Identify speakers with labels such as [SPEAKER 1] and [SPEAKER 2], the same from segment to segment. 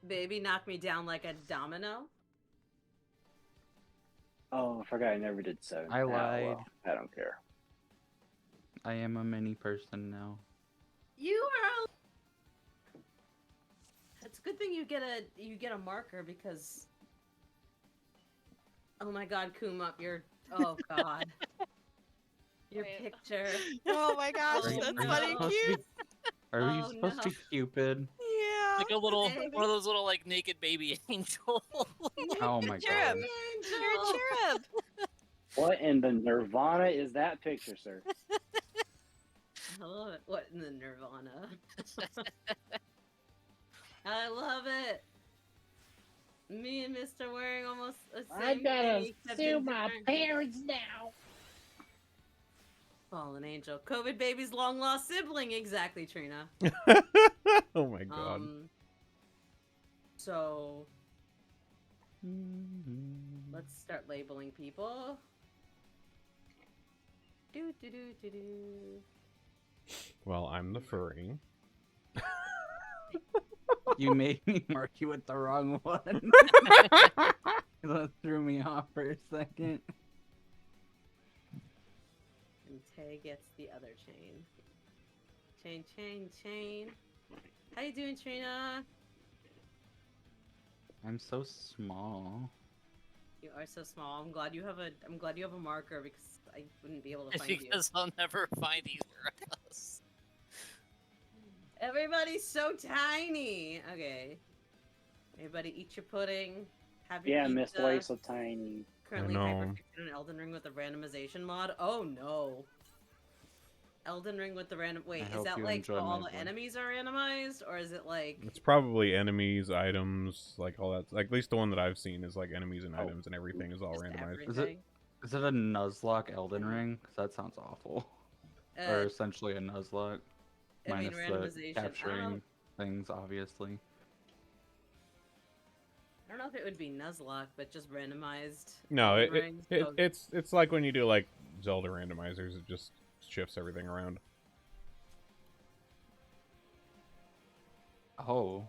[SPEAKER 1] Baby, knock me down like a domino.
[SPEAKER 2] Oh, I forgot I never did 7.
[SPEAKER 3] I lied.
[SPEAKER 2] Well, I don't care.
[SPEAKER 3] I am a mini person now.
[SPEAKER 1] You are. It's a good thing you get a marker because. Oh my God, Kuma, you're. Oh God. Your picture.
[SPEAKER 4] Oh my gosh,
[SPEAKER 1] Oh,
[SPEAKER 4] that's
[SPEAKER 1] no.
[SPEAKER 4] funny cute.
[SPEAKER 3] Are we
[SPEAKER 1] Oh,
[SPEAKER 3] supposed to
[SPEAKER 1] no.
[SPEAKER 3] be Cupid?
[SPEAKER 4] Yeah.
[SPEAKER 5] Like a little, one of those little like naked baby angels.
[SPEAKER 3] Oh my
[SPEAKER 4] Cherub.
[SPEAKER 3] God.
[SPEAKER 4] You're a cherub.
[SPEAKER 2] What in the Nirvana is that picture, sir?
[SPEAKER 1] I love it. What in the Nirvana? I love it. Me and Mr. wearing almost the same thing, except in different-
[SPEAKER 2] parents now.
[SPEAKER 1] Fallen angel. COVID baby's long lost sibling. Exactly, Trina.
[SPEAKER 6] Oh my god.
[SPEAKER 1] So let's start labeling people. Do do do do do.
[SPEAKER 6] Well, I'm the furry.
[SPEAKER 3] You made me mark you with the wrong one. That threw me off for a second.
[SPEAKER 1] And Tay gets the other chain. Chain, chain, chain. How you doing, Trina?
[SPEAKER 3] I'm so small.
[SPEAKER 1] You are so small. I'm glad you have a marker because I wouldn't be able to find you.
[SPEAKER 5] Because I'll never find either of us.
[SPEAKER 1] Everybody's so tiny. Okay. Everybody eat your pudding. Have your
[SPEAKER 2] Yeah,
[SPEAKER 1] pizza.
[SPEAKER 2] Miss Life so tiny.
[SPEAKER 1] Currently
[SPEAKER 6] I know.
[SPEAKER 1] hyperfixated in Elden Ring with the randomization mod. Oh no. Elden Ring with the random. Wait,
[SPEAKER 3] I
[SPEAKER 1] is
[SPEAKER 3] hope
[SPEAKER 1] that
[SPEAKER 3] you
[SPEAKER 1] like
[SPEAKER 3] enjoy
[SPEAKER 1] all
[SPEAKER 3] my
[SPEAKER 1] the
[SPEAKER 3] voice.
[SPEAKER 1] enemies are randomized, or is it like?
[SPEAKER 6] It's probably enemies, items, like all that. Like at least the one that I've seen is like enemies and items, and everything is all
[SPEAKER 1] just
[SPEAKER 6] randomized.
[SPEAKER 1] everything?
[SPEAKER 3] Is it a Nuzlocke Elden Ring? 'Cause that sounds awful. Or essentially a Nuzlocke.
[SPEAKER 1] I mean,
[SPEAKER 3] Minus the
[SPEAKER 1] randomization.
[SPEAKER 3] capturing things, obviously.
[SPEAKER 1] I don't know if it would be Nuzlocke, but just randomized.
[SPEAKER 6] No,
[SPEAKER 1] Elden Ring, so-
[SPEAKER 6] it's like when you do like Zelda randomizers, it just shifts everything around.
[SPEAKER 3] Oh.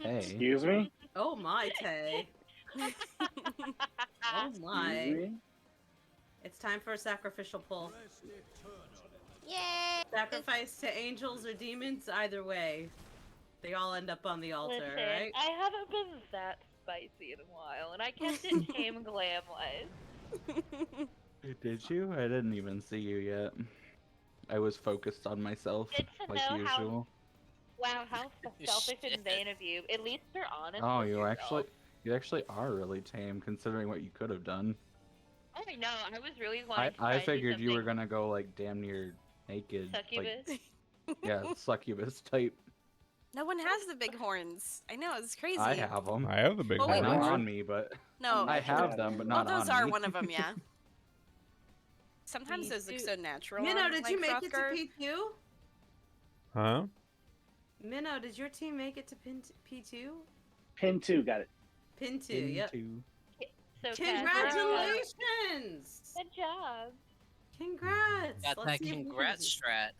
[SPEAKER 3] Tay.
[SPEAKER 2] Excuse me?
[SPEAKER 1] Oh my, Tay. Oh my.
[SPEAKER 2] Excuse me?
[SPEAKER 1] It's time for a sacrificial pull.
[SPEAKER 4] Yay!
[SPEAKER 1] Sacrifice to angels or demons, either way. They all end up on the altar,
[SPEAKER 7] Listen,
[SPEAKER 1] right?
[SPEAKER 7] I haven't been that spicy in a while, and I kept it tame glam-wise.
[SPEAKER 3] Did you? I didn't even see you yet. I was focused on myself,
[SPEAKER 7] Good to
[SPEAKER 3] like
[SPEAKER 7] know how-
[SPEAKER 3] usual.
[SPEAKER 7] Wow, how selfish and vain of you. At least you're honest.
[SPEAKER 3] Oh,
[SPEAKER 7] with
[SPEAKER 3] you
[SPEAKER 7] yourself.
[SPEAKER 3] actually are really tame, considering what you could have done.
[SPEAKER 7] Oh, I know. I was really wanting to try
[SPEAKER 3] I
[SPEAKER 7] to do
[SPEAKER 3] figured you were
[SPEAKER 7] something
[SPEAKER 3] gonna go like damn near naked,
[SPEAKER 7] succubus.
[SPEAKER 3] like yeah, succubus type.
[SPEAKER 4] No one has the big horns. I know, it's crazy.
[SPEAKER 3] I have them.
[SPEAKER 6] I have the big
[SPEAKER 4] Oh, wait,
[SPEAKER 6] horns.
[SPEAKER 3] Not on me, but
[SPEAKER 4] No,
[SPEAKER 3] I have them, but not
[SPEAKER 4] those
[SPEAKER 3] on
[SPEAKER 4] are
[SPEAKER 3] me.
[SPEAKER 4] one of them, yeah. Sometimes
[SPEAKER 1] Me
[SPEAKER 4] those look
[SPEAKER 1] too.
[SPEAKER 4] so natural.
[SPEAKER 1] Minnow,
[SPEAKER 4] on,
[SPEAKER 1] did
[SPEAKER 4] like,
[SPEAKER 1] you make it to
[SPEAKER 4] Hrothgar.
[SPEAKER 1] P2?
[SPEAKER 6] Huh?
[SPEAKER 1] Minnow, did your team make it to P2?
[SPEAKER 2] Pin 2, got it.
[SPEAKER 1] Pin 2, yep.
[SPEAKER 3] Into-
[SPEAKER 7] So
[SPEAKER 1] Congratulations!
[SPEAKER 7] Good job.
[SPEAKER 1] Congrats!
[SPEAKER 5] Got
[SPEAKER 1] Let's
[SPEAKER 5] that
[SPEAKER 1] see if we can
[SPEAKER 5] congrats
[SPEAKER 1] do-
[SPEAKER 5] strat.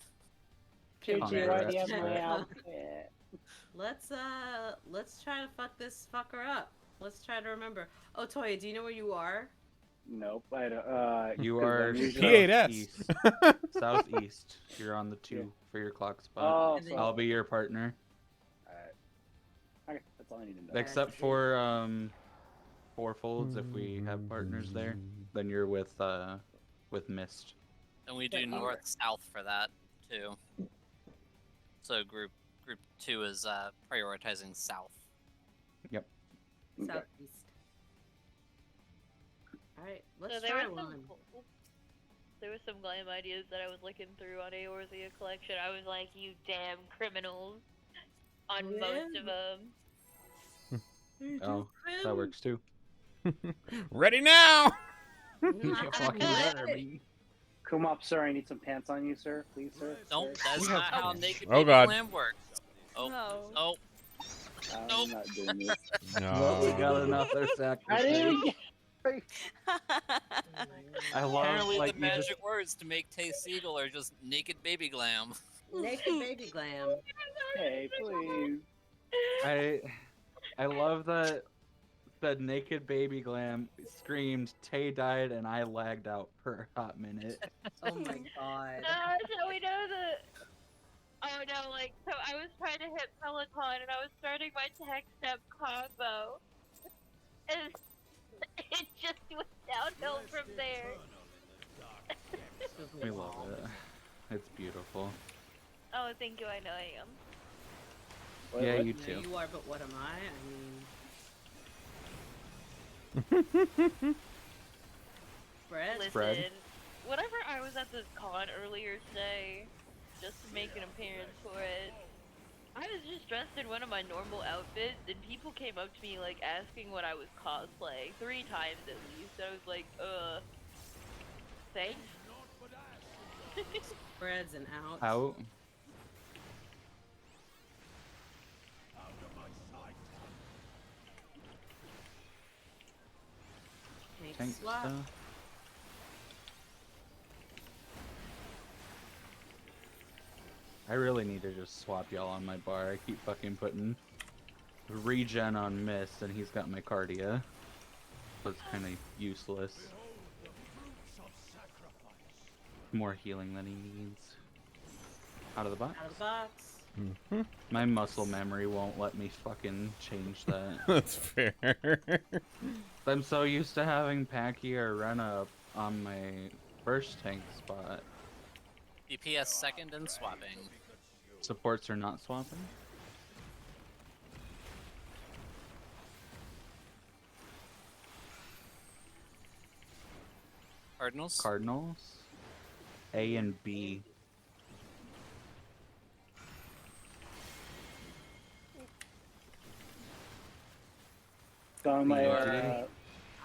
[SPEAKER 2] Gigi, why do you have my
[SPEAKER 1] Congrats.
[SPEAKER 2] outfit?
[SPEAKER 1] Let's try to fuck this fucker up. Let's try to remember. Oh, Toya, do you know where you are?
[SPEAKER 2] Nope, I don't,
[SPEAKER 3] You
[SPEAKER 2] 'cause
[SPEAKER 3] are
[SPEAKER 2] I'm usually-
[SPEAKER 6] P8S.
[SPEAKER 3] southeast. Southeast. You're on the 2 for your clock spot.
[SPEAKER 2] Oh,
[SPEAKER 1] And then-
[SPEAKER 2] so,
[SPEAKER 3] I'll be your partner,
[SPEAKER 2] alright. Okay, that's all I need to know.
[SPEAKER 3] except for four folds. If we have partners there, then you're with Mist.
[SPEAKER 5] And we do
[SPEAKER 1] Yeah.
[SPEAKER 5] north south for that too. So group 2 is prioritizing south.
[SPEAKER 3] Yep.
[SPEAKER 2] Okay.
[SPEAKER 1] Southeast. Alright, let's
[SPEAKER 7] So there
[SPEAKER 1] try
[SPEAKER 7] was
[SPEAKER 1] one.
[SPEAKER 7] some glam ideas that I was looking through on Eorzea collection. I was like, you damn criminals. On most of them.
[SPEAKER 3] Oh, that works too.
[SPEAKER 6] Ready now!
[SPEAKER 3] You fucking better be.
[SPEAKER 2] Come up, sir. I need some pants on you, sir. Please, sir.
[SPEAKER 5] Nope,
[SPEAKER 2] Sir,
[SPEAKER 5] that's
[SPEAKER 2] sir.
[SPEAKER 5] not how naked
[SPEAKER 6] Oh,
[SPEAKER 5] baby
[SPEAKER 6] God.
[SPEAKER 5] glam works. Oh,
[SPEAKER 4] No.
[SPEAKER 5] oh,
[SPEAKER 2] I'm
[SPEAKER 5] Nope.
[SPEAKER 2] not doing this.
[SPEAKER 3] Well, we
[SPEAKER 6] No.
[SPEAKER 3] got another
[SPEAKER 2] I
[SPEAKER 3] sacrifice.
[SPEAKER 2] didn't get... face.
[SPEAKER 3] I love
[SPEAKER 5] Apparently,
[SPEAKER 3] like
[SPEAKER 5] the
[SPEAKER 3] you
[SPEAKER 5] magic
[SPEAKER 3] just
[SPEAKER 5] words to make Tay Siegel are just naked baby glam.
[SPEAKER 1] Naked baby glam.
[SPEAKER 2] Hey, please.
[SPEAKER 3] I love that the naked baby glam screamed Tay died and I lagged out for a hot minute.
[SPEAKER 1] Oh my god.
[SPEAKER 7] So we know the. Oh no, like, so I was trying to hit Peloton and I was starting my tech step combo. And it just went downhill from there.
[SPEAKER 3] We love it. It's beautiful.
[SPEAKER 7] Oh, thank you, I know I am.
[SPEAKER 2] What,
[SPEAKER 3] Yeah,
[SPEAKER 2] what?
[SPEAKER 3] you
[SPEAKER 1] No,
[SPEAKER 3] too.
[SPEAKER 1] you are, but what am I? I mean, Fred.
[SPEAKER 7] Listen,
[SPEAKER 3] Fred.
[SPEAKER 7] whenever I was at the con earlier today, just to make an appearance for it, I was just dressed in one of my normal outfits, and people came up to me, like, asking what I was cosplaying, 3 times at least. I was like, thanks?
[SPEAKER 1] Fred's an out.
[SPEAKER 3] Out.
[SPEAKER 1] Tank
[SPEAKER 3] Tank
[SPEAKER 1] swap.
[SPEAKER 3] stuff. I really need to just swap y'all on my bar. I keep fucking putting regen on Mist and he's got my Cardia. So it's kind of useless. More healing than he needs. Out of the box.
[SPEAKER 1] Out of the box.
[SPEAKER 3] My muscle memory won't let me fucking change that.
[SPEAKER 6] That's fair.
[SPEAKER 3] I'm so used to having Packy or Rena up on my first tank spot.
[SPEAKER 5] DPS second and swapping.
[SPEAKER 3] Supports are not swapping.
[SPEAKER 5] Cardinals.
[SPEAKER 3] Cardinals. A and B.
[SPEAKER 2] On my,
[SPEAKER 3] Yeah.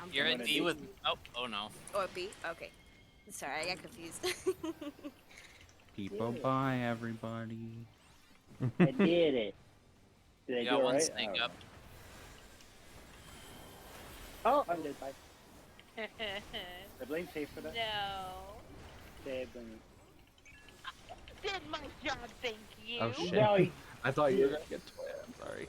[SPEAKER 1] I'm
[SPEAKER 5] You're
[SPEAKER 1] going
[SPEAKER 5] at
[SPEAKER 1] to
[SPEAKER 5] D
[SPEAKER 1] be-
[SPEAKER 5] with. Oh no.
[SPEAKER 4] Or B? Okay. Sorry, I got confused.
[SPEAKER 3] People buy everybody.
[SPEAKER 2] I did it. Did I
[SPEAKER 5] You
[SPEAKER 2] do
[SPEAKER 5] got
[SPEAKER 2] it
[SPEAKER 5] one
[SPEAKER 2] right?
[SPEAKER 5] snake
[SPEAKER 2] Oh.
[SPEAKER 5] up.
[SPEAKER 2] Oh, I'm dead. Bye. I blame Safe for that.
[SPEAKER 7] No.
[SPEAKER 2] Safe, blame me.
[SPEAKER 7] Did my job, thank you.
[SPEAKER 3] Oh shit.
[SPEAKER 2] No, he-
[SPEAKER 3] I thought you were gonna get Toya. I'm sorry.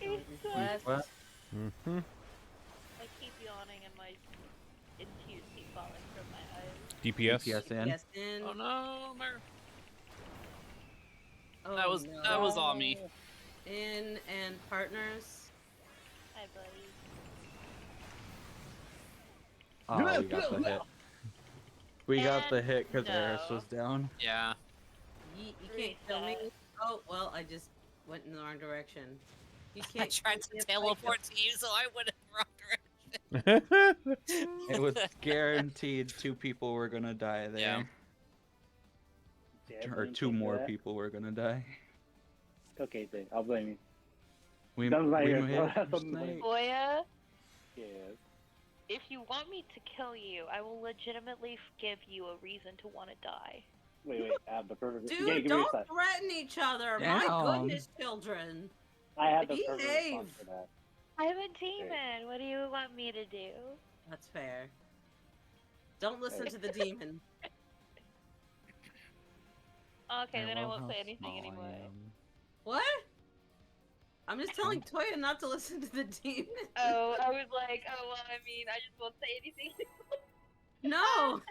[SPEAKER 7] It's so
[SPEAKER 1] West.
[SPEAKER 3] What?
[SPEAKER 7] I keep yawning and my tears keep falling from my eyes.
[SPEAKER 6] DPS.
[SPEAKER 3] DPS in.
[SPEAKER 1] Yes, in.
[SPEAKER 5] Oh no,
[SPEAKER 1] Oh,
[SPEAKER 5] that was
[SPEAKER 1] no.
[SPEAKER 5] that was all me.
[SPEAKER 1] In and partners.
[SPEAKER 7] Hi, buddy.
[SPEAKER 3] Oh, we got the hit. We got the hit because
[SPEAKER 7] No.
[SPEAKER 3] Eris was down.
[SPEAKER 5] Yeah.
[SPEAKER 1] You can't kill me. Oh, well, I just went in the wrong direction. You
[SPEAKER 5] I
[SPEAKER 1] can't.
[SPEAKER 5] tried
[SPEAKER 1] you
[SPEAKER 5] to
[SPEAKER 1] can't
[SPEAKER 5] teleport to you, so I went in the wrong direction.
[SPEAKER 3] It was guaranteed 2 people were gonna die there.
[SPEAKER 5] Yeah.
[SPEAKER 2] Yeah,
[SPEAKER 3] Or
[SPEAKER 2] blame
[SPEAKER 3] 2
[SPEAKER 2] Safe for
[SPEAKER 3] more
[SPEAKER 2] that.
[SPEAKER 3] people were gonna die.
[SPEAKER 2] Okay, then I'll blame you.
[SPEAKER 3] We
[SPEAKER 2] That was my ear.
[SPEAKER 3] hit
[SPEAKER 2] That's
[SPEAKER 3] the
[SPEAKER 2] something to
[SPEAKER 3] snake.
[SPEAKER 7] Boya,
[SPEAKER 2] Yeah.
[SPEAKER 7] if you want me to kill you, I will legitimately give you a reason to want to die.
[SPEAKER 2] Wait, I have the perfect.
[SPEAKER 1] Dude,
[SPEAKER 2] yeah, give me
[SPEAKER 1] don't
[SPEAKER 2] a sec.
[SPEAKER 1] threaten each other.
[SPEAKER 3] Damn.
[SPEAKER 1] My goodness, children.
[SPEAKER 2] I had the perfect
[SPEAKER 1] Behave.
[SPEAKER 2] response for that.
[SPEAKER 7] I'm a demon. What do you want me to do?
[SPEAKER 1] That's fair. Don't listen
[SPEAKER 2] Hey.
[SPEAKER 1] to the demon.
[SPEAKER 7] Okay, then I
[SPEAKER 3] love
[SPEAKER 7] won't
[SPEAKER 3] how
[SPEAKER 7] say anything
[SPEAKER 3] small I
[SPEAKER 7] anyway.
[SPEAKER 3] am.
[SPEAKER 1] What? I'm just telling Toya not to listen to the demon.
[SPEAKER 7] Oh, I was like, oh well, I mean, I just won't say anything.
[SPEAKER 1] No!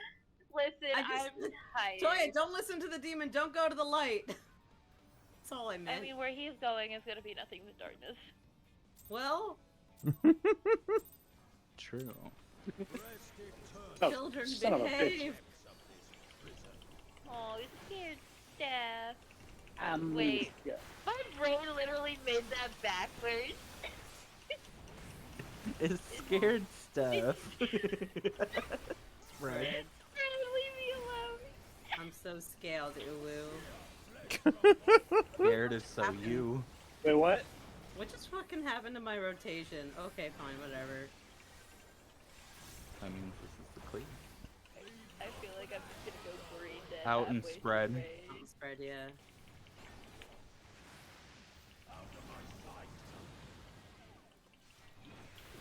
[SPEAKER 7] Listen,
[SPEAKER 1] I just-
[SPEAKER 7] I'm tired.
[SPEAKER 1] Toya, don't listen to the demon. Don't go to the light. That's all I meant.
[SPEAKER 7] I mean, where he's going is gonna be nothing but darkness.
[SPEAKER 1] Well,
[SPEAKER 3] True.
[SPEAKER 2] Oh,
[SPEAKER 1] children
[SPEAKER 2] son of a bitch.
[SPEAKER 1] behave.
[SPEAKER 7] Oh, he's scared staff.
[SPEAKER 2] I'm
[SPEAKER 7] Wait.
[SPEAKER 2] yeah.
[SPEAKER 7] My brain literally made that backwards.
[SPEAKER 3] It's scared stuff. Right.
[SPEAKER 7] Leave me alone.
[SPEAKER 1] I'm so scaled, Uwu.
[SPEAKER 3] Scared is so you.
[SPEAKER 2] Wait, what?
[SPEAKER 1] What just fucking happened to my rotation? Okay, fine, whatever.
[SPEAKER 3] That means this is the clear.
[SPEAKER 7] I feel like I'm just gonna go brain dead
[SPEAKER 3] Out and
[SPEAKER 7] halfway through
[SPEAKER 3] spread.
[SPEAKER 7] raid.
[SPEAKER 1] Spread, yeah.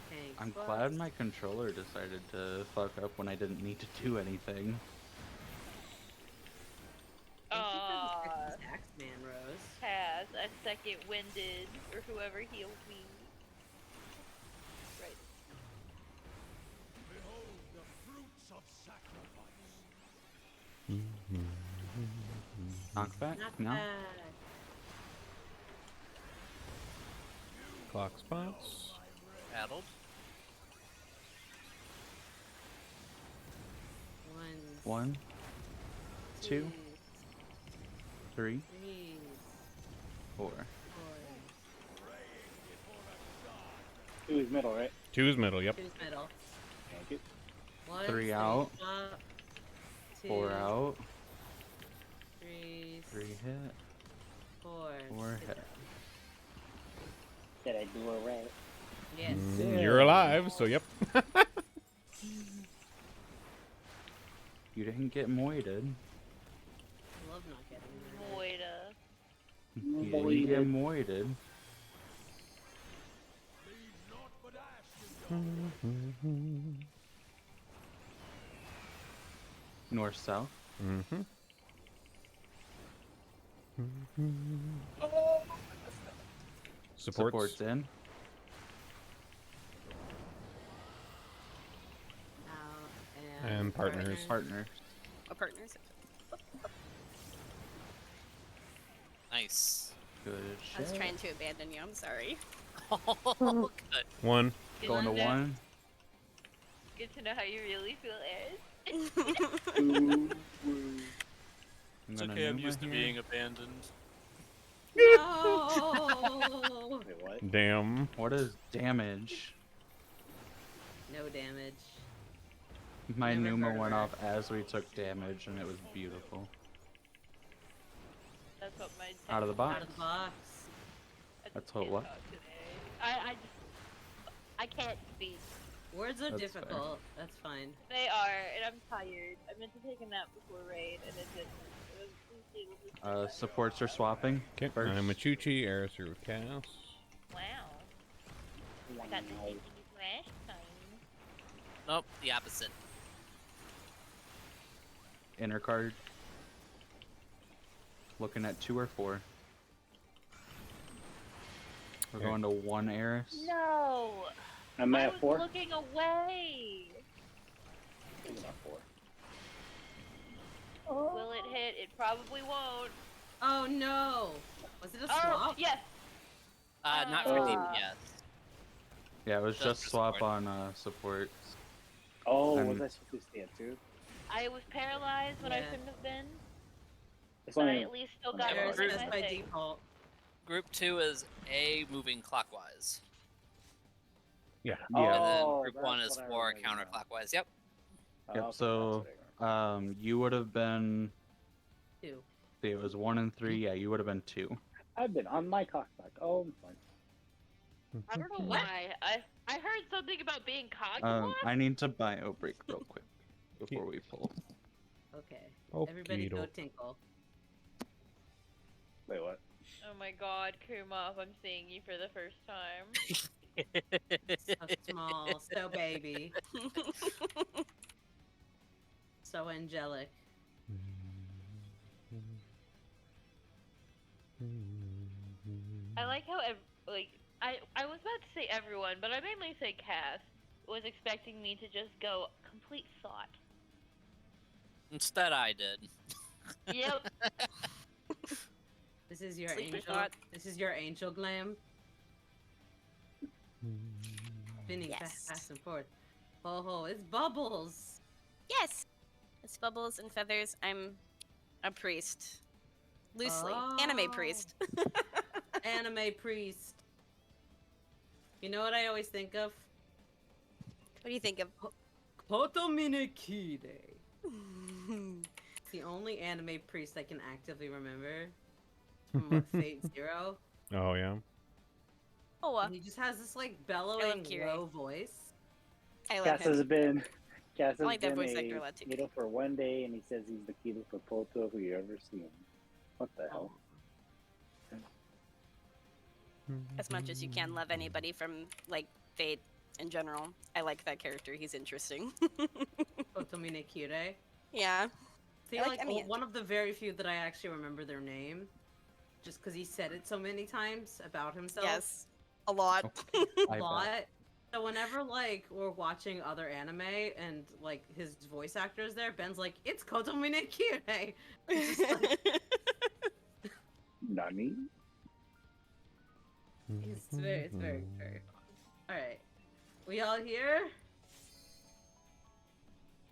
[SPEAKER 1] Thanks,
[SPEAKER 3] I'm
[SPEAKER 1] boss.
[SPEAKER 3] glad my controller decided to fuck up when I didn't need to do anything.
[SPEAKER 1] Thank you for the
[SPEAKER 7] Aw,
[SPEAKER 1] sexy Axeman, Rose.
[SPEAKER 7] Taz, I second winded, or whoever healed me. Right.
[SPEAKER 3] Knockback?
[SPEAKER 1] Not
[SPEAKER 3] No?
[SPEAKER 1] bad.
[SPEAKER 6] Clock spots.
[SPEAKER 5] Battled.
[SPEAKER 3] One, two, three,
[SPEAKER 1] three,
[SPEAKER 3] 4.
[SPEAKER 1] 4.
[SPEAKER 2] Two is middle, right?
[SPEAKER 6] 2 is middle, yep.
[SPEAKER 1] Two's middle.
[SPEAKER 2] Thank you.
[SPEAKER 1] 1,
[SPEAKER 3] 3 out.
[SPEAKER 1] Up, 2,
[SPEAKER 3] 4 out.
[SPEAKER 1] 3,
[SPEAKER 3] 3 hit.
[SPEAKER 1] 4.
[SPEAKER 3] 4 hit.
[SPEAKER 2] Did I do it right?
[SPEAKER 1] Yes.
[SPEAKER 6] You're alive, so yep.
[SPEAKER 3] You didn't get moited.
[SPEAKER 1] I love not getting that.
[SPEAKER 7] Moida.
[SPEAKER 3] You didn't get moited. North south.
[SPEAKER 6] Mm-hmm.
[SPEAKER 3] Support's in.
[SPEAKER 1] Out
[SPEAKER 6] And partners.
[SPEAKER 3] Partner.
[SPEAKER 4] What partners?
[SPEAKER 5] Nice.
[SPEAKER 3] Good
[SPEAKER 4] I was
[SPEAKER 3] shit.
[SPEAKER 4] trying to abandon you. I'm sorry.
[SPEAKER 5] Oh, good.
[SPEAKER 6] 1.
[SPEAKER 7] Good
[SPEAKER 3] Going to
[SPEAKER 7] know-
[SPEAKER 3] 1.
[SPEAKER 7] Good to know how you really feel, Eris.
[SPEAKER 3] I'm
[SPEAKER 5] It's
[SPEAKER 3] gonna
[SPEAKER 5] okay, I'm
[SPEAKER 3] Numa
[SPEAKER 5] used to
[SPEAKER 3] here.
[SPEAKER 5] being abandoned.
[SPEAKER 1] No!
[SPEAKER 2] Wait, what?
[SPEAKER 6] Damn.
[SPEAKER 3] What is damage?
[SPEAKER 1] No damage.
[SPEAKER 3] My
[SPEAKER 1] Never
[SPEAKER 3] Numa
[SPEAKER 1] heard of
[SPEAKER 3] went
[SPEAKER 1] her.
[SPEAKER 3] off as we took damage, and it was beautiful.
[SPEAKER 7] That's what my
[SPEAKER 3] Out of the box.
[SPEAKER 1] Out of the box.
[SPEAKER 7] I
[SPEAKER 3] That's
[SPEAKER 7] just
[SPEAKER 3] what
[SPEAKER 7] can't
[SPEAKER 3] what?
[SPEAKER 7] talk today. I can't speak.
[SPEAKER 1] Words are
[SPEAKER 3] That's
[SPEAKER 1] difficult. That's fine.
[SPEAKER 7] They are, and I'm tired. I meant to take a nap before raid, and it didn't. It was
[SPEAKER 3] Supports are swapping.
[SPEAKER 6] Okay,
[SPEAKER 3] First.
[SPEAKER 6] I'm a Chuchi, Eris here with Chaos.
[SPEAKER 7] wow. I got to hit you last time.
[SPEAKER 5] Nope, the opposite.
[SPEAKER 3] Inner card. Looking at 2 or 4. We're
[SPEAKER 6] Okay.
[SPEAKER 3] going to 1 Eris.
[SPEAKER 7] No!
[SPEAKER 2] I'm
[SPEAKER 7] I
[SPEAKER 2] at
[SPEAKER 7] was
[SPEAKER 2] 4.
[SPEAKER 7] looking away!
[SPEAKER 2] I'm at 4.
[SPEAKER 7] Will it hit? It probably won't.
[SPEAKER 1] Oh no! Was it a
[SPEAKER 7] Oh,
[SPEAKER 1] swap?
[SPEAKER 7] yes!
[SPEAKER 5] Not for team,
[SPEAKER 7] Ah.
[SPEAKER 5] yes.
[SPEAKER 3] Yeah, it was
[SPEAKER 5] Just
[SPEAKER 3] just
[SPEAKER 5] for
[SPEAKER 3] swap
[SPEAKER 5] support.
[SPEAKER 3] on supports.
[SPEAKER 2] Oh,
[SPEAKER 3] And-
[SPEAKER 2] was I supposed to stay at 2?
[SPEAKER 7] I was paralyzed when I
[SPEAKER 1] Yeah.
[SPEAKER 7] shouldn't have been,
[SPEAKER 2] It's
[SPEAKER 7] but I
[SPEAKER 2] only
[SPEAKER 7] at least still
[SPEAKER 2] on
[SPEAKER 7] got
[SPEAKER 2] the
[SPEAKER 1] There's
[SPEAKER 2] There's
[SPEAKER 7] most
[SPEAKER 1] just
[SPEAKER 7] of
[SPEAKER 1] by
[SPEAKER 7] my thing.
[SPEAKER 1] default.
[SPEAKER 5] Group 2 is A, moving clockwise.
[SPEAKER 6] Yeah.
[SPEAKER 3] Yeah.
[SPEAKER 5] And then
[SPEAKER 2] Oh,
[SPEAKER 5] group
[SPEAKER 2] that's
[SPEAKER 5] 1 is
[SPEAKER 2] what I
[SPEAKER 5] 4
[SPEAKER 2] remember now.
[SPEAKER 5] counterclockwise. Yep.
[SPEAKER 2] Oh,
[SPEAKER 3] Yep,
[SPEAKER 2] okay,
[SPEAKER 3] so-
[SPEAKER 2] that's what I remember.
[SPEAKER 3] You would have been.
[SPEAKER 1] 2.
[SPEAKER 3] See, it was 1 and 3. Yeah, you would have been 2.
[SPEAKER 2] I've been on my cockback. Oh, I'm fine.
[SPEAKER 7] I don't know why. I heard something about being cog
[SPEAKER 3] I need to bio break real quick before we pull.
[SPEAKER 1] Okay.
[SPEAKER 6] Okie
[SPEAKER 1] Everybody go
[SPEAKER 6] doke.
[SPEAKER 1] tinkle.
[SPEAKER 2] Wait, what?
[SPEAKER 7] Oh my god, Kumov, I'm seeing you for the first time.
[SPEAKER 1] So small, so baby, so angelic.
[SPEAKER 7] I like how I was about to say everyone, but I mainly say Cass was expecting me to just go complete thought.
[SPEAKER 5] Instead, I did.
[SPEAKER 7] Yep.
[SPEAKER 1] This is your
[SPEAKER 4] Sleeper
[SPEAKER 1] angel.
[SPEAKER 4] thought.
[SPEAKER 1] This is your angel glam. Spinning
[SPEAKER 4] Yes.
[SPEAKER 1] fast and forth. Ho ho! It's bubbles.
[SPEAKER 4] Yes. It's bubbles and feathers. I'm a priest. Loosely. Anime
[SPEAKER 1] Oh.
[SPEAKER 4] priest.
[SPEAKER 1] Anime priest. You know what I always think of?
[SPEAKER 4] What do you think of?
[SPEAKER 1] Kotominekide. It's the only anime priest I can actively remember from what, Fate Zero.
[SPEAKER 6] Oh, yeah.
[SPEAKER 4] Oh,
[SPEAKER 1] And he just has this like bellowing
[SPEAKER 4] Kirei.
[SPEAKER 1] low voice.
[SPEAKER 4] I love
[SPEAKER 2] Cass
[SPEAKER 4] him.
[SPEAKER 2] has been
[SPEAKER 4] like that voice actor a
[SPEAKER 2] a
[SPEAKER 4] lot, too.
[SPEAKER 2] Kilo for one day, and he says he's the Kilo for Poto if you ever see him. What the hell?
[SPEAKER 4] As much as you can love anybody from like Fate in general, I like that character. He's interesting.
[SPEAKER 1] Otomine Kirei.
[SPEAKER 4] Yeah.
[SPEAKER 1] See,
[SPEAKER 4] I like
[SPEAKER 1] like
[SPEAKER 4] any
[SPEAKER 1] one of the very few that I actually remember their name, just because he said it so many times about himself.
[SPEAKER 4] Yes. A lot.
[SPEAKER 1] A lot. So whenever like we're watching other anime and like his voice actor is there, Ben's like, "It's Kotomine Kirei." It's just like,
[SPEAKER 2] Nani?
[SPEAKER 1] it's very fun. All right, we all here?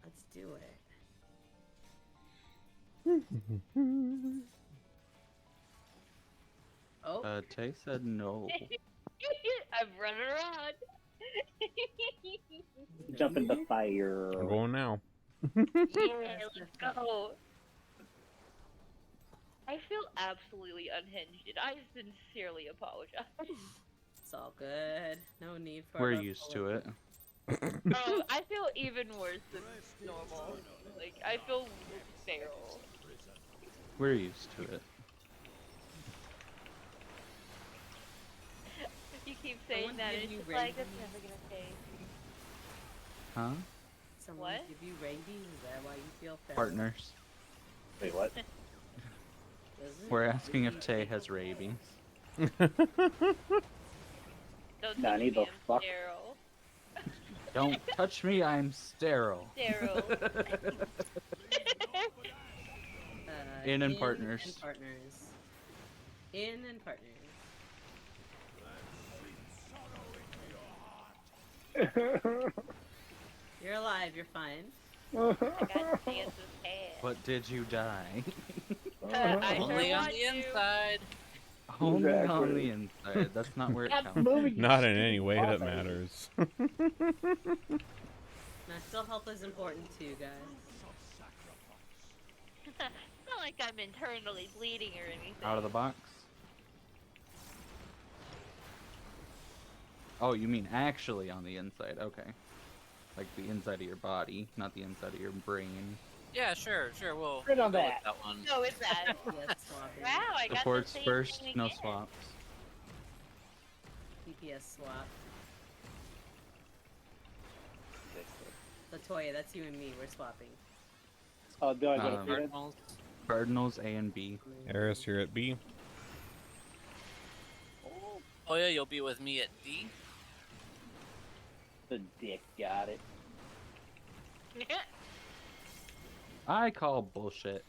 [SPEAKER 1] Let's do it. Oh,
[SPEAKER 3] Tay said no.
[SPEAKER 7] I'm running around.
[SPEAKER 2] Jump in the fire.
[SPEAKER 6] I'm going now.
[SPEAKER 7] Yeah, let's go. I feel absolutely unhinged, and I sincerely apologize.
[SPEAKER 1] it's all good. No need for.
[SPEAKER 3] We're used to it.
[SPEAKER 7] I feel even worse than normal. Like, I feel feral.
[SPEAKER 3] We're used to it.
[SPEAKER 7] You keep saying
[SPEAKER 1] Someone
[SPEAKER 7] that,
[SPEAKER 1] give
[SPEAKER 7] it's
[SPEAKER 1] you
[SPEAKER 7] just like,
[SPEAKER 1] rabies?
[SPEAKER 7] that's never gonna change.
[SPEAKER 3] Huh?
[SPEAKER 1] Someone
[SPEAKER 7] What?
[SPEAKER 1] give you rabies? Is that why you feel feral?
[SPEAKER 3] Partners.
[SPEAKER 2] Wait, what?
[SPEAKER 1] Doesn't
[SPEAKER 3] We're
[SPEAKER 1] it
[SPEAKER 3] asking if
[SPEAKER 1] really
[SPEAKER 3] Tay
[SPEAKER 1] take
[SPEAKER 3] has
[SPEAKER 1] a toll?
[SPEAKER 3] rabies.
[SPEAKER 7] Don't
[SPEAKER 2] Nani,
[SPEAKER 7] touch me,
[SPEAKER 2] the
[SPEAKER 7] I'm
[SPEAKER 2] fuck?
[SPEAKER 7] sterile.
[SPEAKER 3] Don't touch me, I'm sterile.
[SPEAKER 7] Sterile.
[SPEAKER 3] In and partners.
[SPEAKER 1] In partners. In and partners. You're alive, you're fine.
[SPEAKER 7] I got Dance's head.
[SPEAKER 3] But did you die?
[SPEAKER 7] I
[SPEAKER 5] Only
[SPEAKER 7] sure
[SPEAKER 5] on
[SPEAKER 7] want
[SPEAKER 5] the
[SPEAKER 7] to.
[SPEAKER 5] inside.
[SPEAKER 3] Only on
[SPEAKER 2] Exactly.
[SPEAKER 3] the inside. That's not where it
[SPEAKER 2] Stop
[SPEAKER 3] counts.
[SPEAKER 2] moving, you
[SPEAKER 6] Not in
[SPEAKER 2] stupid
[SPEAKER 6] any way that
[SPEAKER 2] ball.
[SPEAKER 6] matters.
[SPEAKER 1] Now, still health is important too, guys.
[SPEAKER 7] It's not like I'm internally bleeding or anything.
[SPEAKER 3] Out of the box. Oh, you mean actually on the inside? Okay. Like the inside of your body, not the inside of your brain.
[SPEAKER 5] Yeah, sure. We'll
[SPEAKER 2] Right on
[SPEAKER 5] go with
[SPEAKER 2] that.
[SPEAKER 5] that one.
[SPEAKER 7] No, it's that.
[SPEAKER 1] Yes, swapping.
[SPEAKER 7] Wow, I got
[SPEAKER 3] Supports
[SPEAKER 7] the same
[SPEAKER 3] first,
[SPEAKER 7] thing
[SPEAKER 3] no
[SPEAKER 7] again.
[SPEAKER 3] swaps.
[SPEAKER 1] DPS swap. Latoya, that's you and me. We're swapping.
[SPEAKER 2] Oh, do I get
[SPEAKER 3] Um,
[SPEAKER 2] a feeling?
[SPEAKER 5] Cardinals.
[SPEAKER 3] Cardinals A and B.
[SPEAKER 6] Eris, you're at B.
[SPEAKER 5] Oh yeah, you'll be with me at D.
[SPEAKER 2] The dick got it.
[SPEAKER 3] I call bullshit.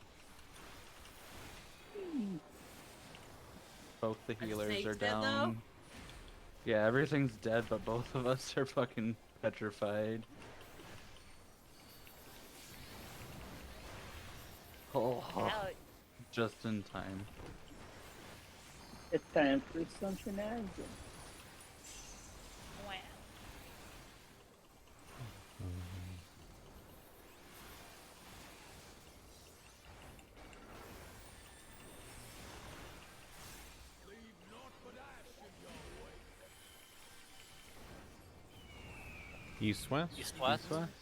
[SPEAKER 3] Both the healers
[SPEAKER 1] Snake's
[SPEAKER 3] are
[SPEAKER 1] dead, though?
[SPEAKER 3] down. Yeah, everything's dead, but both of us are fucking petrified. Oh,
[SPEAKER 7] Ouch.
[SPEAKER 3] just in time.
[SPEAKER 2] It's time for some shenanigans.
[SPEAKER 7] Wow.
[SPEAKER 6] East west.
[SPEAKER 5] East west.
[SPEAKER 3] East west.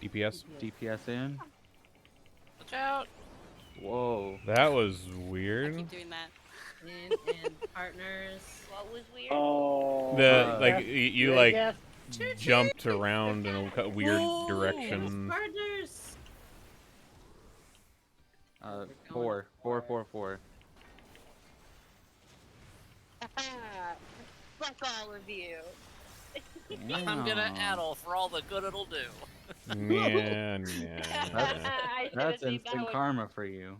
[SPEAKER 6] DPS.
[SPEAKER 3] DPS in.
[SPEAKER 5] Watch out.
[SPEAKER 3] Whoa.
[SPEAKER 6] That was
[SPEAKER 4] I
[SPEAKER 6] weird.
[SPEAKER 4] keep doing that.
[SPEAKER 1] In and partners.
[SPEAKER 7] What was weird?
[SPEAKER 2] Oh.
[SPEAKER 6] The
[SPEAKER 3] like,
[SPEAKER 6] you like jumped around in a weird
[SPEAKER 1] Whoa,
[SPEAKER 6] direction.
[SPEAKER 1] Partners.
[SPEAKER 3] Four.
[SPEAKER 7] Fuck all of you.
[SPEAKER 5] I'm gonna
[SPEAKER 3] Damn.
[SPEAKER 5] addle for all the good it'll do.
[SPEAKER 6] Yeah.
[SPEAKER 7] I should've
[SPEAKER 3] That's
[SPEAKER 7] seen
[SPEAKER 3] instant
[SPEAKER 7] that one.
[SPEAKER 3] karma for you.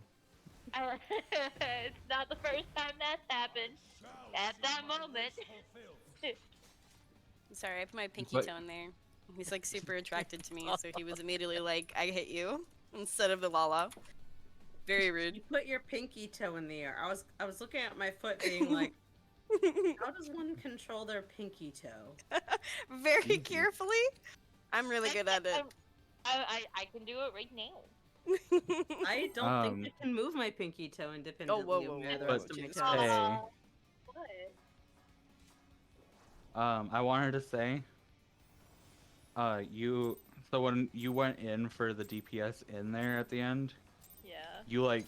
[SPEAKER 7] It's not the first time that's happened. At that moment.
[SPEAKER 4] Sorry, I put my pinky
[SPEAKER 3] But-
[SPEAKER 4] toe in there. He's like super attracted to me, so he was immediately like, I hit you instead of the Lala. Very rude.
[SPEAKER 1] You put your pinky toe in the air. I was looking at my foot, being like, how does one control their pinky toe?
[SPEAKER 4] Very
[SPEAKER 3] Easy.
[SPEAKER 4] carefully. I'm really good at it.
[SPEAKER 7] I can do it right now.
[SPEAKER 1] I don't think I can move my pinky toe independently
[SPEAKER 4] whoa,
[SPEAKER 1] of
[SPEAKER 4] whoa,
[SPEAKER 1] the
[SPEAKER 4] whoa,
[SPEAKER 1] rest of my
[SPEAKER 4] Jesus.
[SPEAKER 1] toes.
[SPEAKER 3] Hey,
[SPEAKER 7] What?
[SPEAKER 3] I wanted to say, so when you went in for the DPS in there at the end,
[SPEAKER 7] Yeah.
[SPEAKER 3] you like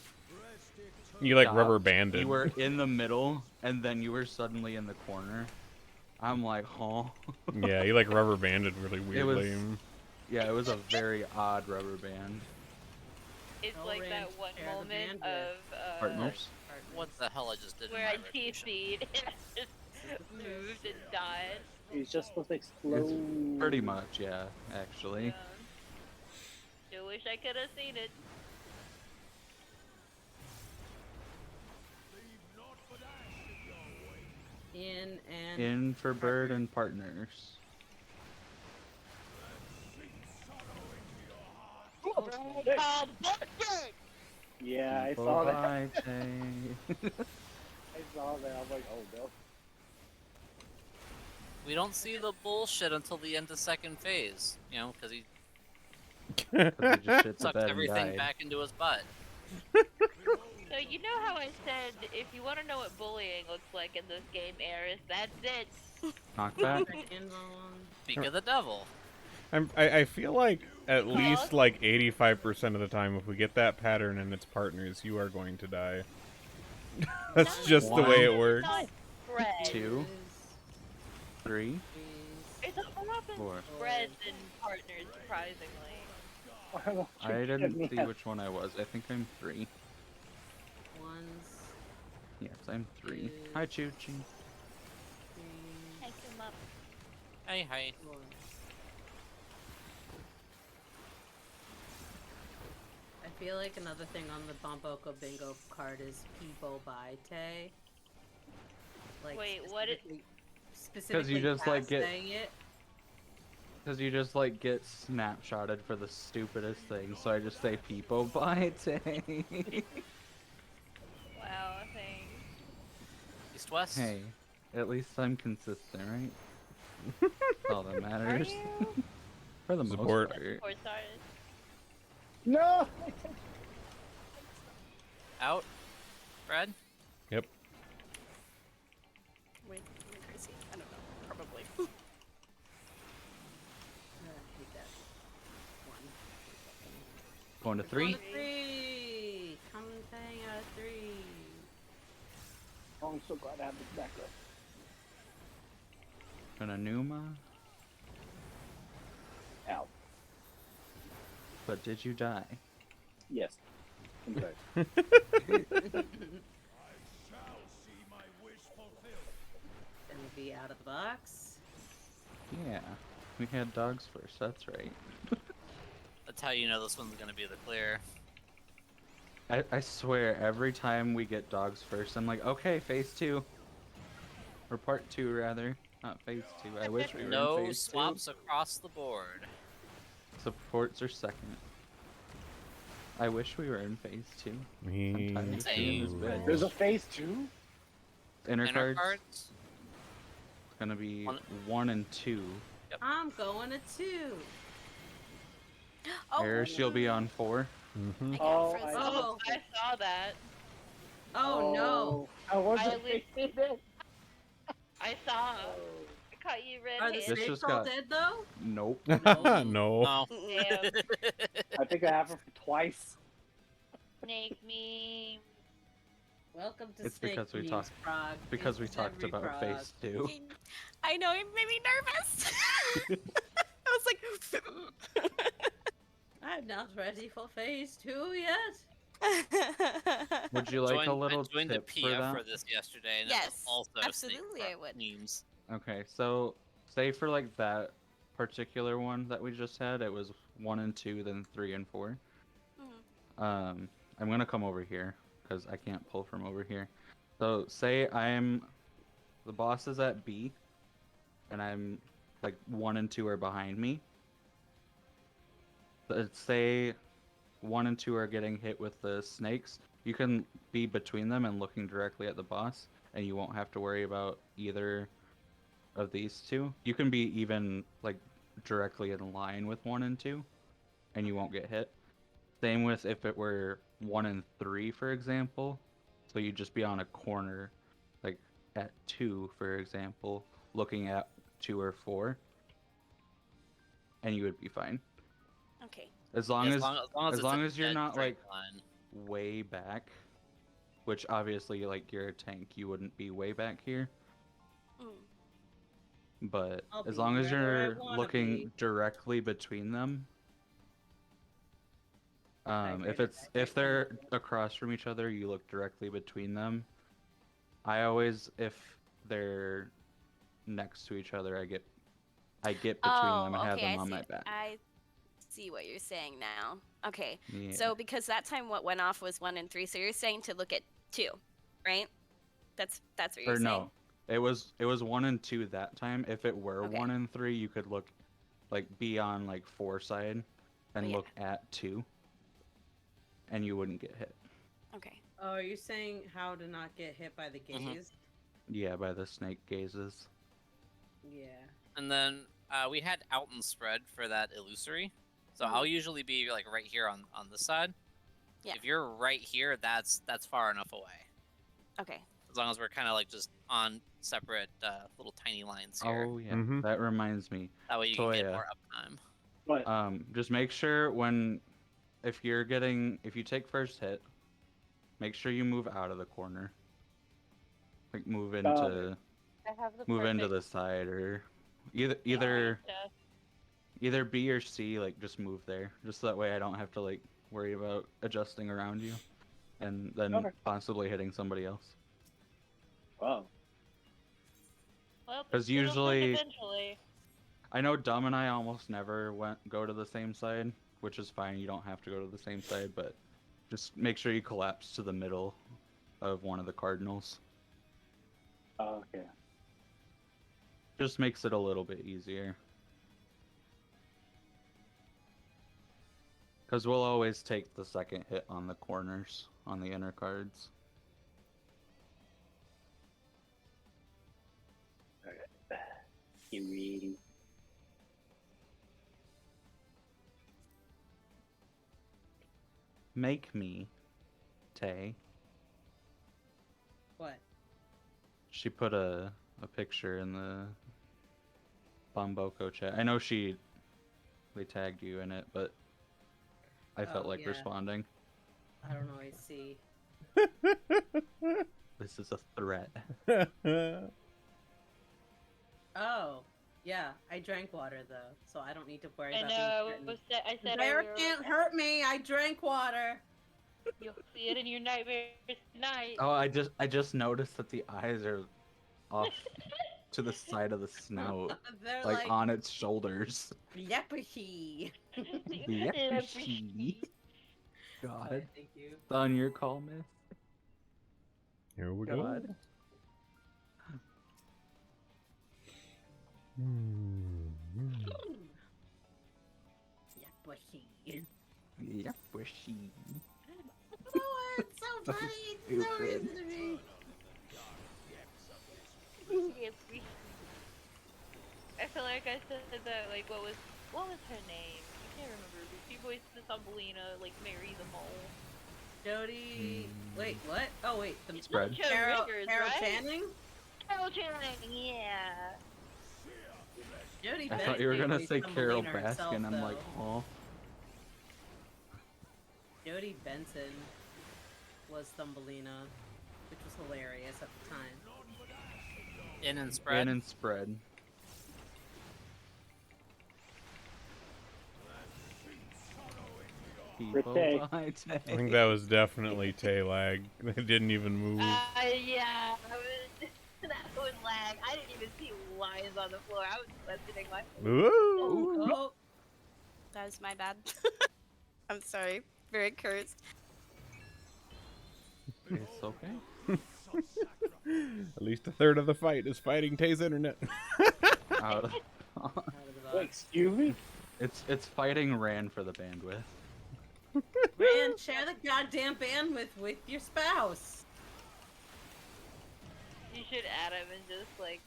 [SPEAKER 6] You like
[SPEAKER 3] stopped,
[SPEAKER 6] rubber banded.
[SPEAKER 3] you were in the middle, and then you were suddenly in the corner. I'm like, huh?
[SPEAKER 6] Yeah, you like rubber banded really
[SPEAKER 3] It was,
[SPEAKER 6] weirdly.
[SPEAKER 3] yeah, it was a very odd rubber band.
[SPEAKER 7] It's
[SPEAKER 1] No
[SPEAKER 7] like
[SPEAKER 1] range,
[SPEAKER 7] that one
[SPEAKER 1] share the
[SPEAKER 7] moment
[SPEAKER 1] bandwidth.
[SPEAKER 7] of
[SPEAKER 3] Partners.
[SPEAKER 5] What the hell I just did in
[SPEAKER 7] where
[SPEAKER 5] my
[SPEAKER 7] I
[SPEAKER 5] rotation?
[SPEAKER 7] TC'd and I just moved and died.
[SPEAKER 2] He's just supposed to explode.
[SPEAKER 3] Pretty much, yeah, actually.
[SPEAKER 7] Yeah. Still wish I could have seen it.
[SPEAKER 1] In and
[SPEAKER 3] In for bird and partners.
[SPEAKER 7] Oh, Busty!
[SPEAKER 2] Yeah, I
[SPEAKER 3] People
[SPEAKER 2] saw that.
[SPEAKER 3] by day.
[SPEAKER 2] I saw that. I'm like, oh no.
[SPEAKER 5] We don't see the bullshit until the end of second phase, you know, because he
[SPEAKER 3] 'Cause he just shit the
[SPEAKER 5] sucked
[SPEAKER 3] bed and
[SPEAKER 5] everything
[SPEAKER 3] died.
[SPEAKER 5] back into his butt.
[SPEAKER 7] So you know how I said if you want to know what bullying looks like in this game, Eris, that's it.
[SPEAKER 3] Knockback?
[SPEAKER 1] seconds on.
[SPEAKER 5] Speak of the devil.
[SPEAKER 6] I feel like at least like 85% of the time, if we get that pattern and its partners, you are going to die. That's
[SPEAKER 7] No,
[SPEAKER 6] just the way it
[SPEAKER 7] it's
[SPEAKER 6] works.
[SPEAKER 7] not spread.
[SPEAKER 3] 2, 3,
[SPEAKER 7] It's a whole lot of
[SPEAKER 3] 4.
[SPEAKER 7] spreads and partners, surprisingly.
[SPEAKER 2] Why won't you
[SPEAKER 3] I
[SPEAKER 2] get
[SPEAKER 3] didn't
[SPEAKER 2] me
[SPEAKER 3] see
[SPEAKER 2] out?
[SPEAKER 3] which one I was. I think I'm 3.
[SPEAKER 1] Ones,
[SPEAKER 3] Yes, I'm 3. Hi, Choo Choo.
[SPEAKER 1] 3,
[SPEAKER 7] Take him up.
[SPEAKER 5] Hey, hey.
[SPEAKER 1] 4. I feel like another thing on the Boko bingo card is people by Tay. Like
[SPEAKER 7] Wait, what it-
[SPEAKER 1] specifically
[SPEAKER 3] just, like,
[SPEAKER 1] fast
[SPEAKER 3] get-
[SPEAKER 1] saying it.
[SPEAKER 3] Because you just, like, get snapshotted for the stupidest thing, so I just say people by day.
[SPEAKER 7] Wow, thanks.
[SPEAKER 5] East west.
[SPEAKER 3] Hey, at least I'm consistent, right? That's all that
[SPEAKER 7] Are
[SPEAKER 3] matters.
[SPEAKER 7] you?
[SPEAKER 3] For the most
[SPEAKER 6] Support.
[SPEAKER 3] part.
[SPEAKER 7] Four stars.
[SPEAKER 2] No!
[SPEAKER 5] Out. Brad.
[SPEAKER 6] Yep.
[SPEAKER 4] Wait, am I crazy? I don't know. Probably.
[SPEAKER 1] I hate that. 1.
[SPEAKER 3] Going to
[SPEAKER 1] Going
[SPEAKER 3] 3.
[SPEAKER 1] to 3. Come hang out at 3.
[SPEAKER 2] Oh, I'm so glad I have this backup.
[SPEAKER 3] Gonna Numa.
[SPEAKER 2] Ow.
[SPEAKER 3] But did you die?
[SPEAKER 2] Yes. I'm sorry.
[SPEAKER 1] Gonna be out of the box.
[SPEAKER 3] Yeah. We had dogs first, that's right.
[SPEAKER 5] That's how you know this one's gonna be the clear.
[SPEAKER 3] I swear, every time we get dogs first, I'm like, okay, phase 2. Or part 2, rather. Not phase 2. I wish we were in
[SPEAKER 5] No
[SPEAKER 3] phase
[SPEAKER 5] swaps across the board.
[SPEAKER 3] 2. Supports are second. I wish we were in phase 2.
[SPEAKER 6] Me
[SPEAKER 3] I'm tired of seeing this
[SPEAKER 6] too.
[SPEAKER 3] bed.
[SPEAKER 2] There's a phase 2?
[SPEAKER 3] Inner
[SPEAKER 5] Inner
[SPEAKER 3] cards,
[SPEAKER 5] cards.
[SPEAKER 3] it's gonna be
[SPEAKER 5] One-
[SPEAKER 3] 1 and 2.
[SPEAKER 1] I'm going to 2.
[SPEAKER 4] Oh,
[SPEAKER 3] Eris, you'll be on 4.
[SPEAKER 6] Mm-hmm.
[SPEAKER 4] I got
[SPEAKER 2] Oh,
[SPEAKER 4] frozen.
[SPEAKER 1] Oh.
[SPEAKER 7] I saw that.
[SPEAKER 1] Oh no.
[SPEAKER 2] I wasn't
[SPEAKER 7] I li-
[SPEAKER 2] thinking it.
[SPEAKER 7] I saw. I caught you
[SPEAKER 1] Are the
[SPEAKER 3] This
[SPEAKER 7] red-handed.
[SPEAKER 1] snakes
[SPEAKER 3] just
[SPEAKER 1] all
[SPEAKER 3] got-
[SPEAKER 1] dead though?
[SPEAKER 3] Nope.
[SPEAKER 6] no.
[SPEAKER 5] No.
[SPEAKER 7] Damn.
[SPEAKER 2] I think I have her twice.
[SPEAKER 7] Snake me.
[SPEAKER 1] Welcome to
[SPEAKER 3] It's
[SPEAKER 1] Snake
[SPEAKER 3] because we
[SPEAKER 1] News,
[SPEAKER 3] talked-
[SPEAKER 1] Frog.
[SPEAKER 3] Because we
[SPEAKER 1] It's
[SPEAKER 3] talked
[SPEAKER 1] every
[SPEAKER 3] about
[SPEAKER 1] frog.
[SPEAKER 3] phase 2.
[SPEAKER 4] I know, it made me nervous. I was like,
[SPEAKER 1] I'm not ready for phase 2 yet.
[SPEAKER 3] Would you like a little
[SPEAKER 5] I joined
[SPEAKER 3] tip
[SPEAKER 5] the
[SPEAKER 3] for
[SPEAKER 5] PF
[SPEAKER 3] that?
[SPEAKER 5] for this yesterday, and
[SPEAKER 4] Yes,
[SPEAKER 5] it was also
[SPEAKER 4] absolutely
[SPEAKER 5] snake
[SPEAKER 4] I would.
[SPEAKER 5] memes.
[SPEAKER 3] Okay, so say for like that particular one that we just had, it was 1 and 2, then 3 and 4. I'm gonna come over here because I can't pull from over here. So say the boss is at B, and I'm like 1 and 2 are behind me. Let's say 1 and 2 are getting hit with the snakes. You can be between them and looking directly at the boss, and you won't have to worry about either of these two. You can be even like directly in line with 1 and 2, and you won't get hit. Same with if it were 1 and 3, for example. So you'd just be on a corner, like at 2, for example, looking at 2 or 4, and you would be fine.
[SPEAKER 4] Okay.
[SPEAKER 3] As long
[SPEAKER 5] Yeah,
[SPEAKER 3] as
[SPEAKER 5] it's
[SPEAKER 3] as long
[SPEAKER 5] a
[SPEAKER 3] as you're
[SPEAKER 5] dead
[SPEAKER 3] not
[SPEAKER 5] straight
[SPEAKER 3] like
[SPEAKER 5] line.
[SPEAKER 3] way back, which obviously like you're a tank, you wouldn't be way back here.
[SPEAKER 4] Mm.
[SPEAKER 3] But
[SPEAKER 1] I'll
[SPEAKER 3] as
[SPEAKER 1] be
[SPEAKER 3] long as
[SPEAKER 1] wherever I
[SPEAKER 3] you're
[SPEAKER 1] wanna
[SPEAKER 3] looking
[SPEAKER 1] be.
[SPEAKER 3] directly between them,
[SPEAKER 1] Hybrid
[SPEAKER 3] if
[SPEAKER 1] attack.
[SPEAKER 3] they're across from each other, you look directly between them. I always, if they're next to each other, I get between them and have
[SPEAKER 4] okay,
[SPEAKER 3] them
[SPEAKER 4] I
[SPEAKER 3] on
[SPEAKER 4] see.
[SPEAKER 3] my back.
[SPEAKER 4] I see what you're saying now. Okay.
[SPEAKER 3] Yeah.
[SPEAKER 4] So because that time what went off was 1 and 3, so you're saying to look at 2, right? That's what you're
[SPEAKER 3] Or
[SPEAKER 4] saying?
[SPEAKER 3] no, it was 1 and 2 that time. If it were
[SPEAKER 4] Okay.
[SPEAKER 3] 1 and 3, you could look, like, be on like 4 side and
[SPEAKER 4] yeah.
[SPEAKER 3] look at 2, and you wouldn't get hit.
[SPEAKER 4] Okay.
[SPEAKER 1] Oh, are you saying how to not get hit by the gaze?
[SPEAKER 3] Yeah, by the snake gazes.
[SPEAKER 1] Yeah.
[SPEAKER 5] And then we had out and spread for that illusory. So I'll usually be like right here on this side.
[SPEAKER 4] Yeah.
[SPEAKER 5] If you're right here, that's far enough away.
[SPEAKER 4] Okay.
[SPEAKER 5] As long as we're kind of like just on separate little tiny lines here.
[SPEAKER 3] Oh yeah,
[SPEAKER 6] Mhm.
[SPEAKER 3] that reminds me.
[SPEAKER 5] That way you can get
[SPEAKER 3] Toya.
[SPEAKER 5] more uptime.
[SPEAKER 2] But
[SPEAKER 3] Just make sure if you take first hit, make sure you move out of the corner. Like move into
[SPEAKER 7] I have the
[SPEAKER 3] move into
[SPEAKER 7] perfect-
[SPEAKER 3] the side, or either B or C, like just move there. Just that way I don't have to like worry about adjusting around you and then
[SPEAKER 2] Okay.
[SPEAKER 3] possibly hitting somebody else.
[SPEAKER 2] wow.
[SPEAKER 7] Well,
[SPEAKER 3] 'Cause
[SPEAKER 7] it'll click
[SPEAKER 3] usually-
[SPEAKER 7] eventually.
[SPEAKER 3] I know Dom and I almost never go to the same side, which is fine. You don't have to go to the same side, but just make sure you collapse to the middle of one of the cardinals.
[SPEAKER 2] Oh, okay.
[SPEAKER 3] Just makes it a little bit easier. Because we'll always take the second hit on the corners, on the inner cards.
[SPEAKER 2] Keep reading.
[SPEAKER 3] Make me, Tay.
[SPEAKER 1] What?
[SPEAKER 3] She put a picture in the Boko chat. I know they tagged you in it, but I felt
[SPEAKER 1] Oh,
[SPEAKER 3] like
[SPEAKER 1] yeah.
[SPEAKER 3] responding.
[SPEAKER 1] I don't always see.
[SPEAKER 3] This is a threat.
[SPEAKER 1] Oh, yeah. I drank water though, so I don't need to worry
[SPEAKER 7] I
[SPEAKER 1] about
[SPEAKER 7] know.
[SPEAKER 1] being threatened.
[SPEAKER 7] I said
[SPEAKER 1] Bear
[SPEAKER 7] earlier,
[SPEAKER 1] can't hurt me. I drank water.
[SPEAKER 7] you'll see it in your nightmares tonight.
[SPEAKER 3] Oh, I just noticed that the eyes are off to the side of the snout,
[SPEAKER 1] They're
[SPEAKER 3] like on its shoulders.
[SPEAKER 1] leprosy.
[SPEAKER 3] Leprosy. God,
[SPEAKER 1] Thank you.
[SPEAKER 3] it's on your call, miss.
[SPEAKER 6] Here we
[SPEAKER 3] God.
[SPEAKER 6] go. Hmm.
[SPEAKER 1] Leprosy.
[SPEAKER 3] Leprosy.
[SPEAKER 1] Oh, it's so funny. It's so
[SPEAKER 3] Stupid.
[SPEAKER 1] easy to me.
[SPEAKER 7] I feel like I said that, like, what was her name? I can't remember, but she voiced the Thumbelina, like, Mary the Mole.
[SPEAKER 1] Jody. Wait, what? Oh, wait. The
[SPEAKER 7] It's
[SPEAKER 3] Spread.
[SPEAKER 7] not Joe
[SPEAKER 1] Carol,
[SPEAKER 7] Riggers,
[SPEAKER 1] Carol
[SPEAKER 7] right?
[SPEAKER 1] Channing?
[SPEAKER 7] Carol Channing, yeah.
[SPEAKER 1] Jody
[SPEAKER 3] I
[SPEAKER 1] Benson
[SPEAKER 3] thought you were gonna
[SPEAKER 1] voiced
[SPEAKER 3] say Carol
[SPEAKER 1] Thumbelina herself,
[SPEAKER 3] Baskin. I'm like,
[SPEAKER 1] though.
[SPEAKER 3] oh.
[SPEAKER 1] Jody Benson was Thumbelina, which was hilarious at the time.
[SPEAKER 5] In and spread.
[SPEAKER 3] In and spread. People
[SPEAKER 2] Tay.
[SPEAKER 3] by Tay.
[SPEAKER 6] I think that was definitely Tay lag. They didn't even move.
[SPEAKER 7] Yeah, that was lag. I didn't even see lines on the floor. I was questioning my.
[SPEAKER 6] Ooh.
[SPEAKER 1] Oh,
[SPEAKER 4] That was my bad. I'm sorry. Very cursed.
[SPEAKER 3] It's okay.
[SPEAKER 6] At least a third of the fight is fighting Tay's internet.
[SPEAKER 3] Out of-
[SPEAKER 1] out of the
[SPEAKER 2] Wait,
[SPEAKER 1] box.
[SPEAKER 2] excuse me?
[SPEAKER 3] it's fighting Ran for the bandwidth.
[SPEAKER 1] Man, share the goddamn bandwidth with your spouse.
[SPEAKER 7] You should add him and just like.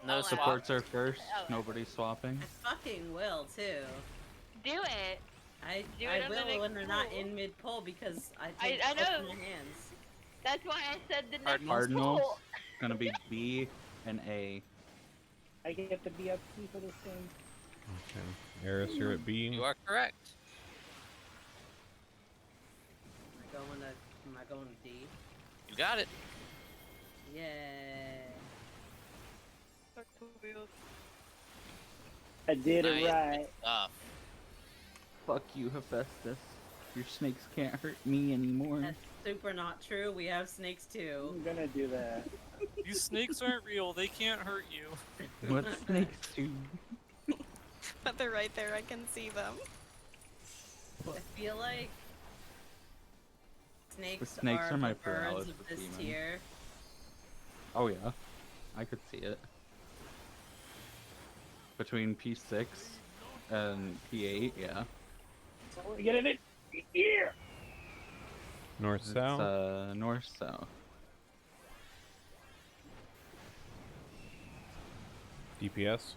[SPEAKER 5] No
[SPEAKER 7] Oh,
[SPEAKER 5] support.
[SPEAKER 3] Supports are first.
[SPEAKER 7] Oh.
[SPEAKER 3] Nobody's swapping.
[SPEAKER 1] I fucking will too.
[SPEAKER 7] Do it. Do
[SPEAKER 1] I
[SPEAKER 7] it on the
[SPEAKER 1] will
[SPEAKER 7] next
[SPEAKER 1] when they're not
[SPEAKER 7] pool.
[SPEAKER 1] in mid pull because I
[SPEAKER 7] I
[SPEAKER 1] take
[SPEAKER 7] know.
[SPEAKER 1] in my hands.
[SPEAKER 7] That's why I said the next
[SPEAKER 5] Cardinals?
[SPEAKER 3] Cardinals
[SPEAKER 7] pool.
[SPEAKER 3] gonna be B and A.
[SPEAKER 2] I get to be up C for this thing.
[SPEAKER 6] Okay. Eris, you're at B.
[SPEAKER 5] You are correct.
[SPEAKER 1] Am I going to D?
[SPEAKER 5] You got it.
[SPEAKER 1] Yeah.
[SPEAKER 2] I did it
[SPEAKER 5] Nice.
[SPEAKER 2] right.
[SPEAKER 5] Good stuff.
[SPEAKER 3] Fuck you, Hephaestus. Your snakes can't hurt me anymore.
[SPEAKER 1] That's super not true. We have snakes too.
[SPEAKER 2] I'm gonna do that.
[SPEAKER 5] These snakes aren't real. They can't hurt you.
[SPEAKER 3] What snakes do?
[SPEAKER 4] But they're right there. I can see them.
[SPEAKER 1] I feel like snakes
[SPEAKER 3] snakes are my
[SPEAKER 1] the birds
[SPEAKER 3] paralysis
[SPEAKER 1] of this
[SPEAKER 3] demon.
[SPEAKER 1] tier.
[SPEAKER 3] Oh yeah, I could see it. Between P6 and P8, yeah.
[SPEAKER 2] So we get it. Yeah.
[SPEAKER 6] North,
[SPEAKER 3] It's
[SPEAKER 6] south.
[SPEAKER 3] north, south.
[SPEAKER 6] DPS.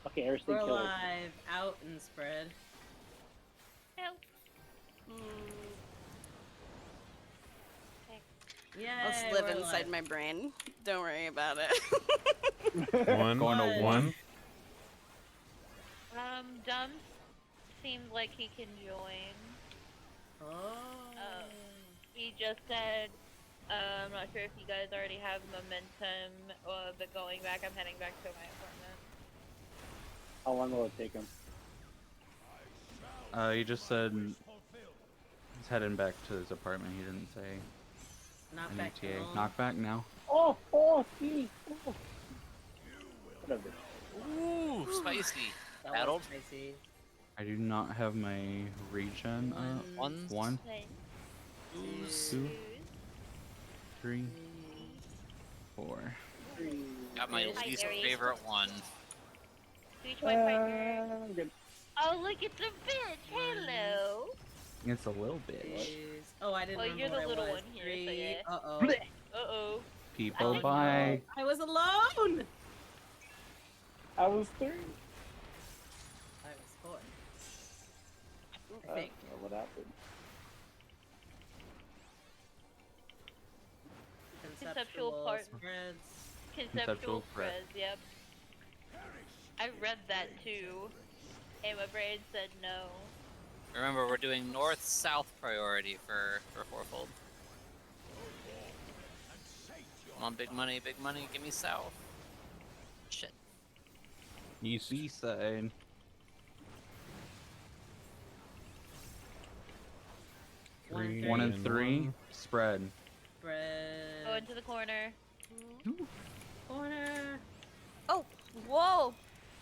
[SPEAKER 2] Okay, Eris
[SPEAKER 1] We're
[SPEAKER 2] did kill it.
[SPEAKER 1] alive, out and spread.
[SPEAKER 7] Help.
[SPEAKER 1] Yeah.
[SPEAKER 4] I'll just live inside my brain. Don't worry about it.
[SPEAKER 6] One.
[SPEAKER 3] Going to
[SPEAKER 1] What?
[SPEAKER 3] one.
[SPEAKER 7] Dumb seemed like he can join.
[SPEAKER 1] Oh.
[SPEAKER 7] He just said, I'm not sure if you guys already have momentum, but going back, I'm heading back to my apartment.
[SPEAKER 2] How long will it take him?
[SPEAKER 3] He just said he's heading back to his apartment. He didn't say
[SPEAKER 1] Not
[SPEAKER 3] an
[SPEAKER 1] back
[SPEAKER 3] ETA.
[SPEAKER 1] home.
[SPEAKER 3] Knockback now.
[SPEAKER 2] Oh, see. Oh. Whatever.
[SPEAKER 5] Ooh, spicy.
[SPEAKER 1] That
[SPEAKER 5] Battled?
[SPEAKER 1] was spicy.
[SPEAKER 3] I do not have my regen up.
[SPEAKER 5] Ones?
[SPEAKER 3] 1,
[SPEAKER 5] Ooze.
[SPEAKER 3] 2, 3, 4.
[SPEAKER 5] Got my
[SPEAKER 7] Hi,
[SPEAKER 5] least
[SPEAKER 7] Aries.
[SPEAKER 5] favorite one.
[SPEAKER 7] Reach my partner.
[SPEAKER 2] I'm good.
[SPEAKER 7] Oh, look, it's a bitch. Hello.
[SPEAKER 3] It's a little bitch.
[SPEAKER 1] Jeez. Oh, I didn't
[SPEAKER 7] Well,
[SPEAKER 1] remember
[SPEAKER 7] you're the
[SPEAKER 1] what I
[SPEAKER 7] little
[SPEAKER 1] was.
[SPEAKER 7] one here, so
[SPEAKER 1] 3.
[SPEAKER 7] yeah.
[SPEAKER 1] Uh-oh.
[SPEAKER 7] Uh-oh.
[SPEAKER 3] People
[SPEAKER 7] I
[SPEAKER 3] buy.
[SPEAKER 1] I was alone!
[SPEAKER 2] I was 3.
[SPEAKER 1] I was 4. I think.
[SPEAKER 2] What happened?
[SPEAKER 7] Conceptual part-
[SPEAKER 1] spreads.
[SPEAKER 7] Conceptual
[SPEAKER 3] threat.
[SPEAKER 7] Prez, yep. I read that too, and my brain said no.
[SPEAKER 5] Remember, we're doing north-south priority for fourfold. Come on, big money, give me south. Shit.
[SPEAKER 6] East.
[SPEAKER 3] B side.
[SPEAKER 1] One,
[SPEAKER 3] 1 and
[SPEAKER 6] and
[SPEAKER 3] 3.
[SPEAKER 6] one.
[SPEAKER 3] Spread.
[SPEAKER 1] Spread.
[SPEAKER 7] Go into the corner.
[SPEAKER 1] corner.
[SPEAKER 4] Oh, whoa!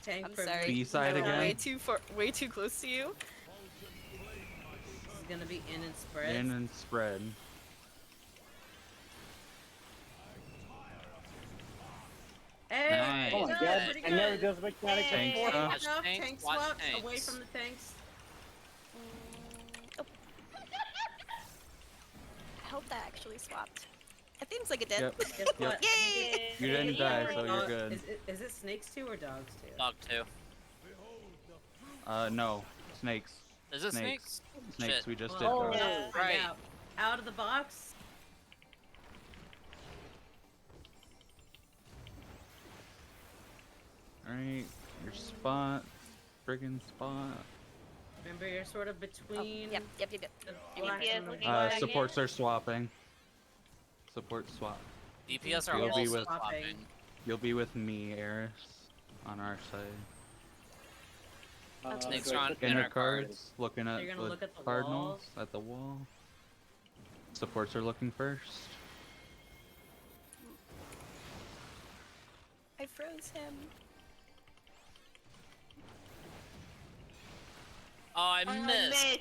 [SPEAKER 1] Tank
[SPEAKER 4] I'm
[SPEAKER 1] privilege.
[SPEAKER 4] sorry.
[SPEAKER 3] B side
[SPEAKER 4] I'm
[SPEAKER 3] again.
[SPEAKER 4] Way too close to you.
[SPEAKER 1] This is gonna be in and spread.
[SPEAKER 3] In and spread.
[SPEAKER 1] Hey!
[SPEAKER 5] Nice.
[SPEAKER 2] Oh my
[SPEAKER 1] good,
[SPEAKER 2] god,
[SPEAKER 1] pretty
[SPEAKER 2] I never
[SPEAKER 1] good.
[SPEAKER 2] does mechanic
[SPEAKER 1] Hey,
[SPEAKER 3] Tank
[SPEAKER 2] before.
[SPEAKER 3] stuff.
[SPEAKER 1] enough,
[SPEAKER 5] Tanks,
[SPEAKER 1] tank
[SPEAKER 5] watch
[SPEAKER 1] swaps,
[SPEAKER 5] tanks.
[SPEAKER 1] away from the tanks.
[SPEAKER 4] Oh. I hope that actually swapped. It seems like it did.
[SPEAKER 3] Yep.
[SPEAKER 1] Guess what?
[SPEAKER 4] Yay!
[SPEAKER 3] You didn't die, so you're
[SPEAKER 1] Dog-
[SPEAKER 3] good.
[SPEAKER 1] Is it snakes too or dogs too?
[SPEAKER 5] Dog 2.
[SPEAKER 3] No. Snakes.
[SPEAKER 5] Is it
[SPEAKER 3] Snakes.
[SPEAKER 5] snakes?
[SPEAKER 3] Snakes,
[SPEAKER 5] Shit.
[SPEAKER 3] we just did
[SPEAKER 1] Well,
[SPEAKER 3] dogs.
[SPEAKER 7] Yeah.
[SPEAKER 1] find
[SPEAKER 5] Right.
[SPEAKER 1] out. Out of the box.
[SPEAKER 3] Alright, your spot. Friggin' spot.
[SPEAKER 1] Remember, you're sort of between.
[SPEAKER 4] Yep.
[SPEAKER 1] the black
[SPEAKER 7] Yeah,
[SPEAKER 1] and the
[SPEAKER 7] looking
[SPEAKER 1] white.
[SPEAKER 7] back.
[SPEAKER 3] Supports are swapping. Support swap.
[SPEAKER 5] DPS are
[SPEAKER 3] You'll be
[SPEAKER 5] also
[SPEAKER 3] with-
[SPEAKER 5] swapping.
[SPEAKER 3] You'll be with me, Eris, on our side.
[SPEAKER 5] Snakes
[SPEAKER 2] so
[SPEAKER 5] are on
[SPEAKER 2] it's-
[SPEAKER 3] Inner
[SPEAKER 5] Inner cards.
[SPEAKER 3] cards, looking at
[SPEAKER 1] You're gonna
[SPEAKER 3] the
[SPEAKER 1] look at the
[SPEAKER 3] Cardinals
[SPEAKER 1] walls?
[SPEAKER 3] at the wall. Supports are looking first.
[SPEAKER 4] I froze him.
[SPEAKER 5] Oh, I missed.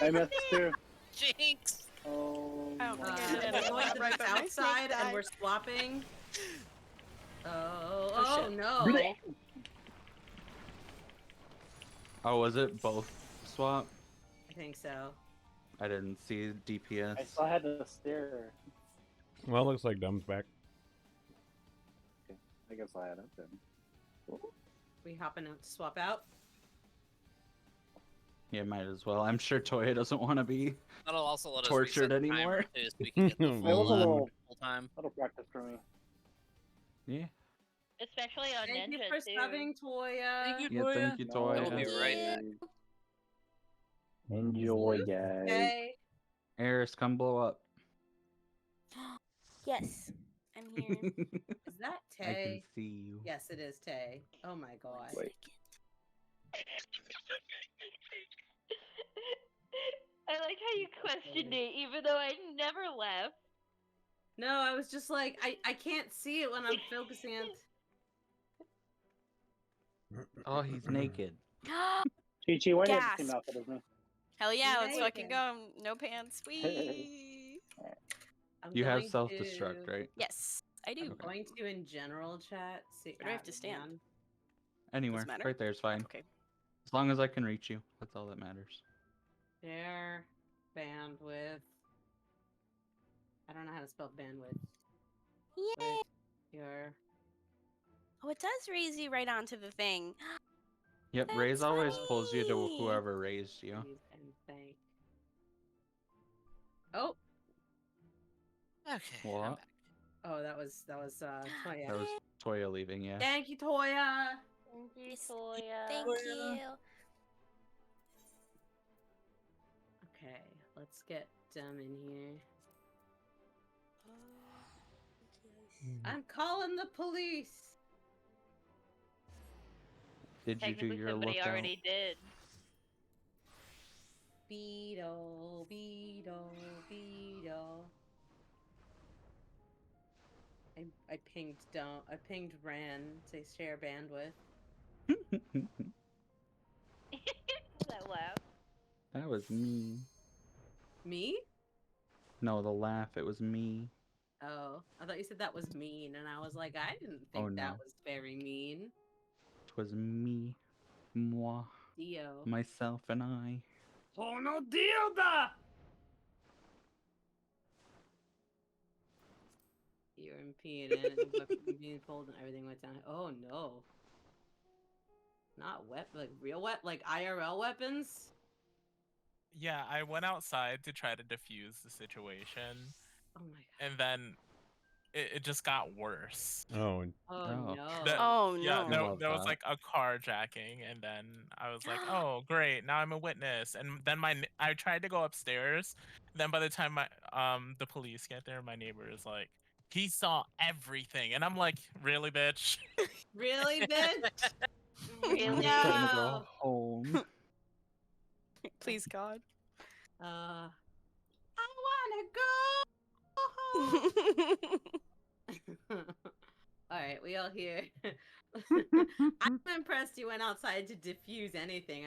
[SPEAKER 2] I missed too.
[SPEAKER 5] Jinx.
[SPEAKER 2] Oh,
[SPEAKER 4] Oh,
[SPEAKER 2] my
[SPEAKER 1] Uh,
[SPEAKER 4] Yeah.
[SPEAKER 1] we're going to
[SPEAKER 4] Right,
[SPEAKER 1] the
[SPEAKER 4] but my
[SPEAKER 1] south
[SPEAKER 4] snake
[SPEAKER 1] side and
[SPEAKER 4] died.
[SPEAKER 1] we're swapping.
[SPEAKER 4] Oh,
[SPEAKER 1] Oh
[SPEAKER 4] shit.
[SPEAKER 1] no.
[SPEAKER 2] Blech.
[SPEAKER 3] Oh, was it both swap?
[SPEAKER 1] I think so.
[SPEAKER 3] I didn't see DPS.
[SPEAKER 2] I still had to stare.
[SPEAKER 6] Well, it looks like Dumb's back.
[SPEAKER 2] I guess I had up then.
[SPEAKER 1] We hopping out to swap out?
[SPEAKER 3] Yeah, might as well. I'm sure Toya doesn't want to be
[SPEAKER 5] That'll also let us
[SPEAKER 3] tortured
[SPEAKER 5] reset the timer,
[SPEAKER 3] anymore.
[SPEAKER 5] too, so we can get the
[SPEAKER 6] It
[SPEAKER 2] It was a
[SPEAKER 6] Loud.
[SPEAKER 5] full time.
[SPEAKER 2] little practice for me.
[SPEAKER 3] Yeah.
[SPEAKER 7] Especially on
[SPEAKER 1] Thank you
[SPEAKER 7] Ninja
[SPEAKER 1] for
[SPEAKER 7] too.
[SPEAKER 1] subbing, Toya.
[SPEAKER 5] Thank you,
[SPEAKER 3] Yeah, thank you,
[SPEAKER 2] No
[SPEAKER 3] Toya.
[SPEAKER 5] We'll be right back.
[SPEAKER 2] worries. Enjoy, guys.
[SPEAKER 1] Okay.
[SPEAKER 3] Eris, come blow up.
[SPEAKER 4] Yes, I'm here.
[SPEAKER 1] Is that
[SPEAKER 3] I can
[SPEAKER 1] Tay?
[SPEAKER 3] see you.
[SPEAKER 1] Yes, it is Tay. Oh my god.
[SPEAKER 2] Wait.
[SPEAKER 7] I like how you questioned it, even though I never left.
[SPEAKER 1] No, I was just like, I can't see it when I'm focusing on.
[SPEAKER 3] Oh, he's naked.
[SPEAKER 2] Chi-Chi, why do you have the
[SPEAKER 4] Gasp.
[SPEAKER 2] same outfit as me?
[SPEAKER 4] Hell yeah, let's fucking
[SPEAKER 1] Amazing.
[SPEAKER 4] go. No pants. Wee.
[SPEAKER 1] I'm
[SPEAKER 3] You have
[SPEAKER 1] going
[SPEAKER 3] self-destruct,
[SPEAKER 1] to-
[SPEAKER 3] right?
[SPEAKER 4] Yes, I do.
[SPEAKER 1] I'm going to in general chat. See,
[SPEAKER 4] Where do I have to stand?
[SPEAKER 1] man.
[SPEAKER 3] Anywhere.
[SPEAKER 4] matter?
[SPEAKER 3] Right there is fine.
[SPEAKER 4] Okay.
[SPEAKER 3] As long as I can reach you. That's all that matters.
[SPEAKER 1] Share bandwidth. I don't know how to spell bandwidth.
[SPEAKER 4] Yay!
[SPEAKER 1] With your
[SPEAKER 4] Oh, it does raise you right onto the thing.
[SPEAKER 3] Yep,
[SPEAKER 4] That's
[SPEAKER 3] raise always pulls you to
[SPEAKER 4] funny.
[SPEAKER 3] whoever raised you.
[SPEAKER 1] please and thank. Oh,
[SPEAKER 5] Okay. I'm
[SPEAKER 3] What?
[SPEAKER 5] back.
[SPEAKER 1] oh, that was Toya.
[SPEAKER 3] That was Toya leaving, yeah.
[SPEAKER 1] Thank you, Toya.
[SPEAKER 7] Thank you,
[SPEAKER 4] Yes,
[SPEAKER 7] Toya.
[SPEAKER 4] Thank you.
[SPEAKER 1] Okay, let's get Dem in here. I'm calling the police.
[SPEAKER 3] Did you do
[SPEAKER 7] Technically,
[SPEAKER 3] your
[SPEAKER 7] somebody
[SPEAKER 3] lookout?
[SPEAKER 7] already did.
[SPEAKER 1] Beetle, beetle, beetle. I pinged Ran to share bandwidth.
[SPEAKER 7] That laugh.
[SPEAKER 3] That was me.
[SPEAKER 1] Me?
[SPEAKER 3] No, the laugh, it was me.
[SPEAKER 1] Oh, I thought you said that was mean, and I was like, I didn't
[SPEAKER 3] Oh,
[SPEAKER 1] think that
[SPEAKER 3] no.
[SPEAKER 1] was very mean.
[SPEAKER 3] It was me. Moi.
[SPEAKER 1] Dio.
[SPEAKER 3] Myself and I.
[SPEAKER 1] Oh no, Dio! You're impeded, weapon being pulled, and everything went down. Oh no. Not like real like IRL weapons?
[SPEAKER 8] Yeah, I went outside to try to defuse the situation,
[SPEAKER 1] Oh my god.
[SPEAKER 8] and then it just got worse.
[SPEAKER 6] Oh,
[SPEAKER 1] Oh
[SPEAKER 3] Oh.
[SPEAKER 1] no.
[SPEAKER 4] Oh
[SPEAKER 8] Yeah,
[SPEAKER 4] no.
[SPEAKER 3] I
[SPEAKER 8] there,
[SPEAKER 3] love
[SPEAKER 8] there was
[SPEAKER 3] that.
[SPEAKER 8] like a carjacking, and then I was like, "Oh, great! Now I'm a witness." And then I tried to go upstairs. Then by the time the police get there, my neighbor is like, "He saw everything," and I'm like, "Really, bitch?"
[SPEAKER 1] Really, bitch?
[SPEAKER 3] I'm
[SPEAKER 7] Really?
[SPEAKER 3] just trying to
[SPEAKER 1] No.
[SPEAKER 3] go home.
[SPEAKER 4] Please, God.
[SPEAKER 1] I wanna go. Alright, we all here. I'm impressed you went outside to defuse anything.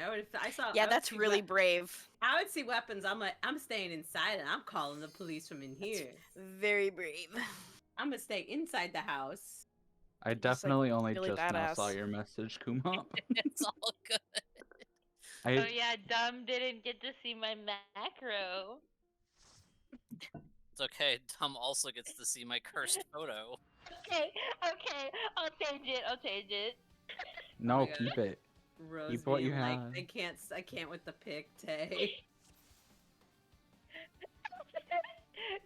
[SPEAKER 4] Yeah, that's really brave.
[SPEAKER 1] I would see weapons. I'm staying inside and I'm calling the police from in here.
[SPEAKER 4] Very brave.
[SPEAKER 1] I'm gonna stay inside the house.
[SPEAKER 3] I
[SPEAKER 4] like,
[SPEAKER 3] definitely only
[SPEAKER 4] really
[SPEAKER 3] just now saw
[SPEAKER 4] badass.
[SPEAKER 3] your message, Kumop.
[SPEAKER 5] It's all good.
[SPEAKER 7] Oh yeah, Dumb didn't get to see my macro.
[SPEAKER 5] It's okay. Tom also gets to see my cursed photo.
[SPEAKER 7] Okay, I'll change it.
[SPEAKER 3] No,
[SPEAKER 1] God.
[SPEAKER 3] keep it.
[SPEAKER 1] Rose
[SPEAKER 3] Keep what
[SPEAKER 1] being
[SPEAKER 3] you
[SPEAKER 1] like,
[SPEAKER 3] have.
[SPEAKER 1] I can't with the pic, Tay.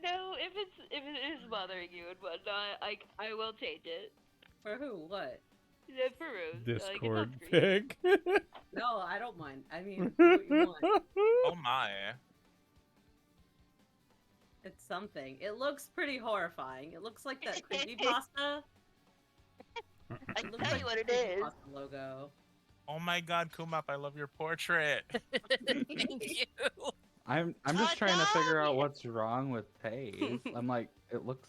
[SPEAKER 7] No, if it is bothering you and whatnot, I will change it.
[SPEAKER 1] For who? What?
[SPEAKER 7] Yeah, for Rose.
[SPEAKER 6] Discord
[SPEAKER 7] Like, it's on screen.
[SPEAKER 6] pic.
[SPEAKER 1] No, I don't mind. I mean, do what you want.
[SPEAKER 8] Oh my!
[SPEAKER 1] It's something. It looks pretty horrifying. It looks like that creepypasta.
[SPEAKER 7] I
[SPEAKER 1] It
[SPEAKER 7] can
[SPEAKER 1] looks
[SPEAKER 7] tell
[SPEAKER 1] like
[SPEAKER 7] you what it
[SPEAKER 1] the
[SPEAKER 7] is.
[SPEAKER 1] creepypasta logo.
[SPEAKER 8] Oh my God, Kumop, I love your portrait.
[SPEAKER 5] Thank you.
[SPEAKER 3] I'm
[SPEAKER 7] Oh,
[SPEAKER 3] just trying to figure
[SPEAKER 7] no!
[SPEAKER 3] out what's wrong with Tay. I'm like, it looks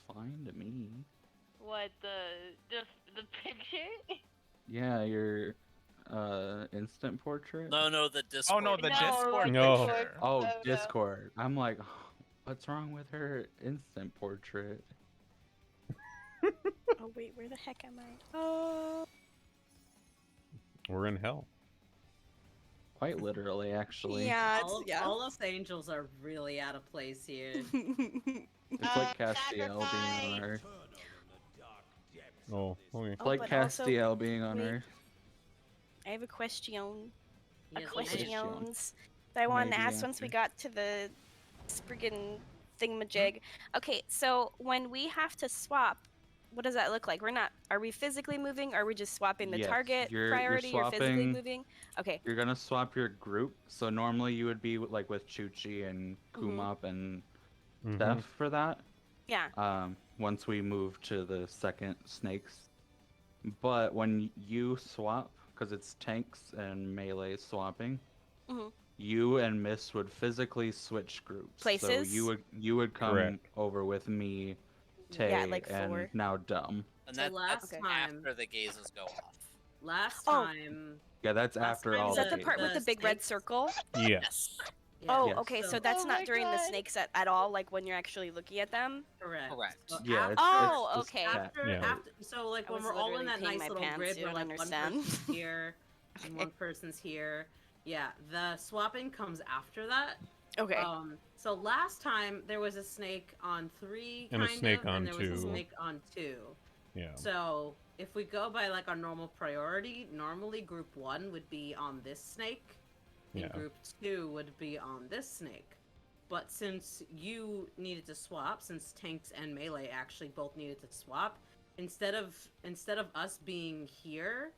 [SPEAKER 3] fine to me.
[SPEAKER 7] What the picture?
[SPEAKER 3] Yeah, your instant portrait.
[SPEAKER 5] No, the Discord.
[SPEAKER 8] Oh no, the
[SPEAKER 7] No,
[SPEAKER 8] Discord
[SPEAKER 6] No.
[SPEAKER 8] picture.
[SPEAKER 3] Oh,
[SPEAKER 7] no.
[SPEAKER 3] Discord. I'm like, what's wrong with her instant portrait?
[SPEAKER 4] Oh wait, where the heck am I?
[SPEAKER 6] We're in hell.
[SPEAKER 3] Quite literally, actually.
[SPEAKER 4] Yeah,
[SPEAKER 1] All us angels are really out of place here.
[SPEAKER 3] It's like Castiel being on our
[SPEAKER 6] Oh, okay.
[SPEAKER 4] Oh,
[SPEAKER 3] like
[SPEAKER 4] but also-
[SPEAKER 3] Castiel being on
[SPEAKER 4] wait.
[SPEAKER 3] Earth.
[SPEAKER 4] I have a question.
[SPEAKER 1] Yes,
[SPEAKER 4] Questions that I wanted to
[SPEAKER 3] Maybe
[SPEAKER 4] ask once we
[SPEAKER 3] after.
[SPEAKER 4] got to the friggin' thingamajig. Okay, so when we have to swap, what does that look like? Are we physically moving? Or are we just swapping the
[SPEAKER 3] Yes,
[SPEAKER 4] target
[SPEAKER 3] you're
[SPEAKER 4] priority or physically
[SPEAKER 3] swapping-
[SPEAKER 4] moving? Okay.
[SPEAKER 3] You're gonna swap your group. So normally you would be like with Chuchi and
[SPEAKER 4] Mhm.
[SPEAKER 3] Kumop and
[SPEAKER 6] Mhm.
[SPEAKER 3] Steph for that.
[SPEAKER 4] Yeah.
[SPEAKER 3] Once we move to the second snakes. But when you swap, because it's tanks and melee swapping,
[SPEAKER 4] Mhm.
[SPEAKER 3] you and Miss would physically switch groups. So
[SPEAKER 4] Places?
[SPEAKER 3] you would come
[SPEAKER 6] Correct.
[SPEAKER 3] over with me, Tay,
[SPEAKER 4] Yeah, like
[SPEAKER 3] and
[SPEAKER 4] 4.
[SPEAKER 3] now Dumb.
[SPEAKER 5] And
[SPEAKER 1] So
[SPEAKER 5] that's
[SPEAKER 1] last time-
[SPEAKER 5] after the gazes go off.
[SPEAKER 1] Last
[SPEAKER 4] Oh.
[SPEAKER 1] time.
[SPEAKER 3] Yeah, that's
[SPEAKER 1] Last
[SPEAKER 3] after
[SPEAKER 1] time
[SPEAKER 3] all
[SPEAKER 4] Is that the
[SPEAKER 3] the
[SPEAKER 4] part with the
[SPEAKER 1] the
[SPEAKER 4] big red
[SPEAKER 1] snakes-
[SPEAKER 4] circle?
[SPEAKER 6] Yes.
[SPEAKER 1] Yeah,
[SPEAKER 4] Oh,
[SPEAKER 3] Yes.
[SPEAKER 4] okay, so
[SPEAKER 1] So-
[SPEAKER 4] that's
[SPEAKER 7] Oh
[SPEAKER 4] not
[SPEAKER 7] my
[SPEAKER 4] during the
[SPEAKER 7] God.
[SPEAKER 4] snakes at all, like when you're actually looking at them?
[SPEAKER 1] correct.
[SPEAKER 5] Correct.
[SPEAKER 1] So
[SPEAKER 3] Yeah,
[SPEAKER 1] after,
[SPEAKER 3] it's
[SPEAKER 4] Oh,
[SPEAKER 3] just
[SPEAKER 4] okay.
[SPEAKER 3] that.
[SPEAKER 1] after,
[SPEAKER 6] Yeah.
[SPEAKER 1] after, so like
[SPEAKER 4] I
[SPEAKER 1] when
[SPEAKER 4] was
[SPEAKER 1] we're all in
[SPEAKER 4] literally
[SPEAKER 1] that
[SPEAKER 4] peeing
[SPEAKER 1] nice
[SPEAKER 4] my
[SPEAKER 1] little
[SPEAKER 4] pants,
[SPEAKER 1] grid
[SPEAKER 4] you
[SPEAKER 1] where
[SPEAKER 4] don't
[SPEAKER 1] like
[SPEAKER 4] understand.
[SPEAKER 1] one person's here and one person's here. Yeah, the swapping comes after that.
[SPEAKER 4] Okay.
[SPEAKER 1] So last time there was a snake on 3,
[SPEAKER 6] And a
[SPEAKER 1] kind
[SPEAKER 6] snake
[SPEAKER 1] of,
[SPEAKER 6] on
[SPEAKER 1] and there was a
[SPEAKER 6] 2.
[SPEAKER 1] snake on 2.
[SPEAKER 6] Yeah.
[SPEAKER 1] So if we go by like our normal priority, normally group 1 would be on this snake, and
[SPEAKER 6] Yeah.
[SPEAKER 1] group 2 would be on this snake. But since you needed to swap, since tanks and melee actually both needed to swap, instead of us being here,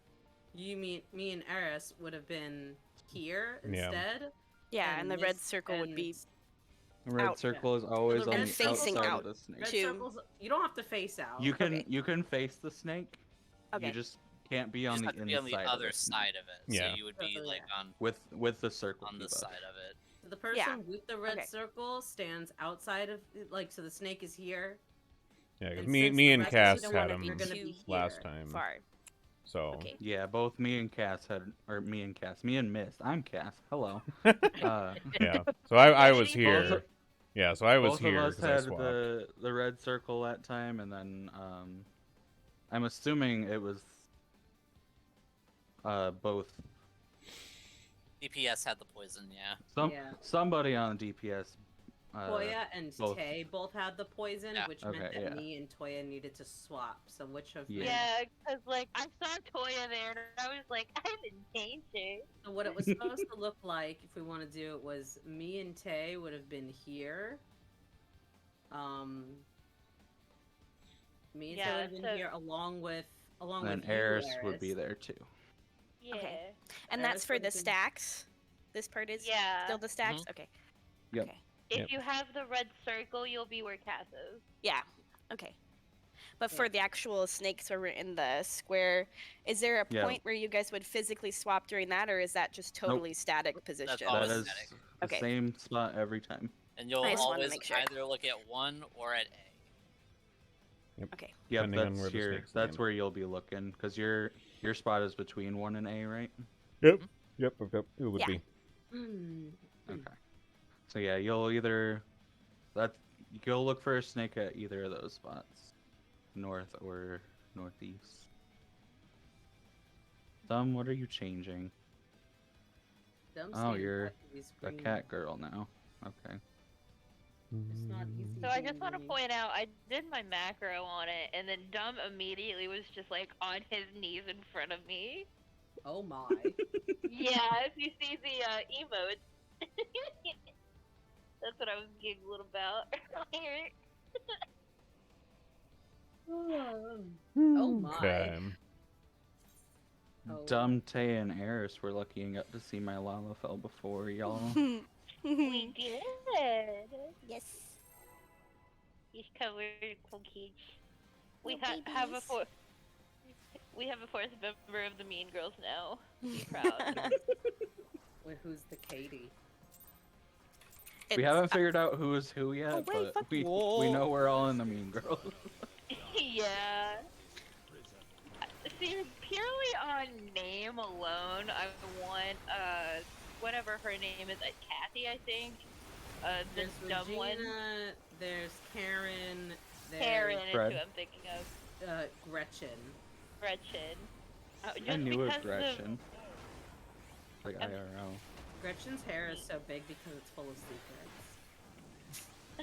[SPEAKER 1] me and Eris would have been here
[SPEAKER 6] Yeah.
[SPEAKER 1] instead.
[SPEAKER 4] Yeah, and the red
[SPEAKER 1] Miss
[SPEAKER 4] circle would be
[SPEAKER 1] and-
[SPEAKER 3] The red
[SPEAKER 4] out.
[SPEAKER 3] circle is always
[SPEAKER 1] the
[SPEAKER 3] on
[SPEAKER 1] red
[SPEAKER 3] the
[SPEAKER 4] facing
[SPEAKER 3] outside
[SPEAKER 4] out.
[SPEAKER 3] of the snake.
[SPEAKER 1] Red
[SPEAKER 4] Two.
[SPEAKER 1] circles. You don't have to face out.
[SPEAKER 3] You can
[SPEAKER 4] Okay.
[SPEAKER 3] you can face the snake.
[SPEAKER 4] Okay.
[SPEAKER 3] You just can't be
[SPEAKER 5] You
[SPEAKER 3] on
[SPEAKER 5] just
[SPEAKER 3] the
[SPEAKER 5] have to be
[SPEAKER 3] inside
[SPEAKER 5] on the other
[SPEAKER 3] of it.
[SPEAKER 5] side of it.
[SPEAKER 6] Yeah.
[SPEAKER 5] So you would be
[SPEAKER 1] Oh,
[SPEAKER 5] like
[SPEAKER 1] yeah.
[SPEAKER 5] on
[SPEAKER 3] with the circle
[SPEAKER 5] the
[SPEAKER 3] debuff.
[SPEAKER 5] side of it.
[SPEAKER 1] So the person
[SPEAKER 4] Yeah.
[SPEAKER 1] with the red
[SPEAKER 4] Okay.
[SPEAKER 1] circle stands outside of, like, so the snake is here.
[SPEAKER 6] Yeah, 'cause
[SPEAKER 1] And
[SPEAKER 6] me
[SPEAKER 1] since
[SPEAKER 6] me
[SPEAKER 1] the
[SPEAKER 6] and
[SPEAKER 1] rest of
[SPEAKER 6] Cass
[SPEAKER 1] you
[SPEAKER 4] don't
[SPEAKER 6] had
[SPEAKER 4] wanna
[SPEAKER 6] him
[SPEAKER 4] be
[SPEAKER 1] You're gonna be
[SPEAKER 6] last
[SPEAKER 1] here.
[SPEAKER 6] time.
[SPEAKER 4] Far.
[SPEAKER 6] So
[SPEAKER 4] Okay.
[SPEAKER 3] Yeah, both me and Cass had, or me and Cass, me and Miss. I'm Cass. Hello.
[SPEAKER 6] yeah. So I was
[SPEAKER 7] Both-
[SPEAKER 6] here. Yeah, so I was
[SPEAKER 3] Both
[SPEAKER 6] here
[SPEAKER 3] of us
[SPEAKER 6] because I
[SPEAKER 3] had
[SPEAKER 6] swapped.
[SPEAKER 3] the red circle that time, and then I'm assuming it was both.
[SPEAKER 5] DPS had the poison, yeah.
[SPEAKER 1] Yeah.
[SPEAKER 3] Somebody on DPS.
[SPEAKER 1] Toya and
[SPEAKER 3] both.
[SPEAKER 1] Tay both had the poison,
[SPEAKER 5] Yeah.
[SPEAKER 1] which meant
[SPEAKER 3] Okay,
[SPEAKER 1] that
[SPEAKER 3] yeah.
[SPEAKER 1] me and Toya needed to swap. So which of
[SPEAKER 3] Yeah.
[SPEAKER 7] Yeah, because like I saw Toya there and I was like, I'm in danger.
[SPEAKER 1] So what it was supposed to look like, if we want to do it, was me and Tay would have been here. Me and Tay
[SPEAKER 7] Yeah,
[SPEAKER 1] would have been
[SPEAKER 7] so-
[SPEAKER 1] here along with
[SPEAKER 3] And
[SPEAKER 1] you,
[SPEAKER 3] Eris would be there too.
[SPEAKER 7] Yeah.
[SPEAKER 4] Okay. And
[SPEAKER 1] Eris
[SPEAKER 4] that's for
[SPEAKER 1] would
[SPEAKER 4] the
[SPEAKER 1] have been-
[SPEAKER 4] stacks? This part is
[SPEAKER 7] Yeah.
[SPEAKER 4] still the stacks? Okay.
[SPEAKER 3] Yep.
[SPEAKER 4] Okay.
[SPEAKER 7] If
[SPEAKER 6] Yep.
[SPEAKER 7] you have the red circle, you'll be where Cass is.
[SPEAKER 4] Yeah. Okay. But for the actual snakes where we're in the square, is there a
[SPEAKER 3] Yeah.
[SPEAKER 4] point where you guys would physically swap during that, or is that just totally static position?
[SPEAKER 5] always
[SPEAKER 3] That is
[SPEAKER 5] static.
[SPEAKER 3] the
[SPEAKER 4] Okay.
[SPEAKER 3] same spot every time.
[SPEAKER 5] And you'll
[SPEAKER 4] I just wanted to
[SPEAKER 5] always
[SPEAKER 4] make sure.
[SPEAKER 5] either look at 1 or at A.
[SPEAKER 4] Okay.
[SPEAKER 3] Yep,
[SPEAKER 6] Depending on
[SPEAKER 3] that's
[SPEAKER 6] where the
[SPEAKER 3] your,
[SPEAKER 6] snakes
[SPEAKER 3] that's
[SPEAKER 6] land.
[SPEAKER 3] where you'll be looking, because your spot is between 1 and A, right?
[SPEAKER 6] Yep. Yep. It would
[SPEAKER 4] Yeah.
[SPEAKER 6] be.
[SPEAKER 1] Mm.
[SPEAKER 3] Okay. So yeah, you'll look for a snake at either of those spots, north or northeast. What are you changing?
[SPEAKER 1] Dumb
[SPEAKER 3] Oh,
[SPEAKER 1] snake
[SPEAKER 3] you're
[SPEAKER 1] is
[SPEAKER 3] a
[SPEAKER 1] green.
[SPEAKER 3] cat girl now. Okay.
[SPEAKER 1] It's not easy.
[SPEAKER 7] So I just want to
[SPEAKER 1] being
[SPEAKER 7] point out, I did my macro on it, and then Dumb immediately was just like on his knees in front of me.
[SPEAKER 1] green. Oh my.
[SPEAKER 7] Yeah, if you see the emotes. That's what I was giggling about earlier.
[SPEAKER 1] Oh my.
[SPEAKER 6] Okay.
[SPEAKER 1] Oh.
[SPEAKER 3] Dumb Tay and Eris were lucky and got to see my Lalafell before y'all.
[SPEAKER 7] We did.
[SPEAKER 4] Yes.
[SPEAKER 7] He's covered in cookies. We
[SPEAKER 4] Little
[SPEAKER 7] have a
[SPEAKER 4] babies.
[SPEAKER 7] we have a fourth member of the Mean Girls now. Be proud.
[SPEAKER 1] Wait, who's the Katie?
[SPEAKER 3] We haven't figured out who is who yet,
[SPEAKER 4] Oh, wait,
[SPEAKER 3] but
[SPEAKER 4] fuck-
[SPEAKER 3] we
[SPEAKER 4] Whoa.
[SPEAKER 3] know we're all in the Mean Girls.
[SPEAKER 7] Yeah. See, purely on name alone, I want whatever her name is, Kathy, I think. The
[SPEAKER 1] There's
[SPEAKER 7] dumb
[SPEAKER 1] Regina,
[SPEAKER 7] one.
[SPEAKER 1] there's Karen, there's
[SPEAKER 7] Karen is
[SPEAKER 3] Fred.
[SPEAKER 7] who I'm thinking of.
[SPEAKER 1] Gretchen.
[SPEAKER 7] Gretchen.
[SPEAKER 3] I
[SPEAKER 7] Just
[SPEAKER 3] knew it was
[SPEAKER 7] because
[SPEAKER 3] Gretchen. Like
[SPEAKER 7] I'm-
[SPEAKER 3] IRL.
[SPEAKER 1] Gretchen's hair is so big because it's full of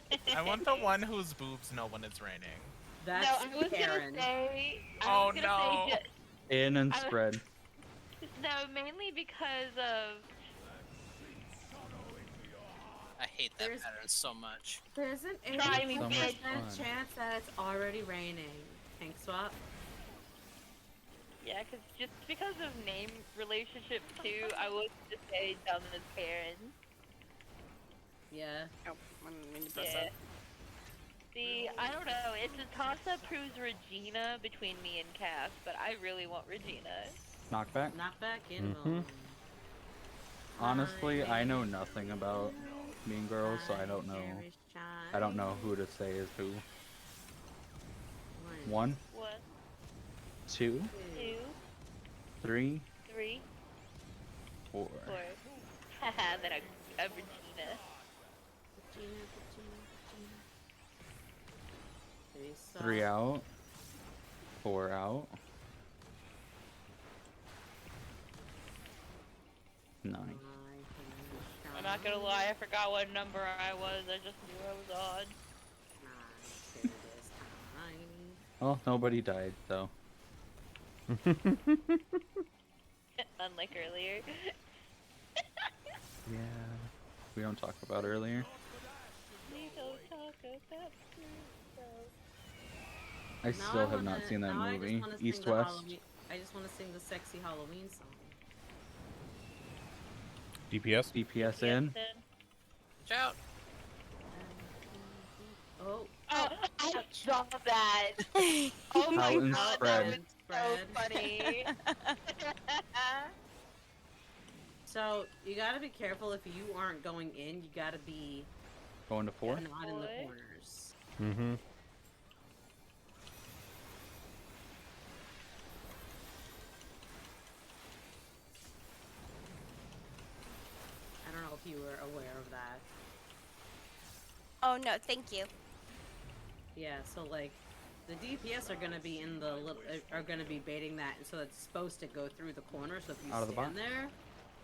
[SPEAKER 1] secrets.
[SPEAKER 8] I want the one whose boobs know when it's raining.
[SPEAKER 1] That's
[SPEAKER 7] no, I was
[SPEAKER 1] Karen.
[SPEAKER 7] gonna say.
[SPEAKER 8] Oh, no.
[SPEAKER 3] In and
[SPEAKER 7] I was-
[SPEAKER 3] spread.
[SPEAKER 7] No, mainly because of.
[SPEAKER 5] I hate that
[SPEAKER 1] There's-
[SPEAKER 5] pattern so much.
[SPEAKER 1] There's an
[SPEAKER 7] Try me,
[SPEAKER 1] 80%
[SPEAKER 3] bitch.
[SPEAKER 1] chance that it's already raining. Tank swap.
[SPEAKER 7] Yeah, just because of name relationship too, I was to say dumb as Karen.
[SPEAKER 1] Yeah.
[SPEAKER 4] Oh, I didn't mean to press
[SPEAKER 7] Yeah.
[SPEAKER 4] that.
[SPEAKER 7] See, I don't know. It's a toss-up who's Regina between me and Cass, but I really want Regina.
[SPEAKER 3] Knockback.
[SPEAKER 1] Knockback in.
[SPEAKER 6] Mhm.
[SPEAKER 3] Honestly, I know nothing about Mean Girls, so I don't know. I don't know who to say is who. 1,
[SPEAKER 7] One,
[SPEAKER 3] 2,
[SPEAKER 7] 2,
[SPEAKER 3] 3,
[SPEAKER 7] 3,
[SPEAKER 3] 4.
[SPEAKER 7] 4. Haha, then I'm Regina.
[SPEAKER 3] Three out. 4 out. 9.
[SPEAKER 7] I'm not gonna lie, I forgot what number I was. I just knew I was odd.
[SPEAKER 3] Well, nobody died, so.
[SPEAKER 7] Unlike earlier.
[SPEAKER 3] Yeah. We don't talk about earlier.
[SPEAKER 7] We don't talk about
[SPEAKER 3] I still have not seen that movie. East West.
[SPEAKER 1] I just want to sing the sexy Halloween song.
[SPEAKER 6] DPS?
[SPEAKER 3] DPS in.
[SPEAKER 5] Watch out!
[SPEAKER 1] Oh.
[SPEAKER 7] Oh, I saw that. Oh my
[SPEAKER 3] Out and
[SPEAKER 7] god,
[SPEAKER 3] spread.
[SPEAKER 7] that was so funny.
[SPEAKER 1] So you gotta be careful if you aren't going in. You gotta be
[SPEAKER 3] Going to 4.
[SPEAKER 1] not in the
[SPEAKER 7] Boy.
[SPEAKER 1] corners.
[SPEAKER 6] Mm-hmm.
[SPEAKER 1] I don't know if you were aware of that.
[SPEAKER 4] Oh no, thank you.
[SPEAKER 1] Yeah. So like, the DPS are gonna be in the are gonna be baiting that, and so it's supposed to go through the corner. So if you
[SPEAKER 3] Out of the
[SPEAKER 1] stand
[SPEAKER 3] box.
[SPEAKER 1] there,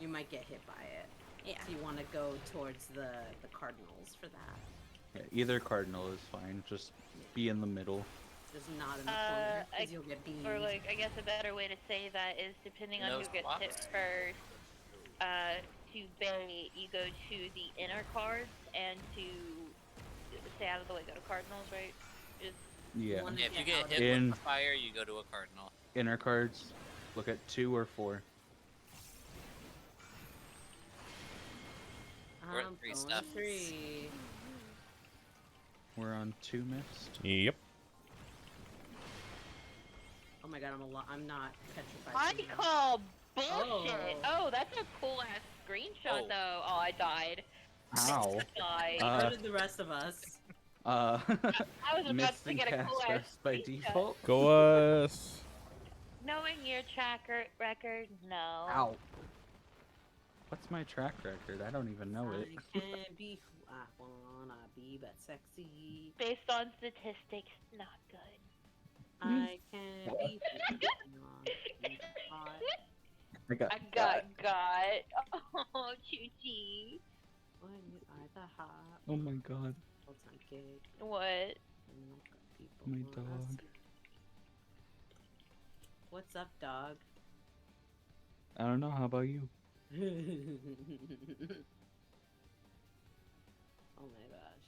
[SPEAKER 1] you might get hit by it.
[SPEAKER 4] Yeah.
[SPEAKER 1] So you want to go towards the cardinals for that.
[SPEAKER 3] Yeah, either cardinal is fine. Just be in the middle.
[SPEAKER 1] Just not in the corner, because
[SPEAKER 7] I-
[SPEAKER 1] you'll get beamed.
[SPEAKER 7] Or like, I guess a better way to say that is depending on
[SPEAKER 5] No
[SPEAKER 7] who gets hit
[SPEAKER 5] swaps?
[SPEAKER 7] first. To bait, you go to the inner cards, and to stay out of the way, go to cardinals, right? Just
[SPEAKER 3] Yeah.
[SPEAKER 1] One-
[SPEAKER 5] Yeah, if you
[SPEAKER 1] Yeah,
[SPEAKER 5] get hit
[SPEAKER 3] in-
[SPEAKER 5] with the fire, you go to a cardinal.
[SPEAKER 3] Inner cards. Look at 2 or 4.
[SPEAKER 5] We're at
[SPEAKER 1] I'm
[SPEAKER 5] 3
[SPEAKER 1] going
[SPEAKER 5] stuff.
[SPEAKER 1] 3.
[SPEAKER 3] We're on 2 missed.
[SPEAKER 6] Yep.
[SPEAKER 1] Oh my god, I'm not petrified.
[SPEAKER 7] I
[SPEAKER 1] somehow.
[SPEAKER 7] call bullshit. Oh, that's a cool ass screenshot
[SPEAKER 5] Oh.
[SPEAKER 7] though. Oh, I died.
[SPEAKER 3] Ow.
[SPEAKER 7] Died.
[SPEAKER 1] So did the rest of us.
[SPEAKER 7] I was about to
[SPEAKER 3] missing
[SPEAKER 7] get a cool
[SPEAKER 3] cast
[SPEAKER 7] ass
[SPEAKER 3] rest by
[SPEAKER 7] screenshot.
[SPEAKER 3] default.
[SPEAKER 6] Go us.
[SPEAKER 7] Knowing your tracker record, no.
[SPEAKER 3] Ow. What's my track record? I don't even know it.
[SPEAKER 1] I can't be who I wanna be, but sexy.
[SPEAKER 7] Based on statistics, not good.
[SPEAKER 1] I can't be who I wanna be, but hot.
[SPEAKER 3] I got.
[SPEAKER 7] I got. Oh, Chuchi.
[SPEAKER 1] When you are the hot,
[SPEAKER 3] Oh my god.
[SPEAKER 1] full-time gig,
[SPEAKER 7] What?
[SPEAKER 1] and look at people
[SPEAKER 3] My
[SPEAKER 1] wanna
[SPEAKER 3] dog.
[SPEAKER 1] see. What's up, dog?
[SPEAKER 3] I don't know. How about you?
[SPEAKER 1] Oh my gosh.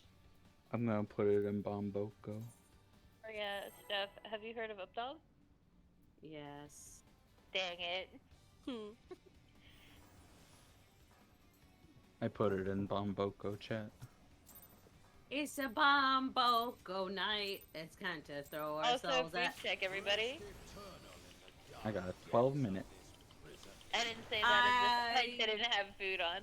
[SPEAKER 3] I'm gonna put it in Boko.
[SPEAKER 7] Oh yeah, Steph, have you heard of Updog?
[SPEAKER 1] Yes.
[SPEAKER 7] Dang it.
[SPEAKER 3] I put it in Boko chat.
[SPEAKER 1] It's a Boko night. It's time to throw
[SPEAKER 7] Also,
[SPEAKER 1] ourselves
[SPEAKER 7] please
[SPEAKER 1] at.
[SPEAKER 7] check everybody.
[SPEAKER 3] I got a 12 minute.
[SPEAKER 7] I didn't say that as if I didn't have food on.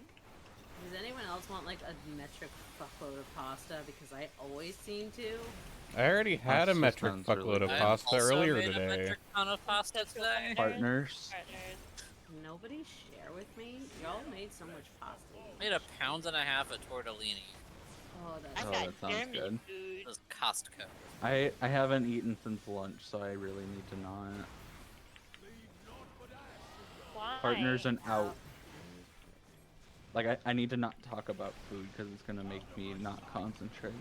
[SPEAKER 1] Does anyone else want like a metric fuckload of pasta? Because I always seem to.
[SPEAKER 6] I already had a
[SPEAKER 3] Pasta
[SPEAKER 6] metric
[SPEAKER 3] sounds really
[SPEAKER 6] fuckload of
[SPEAKER 3] good.
[SPEAKER 6] pasta
[SPEAKER 5] also
[SPEAKER 6] earlier
[SPEAKER 5] made a
[SPEAKER 6] today.
[SPEAKER 5] metric ton of pasta today.
[SPEAKER 3] Partners.
[SPEAKER 7] Partners.
[SPEAKER 1] Nobody share with me. Y'all made so much pasta.
[SPEAKER 5] Made a pound and a half of tortellini.
[SPEAKER 1] Oh,
[SPEAKER 7] I
[SPEAKER 1] that's
[SPEAKER 3] Oh,
[SPEAKER 7] got
[SPEAKER 3] that sounds
[SPEAKER 7] German
[SPEAKER 3] good.
[SPEAKER 7] food.
[SPEAKER 5] It was Costco.
[SPEAKER 3] I haven't eaten since lunch, so I really need to not.
[SPEAKER 7] Why?
[SPEAKER 3] Partners and out. Like, I need to not talk about food because it's gonna make me not concentrate.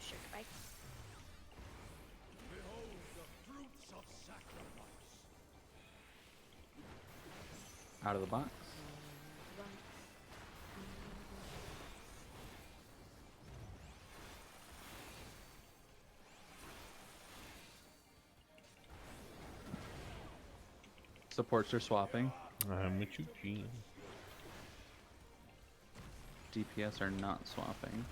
[SPEAKER 4] sure, goodbye.
[SPEAKER 3] Out of the box. Supports are swapping.
[SPEAKER 6] I'm with you, Gene.
[SPEAKER 3] DPS are not swapping.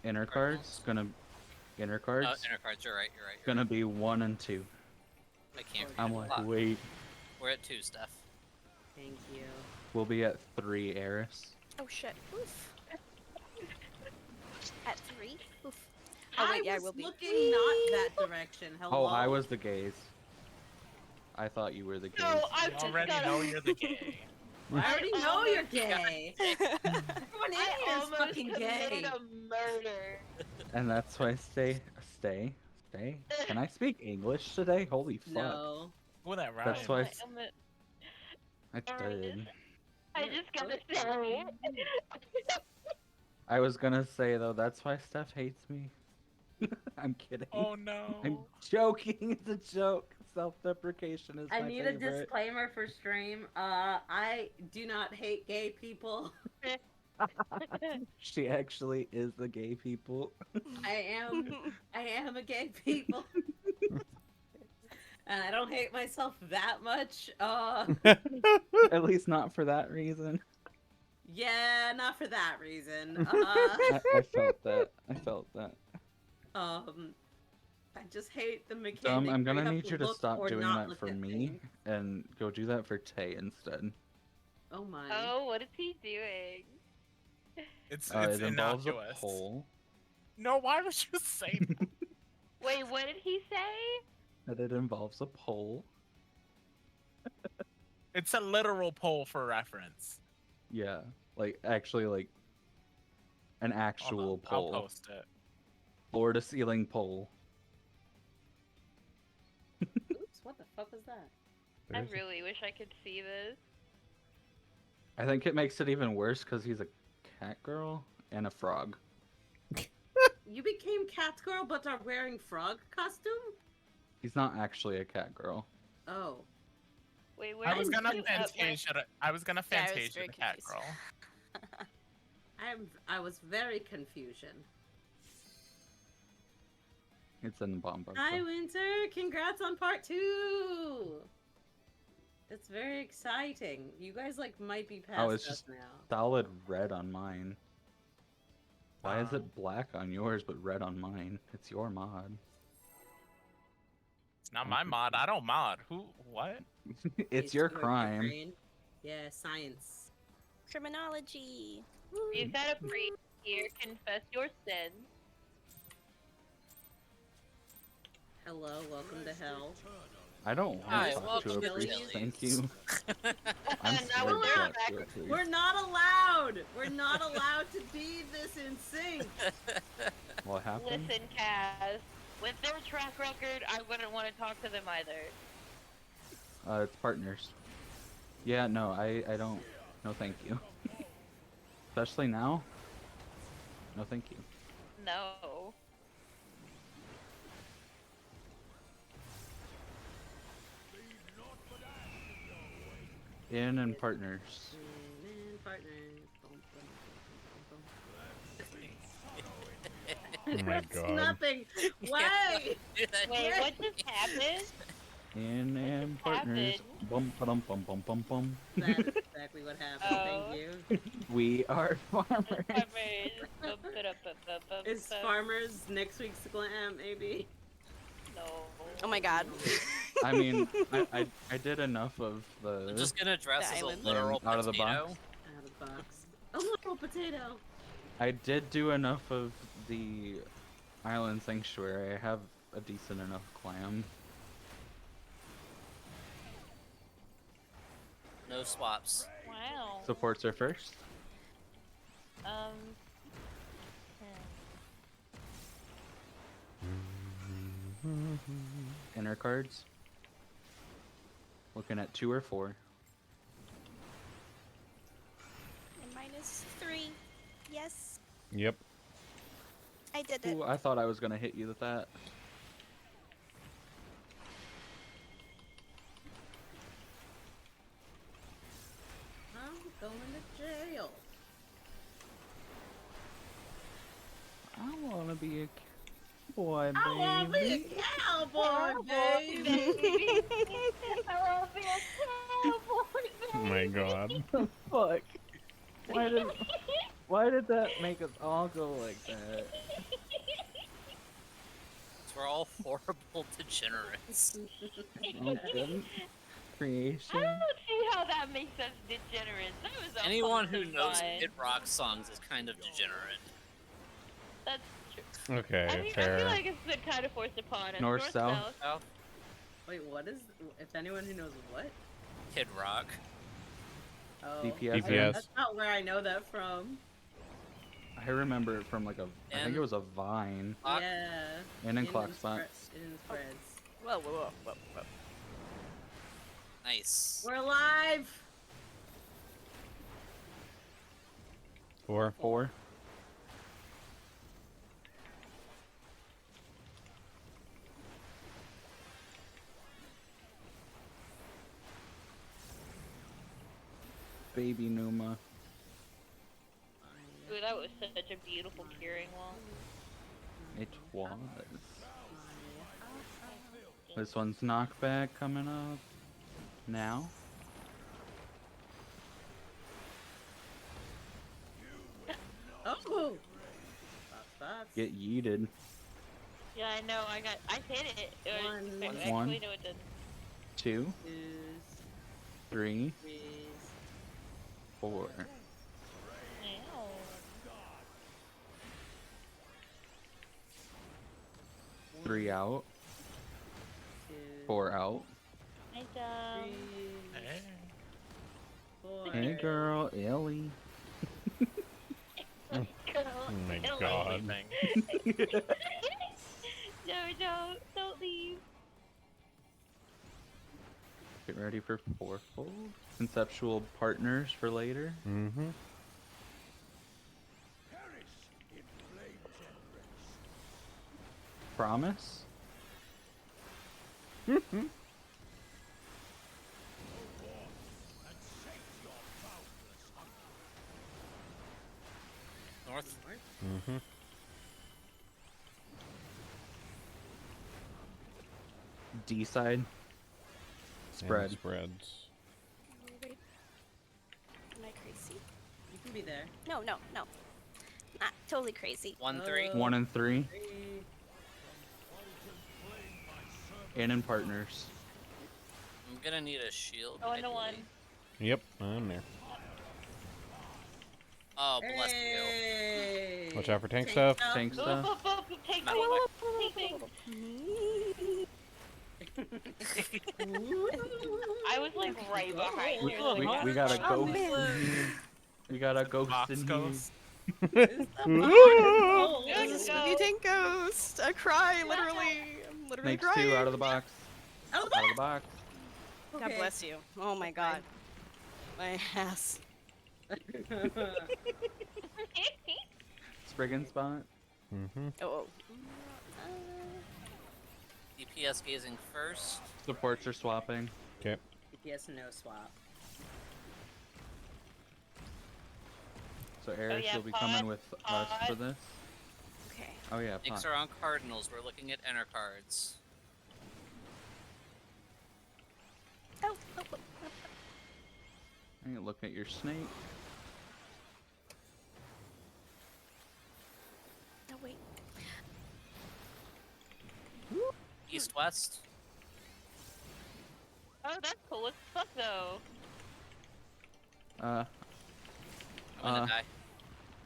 [SPEAKER 3] Inner cards gonna inner cards
[SPEAKER 5] Oh, inner cards. You're right. You're right.
[SPEAKER 3] gonna be 1 and 2.
[SPEAKER 5] I can't.
[SPEAKER 3] I'm
[SPEAKER 5] read it.
[SPEAKER 3] like, wait,
[SPEAKER 5] We're at 2, Steph.
[SPEAKER 1] Thank you.
[SPEAKER 3] we'll be at 3, Eris.
[SPEAKER 4] Oh shit. Oof. At 3? Oof. Oh wait, yeah, I
[SPEAKER 1] was
[SPEAKER 4] will be.
[SPEAKER 1] looking not that direction. Hello.
[SPEAKER 3] Oh, I was the gaze. I thought you were the gaze.
[SPEAKER 7] No, I
[SPEAKER 8] You
[SPEAKER 7] just
[SPEAKER 8] already
[SPEAKER 7] got
[SPEAKER 8] know you're the gay.
[SPEAKER 1] I already know
[SPEAKER 7] almost
[SPEAKER 1] you're gay. Everyone in
[SPEAKER 7] I
[SPEAKER 1] here is
[SPEAKER 7] almost
[SPEAKER 1] fucking
[SPEAKER 7] committed
[SPEAKER 1] gay.
[SPEAKER 7] a murder.
[SPEAKER 3] And that's why stay. Can I speak English today? Holy fuck.
[SPEAKER 1] No.
[SPEAKER 8] Ooh, that rhymes.
[SPEAKER 3] That's why I
[SPEAKER 7] Sorry.
[SPEAKER 3] did.
[SPEAKER 7] I just gotta say.
[SPEAKER 3] I was gonna say though, that's why Steph hates me. I'm kidding.
[SPEAKER 8] Oh no.
[SPEAKER 3] I'm joking. It's a joke. Self-deprecation is
[SPEAKER 1] I
[SPEAKER 3] my
[SPEAKER 1] need a
[SPEAKER 3] favorite.
[SPEAKER 1] disclaimer for stream. I do not hate gay people.
[SPEAKER 3] She actually is the gay people.
[SPEAKER 1] I am a gay people. And I don't hate myself that much.
[SPEAKER 3] At least not for that reason.
[SPEAKER 1] Yeah, not for that reason.
[SPEAKER 3] I felt that. I felt that.
[SPEAKER 1] I just hate the mechanic.
[SPEAKER 3] I'm
[SPEAKER 1] where
[SPEAKER 3] gonna
[SPEAKER 1] have
[SPEAKER 3] need you to
[SPEAKER 1] look
[SPEAKER 3] stop
[SPEAKER 1] or
[SPEAKER 3] doing
[SPEAKER 1] not
[SPEAKER 3] that
[SPEAKER 1] look
[SPEAKER 3] for
[SPEAKER 1] at
[SPEAKER 3] me
[SPEAKER 1] things.
[SPEAKER 3] and go do that for Tay instead.
[SPEAKER 1] Oh my.
[SPEAKER 7] Oh, what is he doing?
[SPEAKER 8] It's
[SPEAKER 3] It involves a
[SPEAKER 8] innocuous.
[SPEAKER 3] pole.
[SPEAKER 8] No, why would you say that?
[SPEAKER 7] Wait, what did he say?
[SPEAKER 3] That it involves a pole.
[SPEAKER 8] It's a literal poll for reference.
[SPEAKER 3] Yeah, like actually like an actual
[SPEAKER 8] I'll
[SPEAKER 3] pole,
[SPEAKER 8] post it.
[SPEAKER 3] floor to ceiling pole.
[SPEAKER 1] Oops, what the fuck was that?
[SPEAKER 7] I
[SPEAKER 6] There's-
[SPEAKER 7] really wish I could see this.
[SPEAKER 3] I think it makes it even worse because he's a cat girl and a frog.
[SPEAKER 1] You became cat girl but are wearing frog costume?
[SPEAKER 3] He's not actually a cat girl.
[SPEAKER 1] Oh.
[SPEAKER 7] Wait, where
[SPEAKER 8] I was
[SPEAKER 7] did
[SPEAKER 8] gonna
[SPEAKER 7] you
[SPEAKER 8] Fantasia. I was gonna
[SPEAKER 4] Yeah, I was
[SPEAKER 8] Fantasia
[SPEAKER 4] very
[SPEAKER 8] the cat
[SPEAKER 4] confused.
[SPEAKER 8] girl.
[SPEAKER 1] I was very confusion.
[SPEAKER 3] It's in the bomb box.
[SPEAKER 1] Hi Winter, congrats on part 2. That's very exciting. You guys like might be past
[SPEAKER 3] Oh, it's
[SPEAKER 1] us
[SPEAKER 3] just
[SPEAKER 1] now.
[SPEAKER 3] solid red on mine. Why is
[SPEAKER 8] Um,
[SPEAKER 3] it black on yours but red on mine? It's your mod.
[SPEAKER 8] It's not my mod. I don't mod. Who? What?
[SPEAKER 3] It's your crime.
[SPEAKER 1] brain. Yeah, science.
[SPEAKER 4] Criminology.
[SPEAKER 7] You said a priest here, confess your sins.
[SPEAKER 1] Hello, welcome to hell.
[SPEAKER 3] I don't want
[SPEAKER 5] Hi,
[SPEAKER 3] to talk to
[SPEAKER 5] welcome
[SPEAKER 3] a
[SPEAKER 5] to
[SPEAKER 3] priest,
[SPEAKER 5] Chili's.
[SPEAKER 3] thank you. I'm
[SPEAKER 7] Now
[SPEAKER 3] scared
[SPEAKER 7] we're
[SPEAKER 3] to talk
[SPEAKER 7] back.
[SPEAKER 3] to a priest.
[SPEAKER 1] We're not allowed! We're not allowed to be this in sync!
[SPEAKER 3] What happened?
[SPEAKER 7] Listen, Kaz. With their track record, I wouldn't want to talk to them either.
[SPEAKER 3] It's partners. Yeah, no, I don't. No, thank you. Especially now. No, thank you.
[SPEAKER 7] No.
[SPEAKER 3] In and partners.
[SPEAKER 1] And partners. Boom, boom, boom, boom.
[SPEAKER 6] Oh my
[SPEAKER 1] That's
[SPEAKER 6] god.
[SPEAKER 1] nothing! Why?
[SPEAKER 7] Wait, what just happened?
[SPEAKER 3] In and
[SPEAKER 7] What
[SPEAKER 3] partners.
[SPEAKER 7] happened?
[SPEAKER 3] Bum bum bum bum bum bum.
[SPEAKER 1] That's exactly what happened.
[SPEAKER 7] Oh.
[SPEAKER 1] Thank you.
[SPEAKER 3] We are farmers.
[SPEAKER 1] Is farmers next week's glam, maybe?
[SPEAKER 7] No.
[SPEAKER 4] Oh my god.
[SPEAKER 3] I mean, I did enough of the.
[SPEAKER 5] I'm just gonna dress
[SPEAKER 4] The
[SPEAKER 5] as a
[SPEAKER 4] island.
[SPEAKER 5] literal
[SPEAKER 3] Out of the
[SPEAKER 5] potato.
[SPEAKER 3] box.
[SPEAKER 1] Out of the box. A little potato.
[SPEAKER 3] I did do enough of the island sanctuary. I have a decent enough clam.
[SPEAKER 5] No swaps.
[SPEAKER 7] Wow.
[SPEAKER 3] Supports are first.
[SPEAKER 7] Um.
[SPEAKER 3] Inner cards. Looking at 2 or 4.
[SPEAKER 4] And mine is That's 3. Yes,
[SPEAKER 6] Yep.
[SPEAKER 4] I did it.
[SPEAKER 3] Ooh, I thought I was gonna hit you with that.
[SPEAKER 1] I'm going to jail.
[SPEAKER 3] I wanna be a boy,
[SPEAKER 1] I want to be
[SPEAKER 3] baby.
[SPEAKER 1] a cowboy, baby.
[SPEAKER 7] I love being a cowboy,
[SPEAKER 6] Oh my god.
[SPEAKER 3] Fuck. Why did that make us all go like that?
[SPEAKER 5] We're all horrible degenerates.
[SPEAKER 3] Okay.
[SPEAKER 7] I
[SPEAKER 3] Creation.
[SPEAKER 7] don't see how that makes us degenerates. That was a
[SPEAKER 5] Anyone
[SPEAKER 7] fun
[SPEAKER 5] who knows
[SPEAKER 7] fun.
[SPEAKER 5] Kid Rock songs is kind of degenerate.
[SPEAKER 7] That's true.
[SPEAKER 6] Okay,
[SPEAKER 7] I mean, I
[SPEAKER 6] fair.
[SPEAKER 7] feel like it's been kind of forced upon us.
[SPEAKER 3] North, south?
[SPEAKER 5] Oh,
[SPEAKER 1] Wait, what is? If anyone who knows what?
[SPEAKER 5] Kid Rock.
[SPEAKER 1] Oh,
[SPEAKER 3] DPS.
[SPEAKER 6] DPS.
[SPEAKER 1] That's not where I know that from.
[SPEAKER 3] I remember it from like a. I think it was a Vine.
[SPEAKER 5] Clock.
[SPEAKER 1] Yeah.
[SPEAKER 3] And in Clock
[SPEAKER 1] the
[SPEAKER 3] Spots.
[SPEAKER 1] In the spreads.
[SPEAKER 4] Whoa.
[SPEAKER 5] Nice.
[SPEAKER 1] We're alive.
[SPEAKER 6] 4.
[SPEAKER 3] 4. Baby Numa.
[SPEAKER 7] Ooh, that was such a beautiful curing wall.
[SPEAKER 3] It was. This one's knockback coming up now.
[SPEAKER 1] Oh. Spots.
[SPEAKER 3] Get yeeted.
[SPEAKER 7] Yeah, I know. I hit it.
[SPEAKER 1] One.
[SPEAKER 7] Actually,
[SPEAKER 3] One.
[SPEAKER 7] no, it didn't.
[SPEAKER 3] 2,
[SPEAKER 1] Twos,
[SPEAKER 3] 3,
[SPEAKER 1] threes.
[SPEAKER 3] 4.
[SPEAKER 7] Ow.
[SPEAKER 3] 3 out.
[SPEAKER 1] Two,
[SPEAKER 3] 4 out.
[SPEAKER 7] Hi,
[SPEAKER 1] three,
[SPEAKER 8] Hey.
[SPEAKER 1] four.
[SPEAKER 3] Hey girl, Ellie.
[SPEAKER 6] Oh my god.
[SPEAKER 8] Leaving.
[SPEAKER 7] No, don't leave.
[SPEAKER 3] Get ready for fourfold. Conceptual partners for later.
[SPEAKER 6] Mm-hmm.
[SPEAKER 3] Promise.
[SPEAKER 5] North.
[SPEAKER 6] Mm-hmm.
[SPEAKER 3] D side. Spread.
[SPEAKER 6] Spreads.
[SPEAKER 4] Wait. Am I crazy?
[SPEAKER 1] You can be there.
[SPEAKER 4] No. Not totally crazy.
[SPEAKER 5] 1-3.
[SPEAKER 3] 1 and 3.
[SPEAKER 1] Three.
[SPEAKER 3] And in partners.
[SPEAKER 5] I'm gonna need a shield.
[SPEAKER 7] Go into
[SPEAKER 5] ideally.
[SPEAKER 7] one.
[SPEAKER 6] Yep, I'm there.
[SPEAKER 5] Oh, bless you.
[SPEAKER 1] Hey.
[SPEAKER 6] Watch out for tank stuff.
[SPEAKER 3] Tank
[SPEAKER 7] Boop,
[SPEAKER 3] stuff.
[SPEAKER 7] boop, boop, boop, take
[SPEAKER 5] Not
[SPEAKER 7] thing. I was like right behind
[SPEAKER 3] We,
[SPEAKER 7] you. Like,
[SPEAKER 3] we got a
[SPEAKER 4] Oh,
[SPEAKER 3] ghost
[SPEAKER 4] man.
[SPEAKER 3] in here. We got a ghost
[SPEAKER 8] Box
[SPEAKER 3] in
[SPEAKER 8] ghost.
[SPEAKER 1] Oh,
[SPEAKER 7] Good
[SPEAKER 1] this is
[SPEAKER 7] go.
[SPEAKER 4] You tank ghost. I cry, literally. I'm literally
[SPEAKER 3] Snakes
[SPEAKER 4] crying.
[SPEAKER 3] 2 out of the box.
[SPEAKER 1] Out of the
[SPEAKER 3] Out of the box.
[SPEAKER 4] God
[SPEAKER 1] Okay.
[SPEAKER 4] bless you. Oh my god. My ass.
[SPEAKER 3] Spriggan spot.
[SPEAKER 6] Mm-hmm.
[SPEAKER 4] Oh.
[SPEAKER 5] DPS gazing first.
[SPEAKER 3] Supports are swapping.
[SPEAKER 6] Okay.
[SPEAKER 1] DPS no swap.
[SPEAKER 3] So Eris
[SPEAKER 7] yeah,
[SPEAKER 3] will be coming
[SPEAKER 7] pod,
[SPEAKER 3] with us for
[SPEAKER 7] pod.
[SPEAKER 3] this.
[SPEAKER 4] Okay.
[SPEAKER 3] Oh yeah,
[SPEAKER 5] Snakes
[SPEAKER 3] pod.
[SPEAKER 5] are on Cardinals. We're looking at enter cards.
[SPEAKER 4] Oh.
[SPEAKER 3] And you look at your snake.
[SPEAKER 4] No, wait.
[SPEAKER 5] East west.
[SPEAKER 7] Oh, that's cool as fuck though.
[SPEAKER 3] Uh,
[SPEAKER 5] I'm gonna
[SPEAKER 3] Uh,
[SPEAKER 5] die.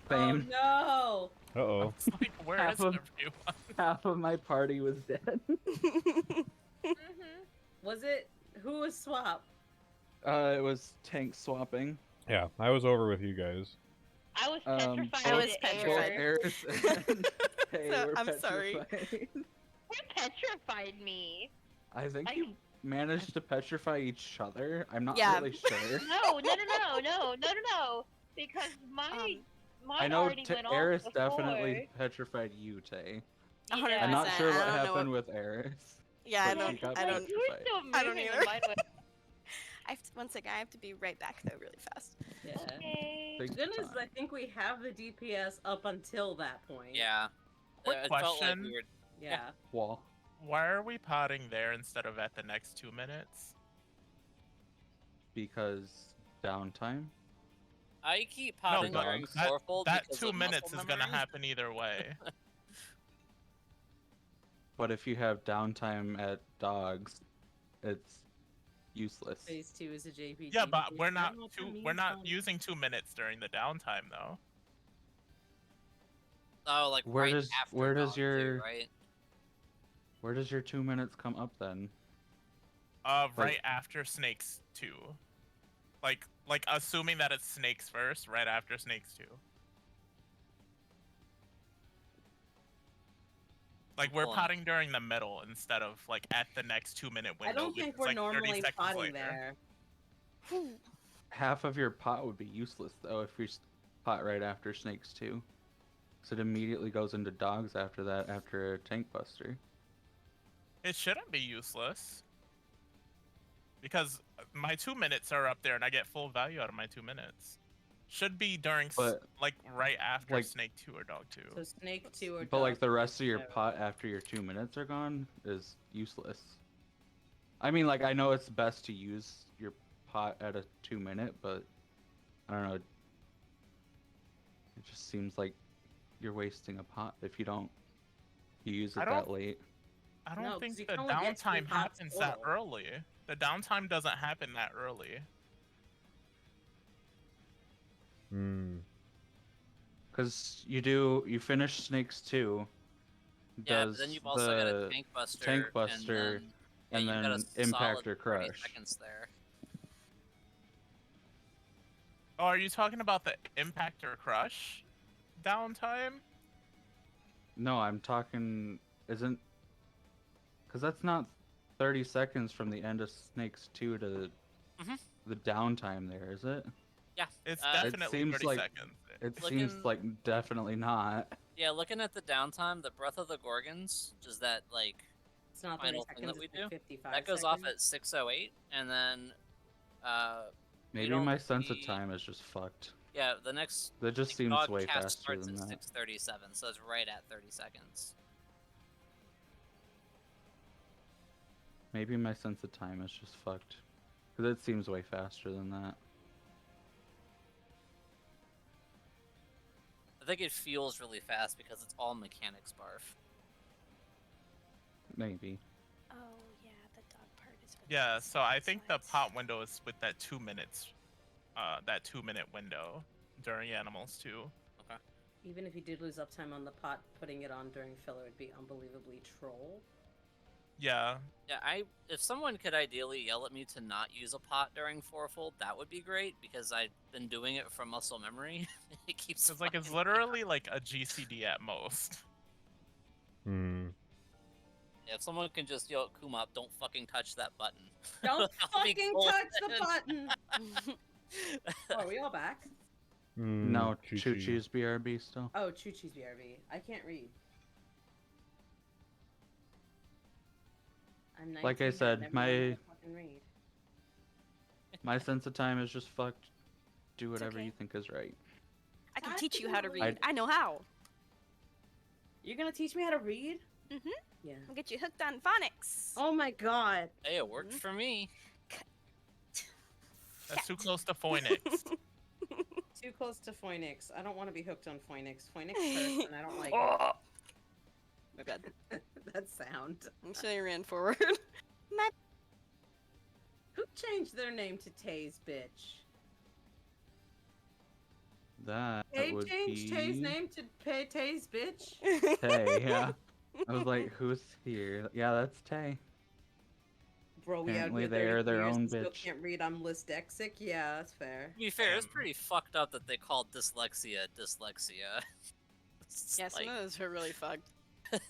[SPEAKER 3] Fame.
[SPEAKER 1] Oh
[SPEAKER 6] Uh-oh.
[SPEAKER 8] It's like, where
[SPEAKER 3] Half
[SPEAKER 8] is
[SPEAKER 3] of-
[SPEAKER 8] everyone?
[SPEAKER 3] Half of my party was dead.
[SPEAKER 1] no! Was it? Who was swap?
[SPEAKER 3] It was tank swapping.
[SPEAKER 6] Yeah, I was over with you guys.
[SPEAKER 7] I was
[SPEAKER 3] Um,
[SPEAKER 7] petrified.
[SPEAKER 4] I was
[SPEAKER 7] of
[SPEAKER 4] petrified.
[SPEAKER 7] air.
[SPEAKER 3] Both Eris and Tay
[SPEAKER 4] So,
[SPEAKER 3] were
[SPEAKER 4] I'm sorry.
[SPEAKER 3] petrified.
[SPEAKER 7] What petrified me?
[SPEAKER 3] I think
[SPEAKER 7] I-
[SPEAKER 3] you managed to petrify each other. I'm not
[SPEAKER 4] Yeah.
[SPEAKER 3] really sure.
[SPEAKER 7] No. Because
[SPEAKER 4] Um,
[SPEAKER 7] mine
[SPEAKER 3] I know
[SPEAKER 7] already went off
[SPEAKER 3] Eris
[SPEAKER 7] before.
[SPEAKER 3] definitely petrified you, Tay.
[SPEAKER 4] 100%.
[SPEAKER 3] I'm not sure
[SPEAKER 4] I
[SPEAKER 3] what
[SPEAKER 4] don't know
[SPEAKER 3] happened
[SPEAKER 4] what-
[SPEAKER 3] with Eris.
[SPEAKER 4] Yeah, I
[SPEAKER 3] but
[SPEAKER 4] don't.
[SPEAKER 3] she got
[SPEAKER 4] I don't.
[SPEAKER 7] You were
[SPEAKER 3] petrified.
[SPEAKER 7] still
[SPEAKER 4] I don't
[SPEAKER 7] moving
[SPEAKER 4] either.
[SPEAKER 7] when mine went.
[SPEAKER 4] One second. I have to be right back though, really fast.
[SPEAKER 1] Yeah.
[SPEAKER 7] Okay.
[SPEAKER 3] Take
[SPEAKER 1] Goodness,
[SPEAKER 3] time.
[SPEAKER 1] I think we have the DPS up until that point.
[SPEAKER 5] Yeah.
[SPEAKER 8] Quick
[SPEAKER 5] It felt like
[SPEAKER 8] question.
[SPEAKER 5] we were.
[SPEAKER 1] Yeah.
[SPEAKER 3] Wall.
[SPEAKER 8] Why are we potting there instead of at the next 2 minutes?
[SPEAKER 3] Because downtime.
[SPEAKER 5] I keep
[SPEAKER 8] No,
[SPEAKER 5] potting
[SPEAKER 3] but
[SPEAKER 5] during
[SPEAKER 8] that,
[SPEAKER 5] fourfold
[SPEAKER 8] that
[SPEAKER 5] because
[SPEAKER 8] 2
[SPEAKER 5] of
[SPEAKER 8] minutes
[SPEAKER 5] muscle
[SPEAKER 8] is gonna
[SPEAKER 5] memory.
[SPEAKER 8] happen either way.
[SPEAKER 3] But if you have downtime at dogs, it's useless.
[SPEAKER 1] Phase 2 is a JPG.
[SPEAKER 8] Yeah, but
[SPEAKER 1] phase
[SPEAKER 8] we're
[SPEAKER 1] I
[SPEAKER 8] not
[SPEAKER 1] don't know what
[SPEAKER 8] two,
[SPEAKER 1] that
[SPEAKER 8] we're
[SPEAKER 1] means,
[SPEAKER 8] not
[SPEAKER 1] but-
[SPEAKER 8] using 2 minutes during the downtime though.
[SPEAKER 5] Oh, like
[SPEAKER 3] Where
[SPEAKER 5] right
[SPEAKER 3] does-
[SPEAKER 5] after
[SPEAKER 3] where does
[SPEAKER 5] dog too,
[SPEAKER 3] your-
[SPEAKER 5] right?
[SPEAKER 3] Where does your 2 minutes come up then?
[SPEAKER 8] Right after Snakes 2. Like assuming that it's Snakes first, right after Snakes 2. Like we're
[SPEAKER 5] Hold on.
[SPEAKER 8] potting during the middle instead of like at the next 2 minute window.
[SPEAKER 1] I don't think
[SPEAKER 8] because,
[SPEAKER 1] we're
[SPEAKER 8] like, 30
[SPEAKER 1] normally
[SPEAKER 8] seconds
[SPEAKER 1] potting
[SPEAKER 8] later.
[SPEAKER 1] there.
[SPEAKER 3] Half of your pot would be useless though if you pot right after snakes too. So it immediately goes into dogs after that, after a tank buster.
[SPEAKER 8] It shouldn't be useless. Because my 2 minutes are up there and I get full value out of my 2 minutes. Should be during
[SPEAKER 3] But-
[SPEAKER 8] like right after
[SPEAKER 3] like-
[SPEAKER 8] Snake 2 or Dog 2.
[SPEAKER 1] So Snake 2 or
[SPEAKER 3] But like
[SPEAKER 1] Dog
[SPEAKER 3] the rest of your
[SPEAKER 1] whatever.
[SPEAKER 3] pot after your 2 minutes are gone is useless. I mean, like I know it's best to use your pot at a 2 minute, but I don't know. It just seems like you're wasting a pot if you don't use
[SPEAKER 8] I
[SPEAKER 3] it
[SPEAKER 8] don't-
[SPEAKER 3] that late.
[SPEAKER 8] I don't
[SPEAKER 1] No, 'cause
[SPEAKER 8] think
[SPEAKER 1] you
[SPEAKER 8] the
[SPEAKER 1] can only get 2
[SPEAKER 8] downtime
[SPEAKER 1] pots
[SPEAKER 8] happens that
[SPEAKER 1] total.
[SPEAKER 8] early. The downtime doesn't happen that early.
[SPEAKER 6] Hmm.
[SPEAKER 3] Cause you finish snakes 2.
[SPEAKER 5] Yeah,
[SPEAKER 3] Does
[SPEAKER 5] but then you've also got a
[SPEAKER 3] the
[SPEAKER 5] tank buster.
[SPEAKER 3] tank buster,
[SPEAKER 5] and
[SPEAKER 3] and
[SPEAKER 5] you've got
[SPEAKER 3] then
[SPEAKER 5] a
[SPEAKER 3] impact
[SPEAKER 5] solid
[SPEAKER 3] or
[SPEAKER 5] 30
[SPEAKER 3] crush.
[SPEAKER 5] seconds there.
[SPEAKER 8] Oh, are you talking about the Impact or Crush downtime?
[SPEAKER 3] No, I'm talking isn't because that's not 30 seconds from the end of Snakes 2 to
[SPEAKER 5] Mhm.
[SPEAKER 3] the downtime there, is it?
[SPEAKER 5] Yeah.
[SPEAKER 8] It's
[SPEAKER 5] It
[SPEAKER 8] definitely
[SPEAKER 3] seems
[SPEAKER 8] 30
[SPEAKER 3] like-
[SPEAKER 8] seconds.
[SPEAKER 3] It
[SPEAKER 5] Looking-
[SPEAKER 3] seems like definitely not.
[SPEAKER 5] Yeah, looking at the downtime, the Breath of the Gorgons, just that like
[SPEAKER 1] It's not 30
[SPEAKER 5] final thing
[SPEAKER 1] seconds,
[SPEAKER 5] that we
[SPEAKER 1] it's like
[SPEAKER 5] do,
[SPEAKER 1] 55
[SPEAKER 5] that goes off
[SPEAKER 1] seconds.
[SPEAKER 5] at 6:08, and then
[SPEAKER 3] Maybe
[SPEAKER 5] don't
[SPEAKER 3] my sense of
[SPEAKER 5] see-
[SPEAKER 3] time is just fucked.
[SPEAKER 5] yeah, the next
[SPEAKER 3] That just
[SPEAKER 5] like,
[SPEAKER 3] seems
[SPEAKER 5] dog
[SPEAKER 3] way
[SPEAKER 5] cast
[SPEAKER 3] faster
[SPEAKER 5] starts
[SPEAKER 3] than
[SPEAKER 5] at
[SPEAKER 3] that.
[SPEAKER 5] 6:37, so it's right at 30 seconds.
[SPEAKER 3] Maybe my sense of time is just fucked. Because it seems way faster than that.
[SPEAKER 5] I think it feels really fast because it's all mechanics barf.
[SPEAKER 3] Maybe.
[SPEAKER 4] Oh yeah, the dog part is. with
[SPEAKER 8] Yeah,
[SPEAKER 4] these
[SPEAKER 8] so I think the
[SPEAKER 4] slides.
[SPEAKER 8] pot window is with that 2 minutes, that 2 minute window during Animals 2.
[SPEAKER 1] Even if you did lose uptime on the pot, putting it on during filler would be unbelievably troll.
[SPEAKER 8] Yeah,
[SPEAKER 5] Yeah, if someone could ideally yell at me to not use a pot during fourfold, that would be great because I've been doing it from muscle memory. It keeps.
[SPEAKER 8] it's like it's
[SPEAKER 5] fucking-
[SPEAKER 8] literally like a GCD at most.
[SPEAKER 6] Hmm.
[SPEAKER 5] Yeah, if someone can just yell at Kumop, don't fucking touch that button.
[SPEAKER 1] Don't
[SPEAKER 5] I'll be
[SPEAKER 1] fucking
[SPEAKER 5] golden.
[SPEAKER 1] touch the button! Oh, are we all back?
[SPEAKER 3] No,
[SPEAKER 6] Choo-choo.
[SPEAKER 3] Choo-Choo's BRB still.
[SPEAKER 1] Oh, Choo-Choo's BRB. I can't read. I'm 19,
[SPEAKER 3] Like I
[SPEAKER 1] I've
[SPEAKER 3] said,
[SPEAKER 1] never
[SPEAKER 3] my-
[SPEAKER 1] learned how to fucking read.
[SPEAKER 3] My sense of time is just fucked. Do whatever
[SPEAKER 4] okay.
[SPEAKER 3] you think is right.
[SPEAKER 4] I can
[SPEAKER 1] I
[SPEAKER 4] teach you
[SPEAKER 1] can
[SPEAKER 4] how to
[SPEAKER 1] read.
[SPEAKER 4] read. I know how.
[SPEAKER 1] You're gonna teach me how to read?
[SPEAKER 4] Mhm.
[SPEAKER 1] Yeah.
[SPEAKER 4] I'll get you hooked on phonics.
[SPEAKER 1] Oh my god.
[SPEAKER 5] Hey, it worked for me.
[SPEAKER 8] That's too close to Phoenix.
[SPEAKER 1] Too close to Phoenix. I don't want to be hooked on Phoenix. Phoenix hurts and I don't like
[SPEAKER 4] Oh. My bad.
[SPEAKER 1] that sound.
[SPEAKER 4] So I ran forward.
[SPEAKER 1] Who changed their name to Tay's bitch?
[SPEAKER 3] That
[SPEAKER 1] Tay
[SPEAKER 3] would
[SPEAKER 1] changed
[SPEAKER 3] be
[SPEAKER 1] Tay's name to Tay's bitch?
[SPEAKER 3] Tay, yeah. I was like, who's here? Yeah, that's Tay.
[SPEAKER 1] Bro, we out
[SPEAKER 3] Apparently
[SPEAKER 1] here
[SPEAKER 3] they
[SPEAKER 1] 30
[SPEAKER 3] are their
[SPEAKER 1] years
[SPEAKER 3] own
[SPEAKER 1] and still
[SPEAKER 3] bitch.
[SPEAKER 1] can't read. I'm dyslexic. Yeah, that's fair.
[SPEAKER 5] To be fair, it's
[SPEAKER 8] Um,
[SPEAKER 5] pretty fucked up that they called dyslexia dyslexia. It's
[SPEAKER 4] Yeah, some
[SPEAKER 5] like,
[SPEAKER 4] of those are really fucked.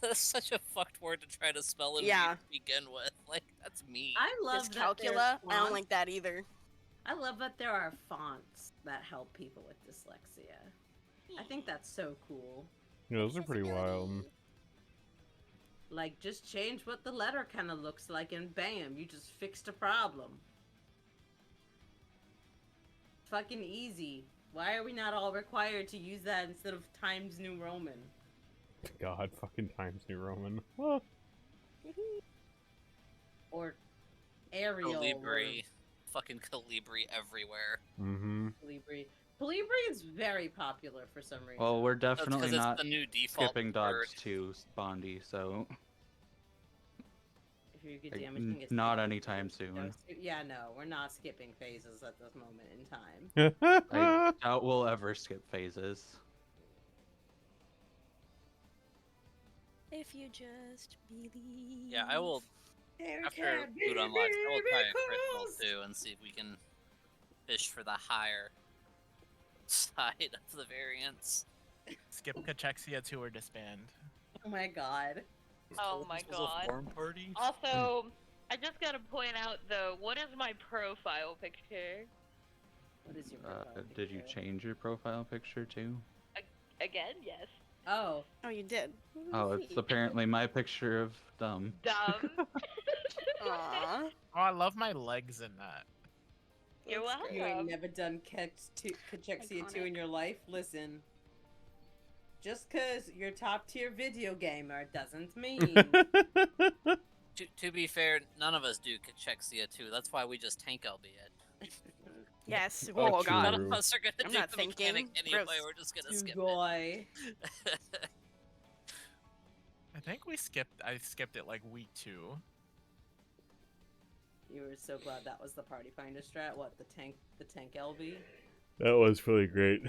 [SPEAKER 5] that's such a fucked word to try to spell and
[SPEAKER 4] Yeah.
[SPEAKER 5] read to begin with. Like, that's me.
[SPEAKER 1] I love that
[SPEAKER 4] Dyscalculia. I don't like that either.
[SPEAKER 1] I love that there are fonts that help people with dyslexia. I think that's so cool.
[SPEAKER 6] Yeah, those are pretty wild.
[SPEAKER 1] Like, just change what the letter kind of looks like, and bam, you just fixed a problem. Fucking easy. Why are we not all required to use that instead of Times New Roman?
[SPEAKER 6] God, fucking Times New Roman. Ah.
[SPEAKER 1] Or Arial.
[SPEAKER 5] Calibri. Fucking Calibri everywhere.
[SPEAKER 6] Mm-hmm.
[SPEAKER 1] Calibri. Calibri is very popular for some reason.
[SPEAKER 3] Well, we're
[SPEAKER 5] That's
[SPEAKER 3] definitely
[SPEAKER 5] because
[SPEAKER 3] not
[SPEAKER 5] it's the new default
[SPEAKER 3] skipping
[SPEAKER 5] word.
[SPEAKER 3] dogs to Bondi, so
[SPEAKER 1] If you get
[SPEAKER 3] like,
[SPEAKER 1] damaging, it's
[SPEAKER 3] not anytime soon.
[SPEAKER 1] No, yeah, no, we're not skipping phases at this moment in time.
[SPEAKER 3] I doubt we'll ever skip phases.
[SPEAKER 4] If you just believe.
[SPEAKER 5] Yeah, I will. After food unlocks, I will try a critical too and see if we can fish for the higher side of the variance.
[SPEAKER 8] Skip Cachexia 2 or disband.
[SPEAKER 1] Oh my god.
[SPEAKER 7] Oh my
[SPEAKER 5] This was a
[SPEAKER 7] god.
[SPEAKER 5] farm party?
[SPEAKER 7] Also, I just gotta point out though, what is my profile picture?
[SPEAKER 1] What is your profile
[SPEAKER 3] Did you
[SPEAKER 1] picture?
[SPEAKER 3] change your profile picture too?
[SPEAKER 7] Again, yes.
[SPEAKER 1] Oh.
[SPEAKER 4] Oh, you did.
[SPEAKER 3] Oh, it's apparently my picture of dumb.
[SPEAKER 7] Dumb.
[SPEAKER 4] Aww.
[SPEAKER 8] Oh, I love my legs in that.
[SPEAKER 7] You're
[SPEAKER 4] That's
[SPEAKER 7] welcome.
[SPEAKER 1] You ain't never done Cachexia 2 in
[SPEAKER 4] Iconic.
[SPEAKER 1] your life? Listen. Just cause you're top tier video gamer doesn't mean
[SPEAKER 5] To be fair, none of us do Cachexia 2. That's why we just tank LB it.
[SPEAKER 4] Yes.
[SPEAKER 6] Oh,
[SPEAKER 4] Oh, God.
[SPEAKER 5] None
[SPEAKER 6] true.
[SPEAKER 5] of us are gonna
[SPEAKER 4] I'm
[SPEAKER 5] do
[SPEAKER 4] not
[SPEAKER 5] the
[SPEAKER 4] thinking.
[SPEAKER 5] mechanic anyway.
[SPEAKER 4] Gross.
[SPEAKER 5] We're just gonna
[SPEAKER 1] to
[SPEAKER 5] skip
[SPEAKER 1] goy.
[SPEAKER 5] it.
[SPEAKER 8] I think I skipped it like week 2.
[SPEAKER 1] You were so glad that was the party finder strat. What, the tank LB?
[SPEAKER 6] That was really great.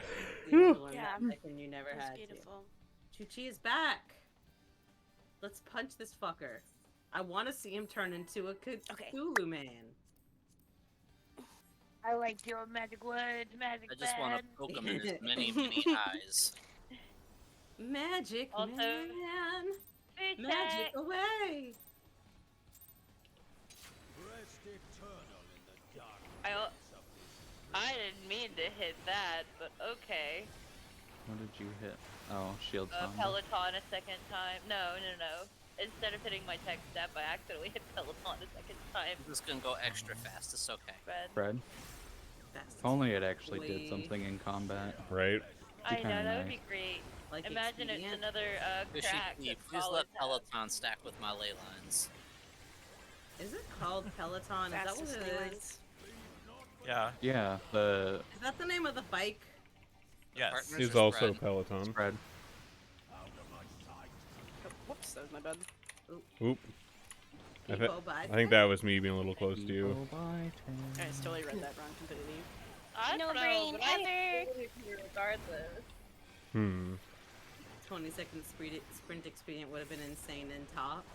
[SPEAKER 1] You never learned
[SPEAKER 4] Yeah.
[SPEAKER 1] that trick and you never
[SPEAKER 4] It was
[SPEAKER 1] had
[SPEAKER 4] beautiful.
[SPEAKER 1] to. Chuchi is back. Let's punch this fucker. I want to see him turn into a Cthulhu man.
[SPEAKER 7] I like your magic words, magic
[SPEAKER 5] I just want to poke him in his many, many eyes.
[SPEAKER 1] Magic
[SPEAKER 7] Also-
[SPEAKER 1] man,
[SPEAKER 7] Fish
[SPEAKER 1] magic
[SPEAKER 7] tank.
[SPEAKER 1] away.
[SPEAKER 7] I didn't mean to hit that, but okay.
[SPEAKER 3] What did you hit? Oh, shield combo.
[SPEAKER 7] Peloton a second time. No. Instead of hitting my tech step, I accidentally hit Peloton a second time.
[SPEAKER 5] I'm just gonna go extra fast. It's okay.
[SPEAKER 7] Fred.
[SPEAKER 3] Fred.
[SPEAKER 1] That's
[SPEAKER 3] If only it actually did
[SPEAKER 1] Wee.
[SPEAKER 3] something in combat.
[SPEAKER 6] Right?
[SPEAKER 7] I know,
[SPEAKER 3] kinda
[SPEAKER 7] that would be
[SPEAKER 3] nice.
[SPEAKER 7] great.
[SPEAKER 1] like
[SPEAKER 7] Imagine it's
[SPEAKER 1] expedient.
[SPEAKER 7] another
[SPEAKER 5] Fishy
[SPEAKER 7] crack
[SPEAKER 5] P,
[SPEAKER 7] that
[SPEAKER 5] please
[SPEAKER 7] scholars
[SPEAKER 5] let Peloton stack with my ley lines.
[SPEAKER 1] Is it called Peloton? Is that what
[SPEAKER 4] Fastest
[SPEAKER 1] it
[SPEAKER 4] ley
[SPEAKER 1] is?
[SPEAKER 4] lines.
[SPEAKER 8] Yeah.
[SPEAKER 3] Yeah, the
[SPEAKER 1] Is that the name of the bike?
[SPEAKER 8] Yes.
[SPEAKER 5] Partners
[SPEAKER 6] He's
[SPEAKER 5] are
[SPEAKER 6] also
[SPEAKER 5] spread.
[SPEAKER 6] Peloton.
[SPEAKER 3] spread.
[SPEAKER 4] Oh, whoops, that was my bad.
[SPEAKER 6] Oop. I, thi-
[SPEAKER 1] People buy
[SPEAKER 6] I think that was me being a little close to you.
[SPEAKER 4] I just totally read that wrong completely.
[SPEAKER 7] I
[SPEAKER 4] No
[SPEAKER 7] don't know,
[SPEAKER 4] brain
[SPEAKER 7] but I
[SPEAKER 4] ever.
[SPEAKER 7] agree with you regardless.
[SPEAKER 1] 20-second sprint expedient would have been insane in top.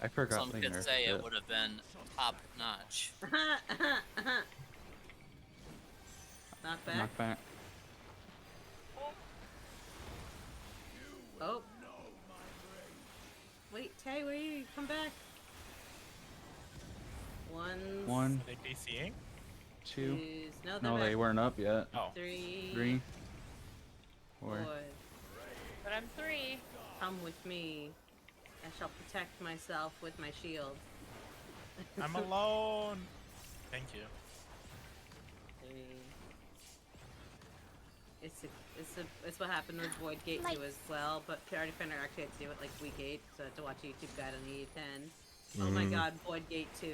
[SPEAKER 3] I forgot
[SPEAKER 5] Some
[SPEAKER 3] they
[SPEAKER 5] could
[SPEAKER 3] nerfed
[SPEAKER 5] say
[SPEAKER 3] it.
[SPEAKER 5] it would have been top notch.
[SPEAKER 1] Not bad.
[SPEAKER 3] Knock back.
[SPEAKER 1] Oh. Wait, Tay, where are you? Come back.
[SPEAKER 3] One,
[SPEAKER 8] Are they DCing?
[SPEAKER 3] two.
[SPEAKER 1] No,
[SPEAKER 3] No,
[SPEAKER 1] they're
[SPEAKER 3] they
[SPEAKER 1] back.
[SPEAKER 3] weren't up yet.
[SPEAKER 8] Oh.
[SPEAKER 1] Three.
[SPEAKER 3] 4.
[SPEAKER 7] But I'm 3.
[SPEAKER 1] Come with me. I shall protect myself with my shield.
[SPEAKER 8] I'm alone. Thank you.
[SPEAKER 1] 3. It's what happened with Void Gate 2 as well, but PR Defender actually had to do it like week 8, so I had to watch a YouTube guide on the E10. Oh my god, Void Gate 2.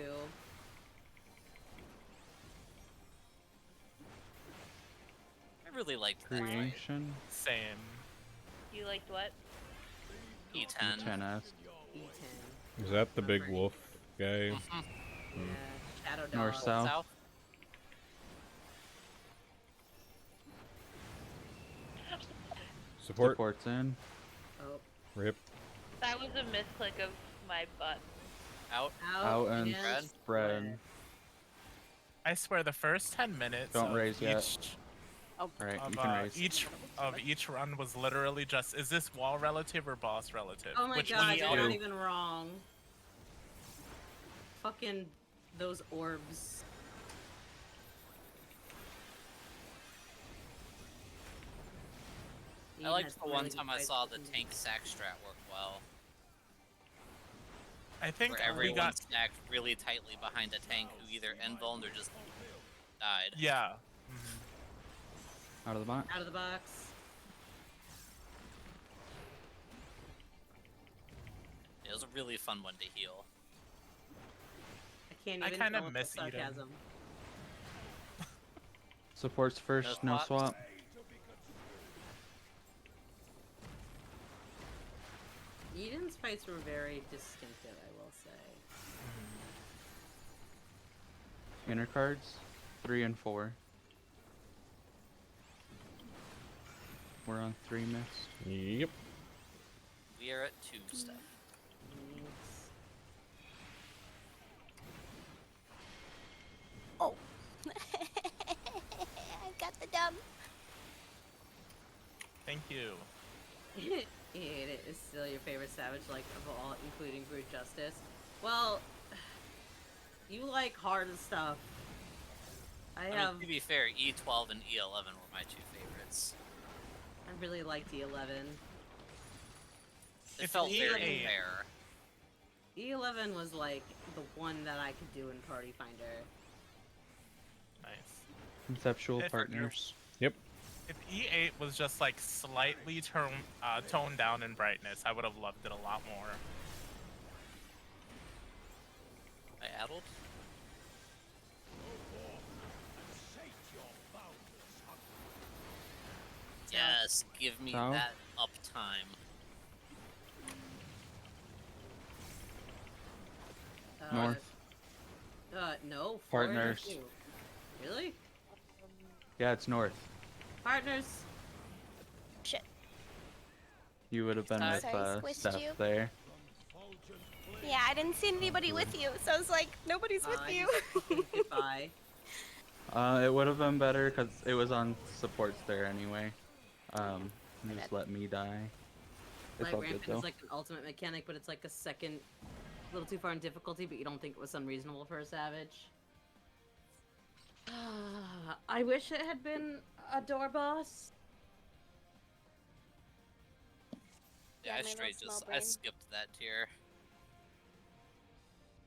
[SPEAKER 5] I really liked that fight.
[SPEAKER 3] Creation.
[SPEAKER 8] Same.
[SPEAKER 7] You liked what?
[SPEAKER 5] E10.
[SPEAKER 3] 10S.
[SPEAKER 1] E10.
[SPEAKER 6] Is that the big wolf guy?
[SPEAKER 1] Yeah, Shadow Dog.
[SPEAKER 3] North, south.
[SPEAKER 5] South?
[SPEAKER 6] Support?
[SPEAKER 3] Support's in.
[SPEAKER 1] Oh,
[SPEAKER 6] Rip.
[SPEAKER 7] That was a misclick of my butt.
[SPEAKER 5] Out?
[SPEAKER 1] out,
[SPEAKER 3] and
[SPEAKER 5] Fred?
[SPEAKER 3] spread.
[SPEAKER 8] I swear, the first 10 minutes
[SPEAKER 3] Don't
[SPEAKER 8] of
[SPEAKER 3] raise yet.
[SPEAKER 8] each
[SPEAKER 3] Alright,
[SPEAKER 8] of
[SPEAKER 3] you can raise.
[SPEAKER 8] each run was literally just, is this wall relative or boss relative?
[SPEAKER 1] Oh my
[SPEAKER 8] Which
[SPEAKER 1] god,
[SPEAKER 8] one
[SPEAKER 1] you're
[SPEAKER 8] you
[SPEAKER 1] not
[SPEAKER 8] do?
[SPEAKER 1] even wrong. Fucking those orbs.
[SPEAKER 5] I
[SPEAKER 1] Ian
[SPEAKER 5] liked
[SPEAKER 1] has
[SPEAKER 5] the
[SPEAKER 1] some
[SPEAKER 5] one
[SPEAKER 1] really good
[SPEAKER 5] time I
[SPEAKER 1] fights
[SPEAKER 5] saw
[SPEAKER 1] with
[SPEAKER 5] the
[SPEAKER 1] him.
[SPEAKER 5] tank sack strat work well,
[SPEAKER 8] I think
[SPEAKER 5] where
[SPEAKER 8] we
[SPEAKER 5] everyone
[SPEAKER 8] got
[SPEAKER 5] stacked really tightly behind a tank who either end-vulned or just died.
[SPEAKER 8] yeah.
[SPEAKER 3] Out of the box.
[SPEAKER 1] Out of the box.
[SPEAKER 5] It was a really fun one to heal.
[SPEAKER 1] I can't
[SPEAKER 8] I
[SPEAKER 1] even
[SPEAKER 8] kind
[SPEAKER 1] tell
[SPEAKER 8] of
[SPEAKER 1] with
[SPEAKER 8] miss
[SPEAKER 1] the
[SPEAKER 8] Eden.
[SPEAKER 1] sarcasm.
[SPEAKER 3] Supports first,
[SPEAKER 5] No
[SPEAKER 3] no
[SPEAKER 5] swap?
[SPEAKER 3] swap.
[SPEAKER 1] Eden's fights were very distinctive, I will say.
[SPEAKER 3] Inner cards, 3 and 4. We're on 3 missed.
[SPEAKER 6] Yep.
[SPEAKER 5] We are at 2 stuff.
[SPEAKER 1] Thanks.
[SPEAKER 4] Oh. I got the dumb.
[SPEAKER 8] Thank you.
[SPEAKER 1] It is still your favorite savage, like, of all, including Brute Justice. Well, you like hard stuff. I
[SPEAKER 5] I
[SPEAKER 1] have...
[SPEAKER 5] mean, to be fair, E12 and E11 were my 2 favorites.
[SPEAKER 1] I really liked E11.
[SPEAKER 5] It
[SPEAKER 8] If
[SPEAKER 5] felt very
[SPEAKER 8] E8
[SPEAKER 5] fair.
[SPEAKER 1] E11 was, like, the one that I could do in Party Finder.
[SPEAKER 8] Nice.
[SPEAKER 3] Conceptual
[SPEAKER 8] If-
[SPEAKER 3] partners.
[SPEAKER 6] Yep.
[SPEAKER 8] If E8 was just like slightly toned down in brightness, I would have loved it a lot more.
[SPEAKER 5] I addled? Yes, give me
[SPEAKER 3] South?
[SPEAKER 5] that uptime.
[SPEAKER 3] North.
[SPEAKER 1] No.
[SPEAKER 3] Partners.
[SPEAKER 1] 4 and 2. Really?
[SPEAKER 3] Yeah, it's north.
[SPEAKER 1] Partners.
[SPEAKER 4] Shit.
[SPEAKER 3] You would have been
[SPEAKER 5] Sorry,
[SPEAKER 3] with
[SPEAKER 4] squished
[SPEAKER 3] Steph
[SPEAKER 4] you.
[SPEAKER 3] there.
[SPEAKER 4] Yeah, I didn't see anybody with you, so I was like, nobody's with
[SPEAKER 1] I
[SPEAKER 4] you.
[SPEAKER 1] just said goodbye.
[SPEAKER 3] It would have been better because it was on supports there anyway. You just let me die. It's
[SPEAKER 1] Light
[SPEAKER 3] all good
[SPEAKER 1] Rampant
[SPEAKER 3] though.
[SPEAKER 1] is like an ultimate mechanic, but it's like a second, a little too far in difficulty, but you don't think it was unreasonable for a savage. I wish it had been a door boss.
[SPEAKER 5] Yeah,
[SPEAKER 4] Yeah,
[SPEAKER 5] I
[SPEAKER 4] my little
[SPEAKER 5] straight
[SPEAKER 4] small
[SPEAKER 5] just I
[SPEAKER 4] brain.
[SPEAKER 5] skipped that tier.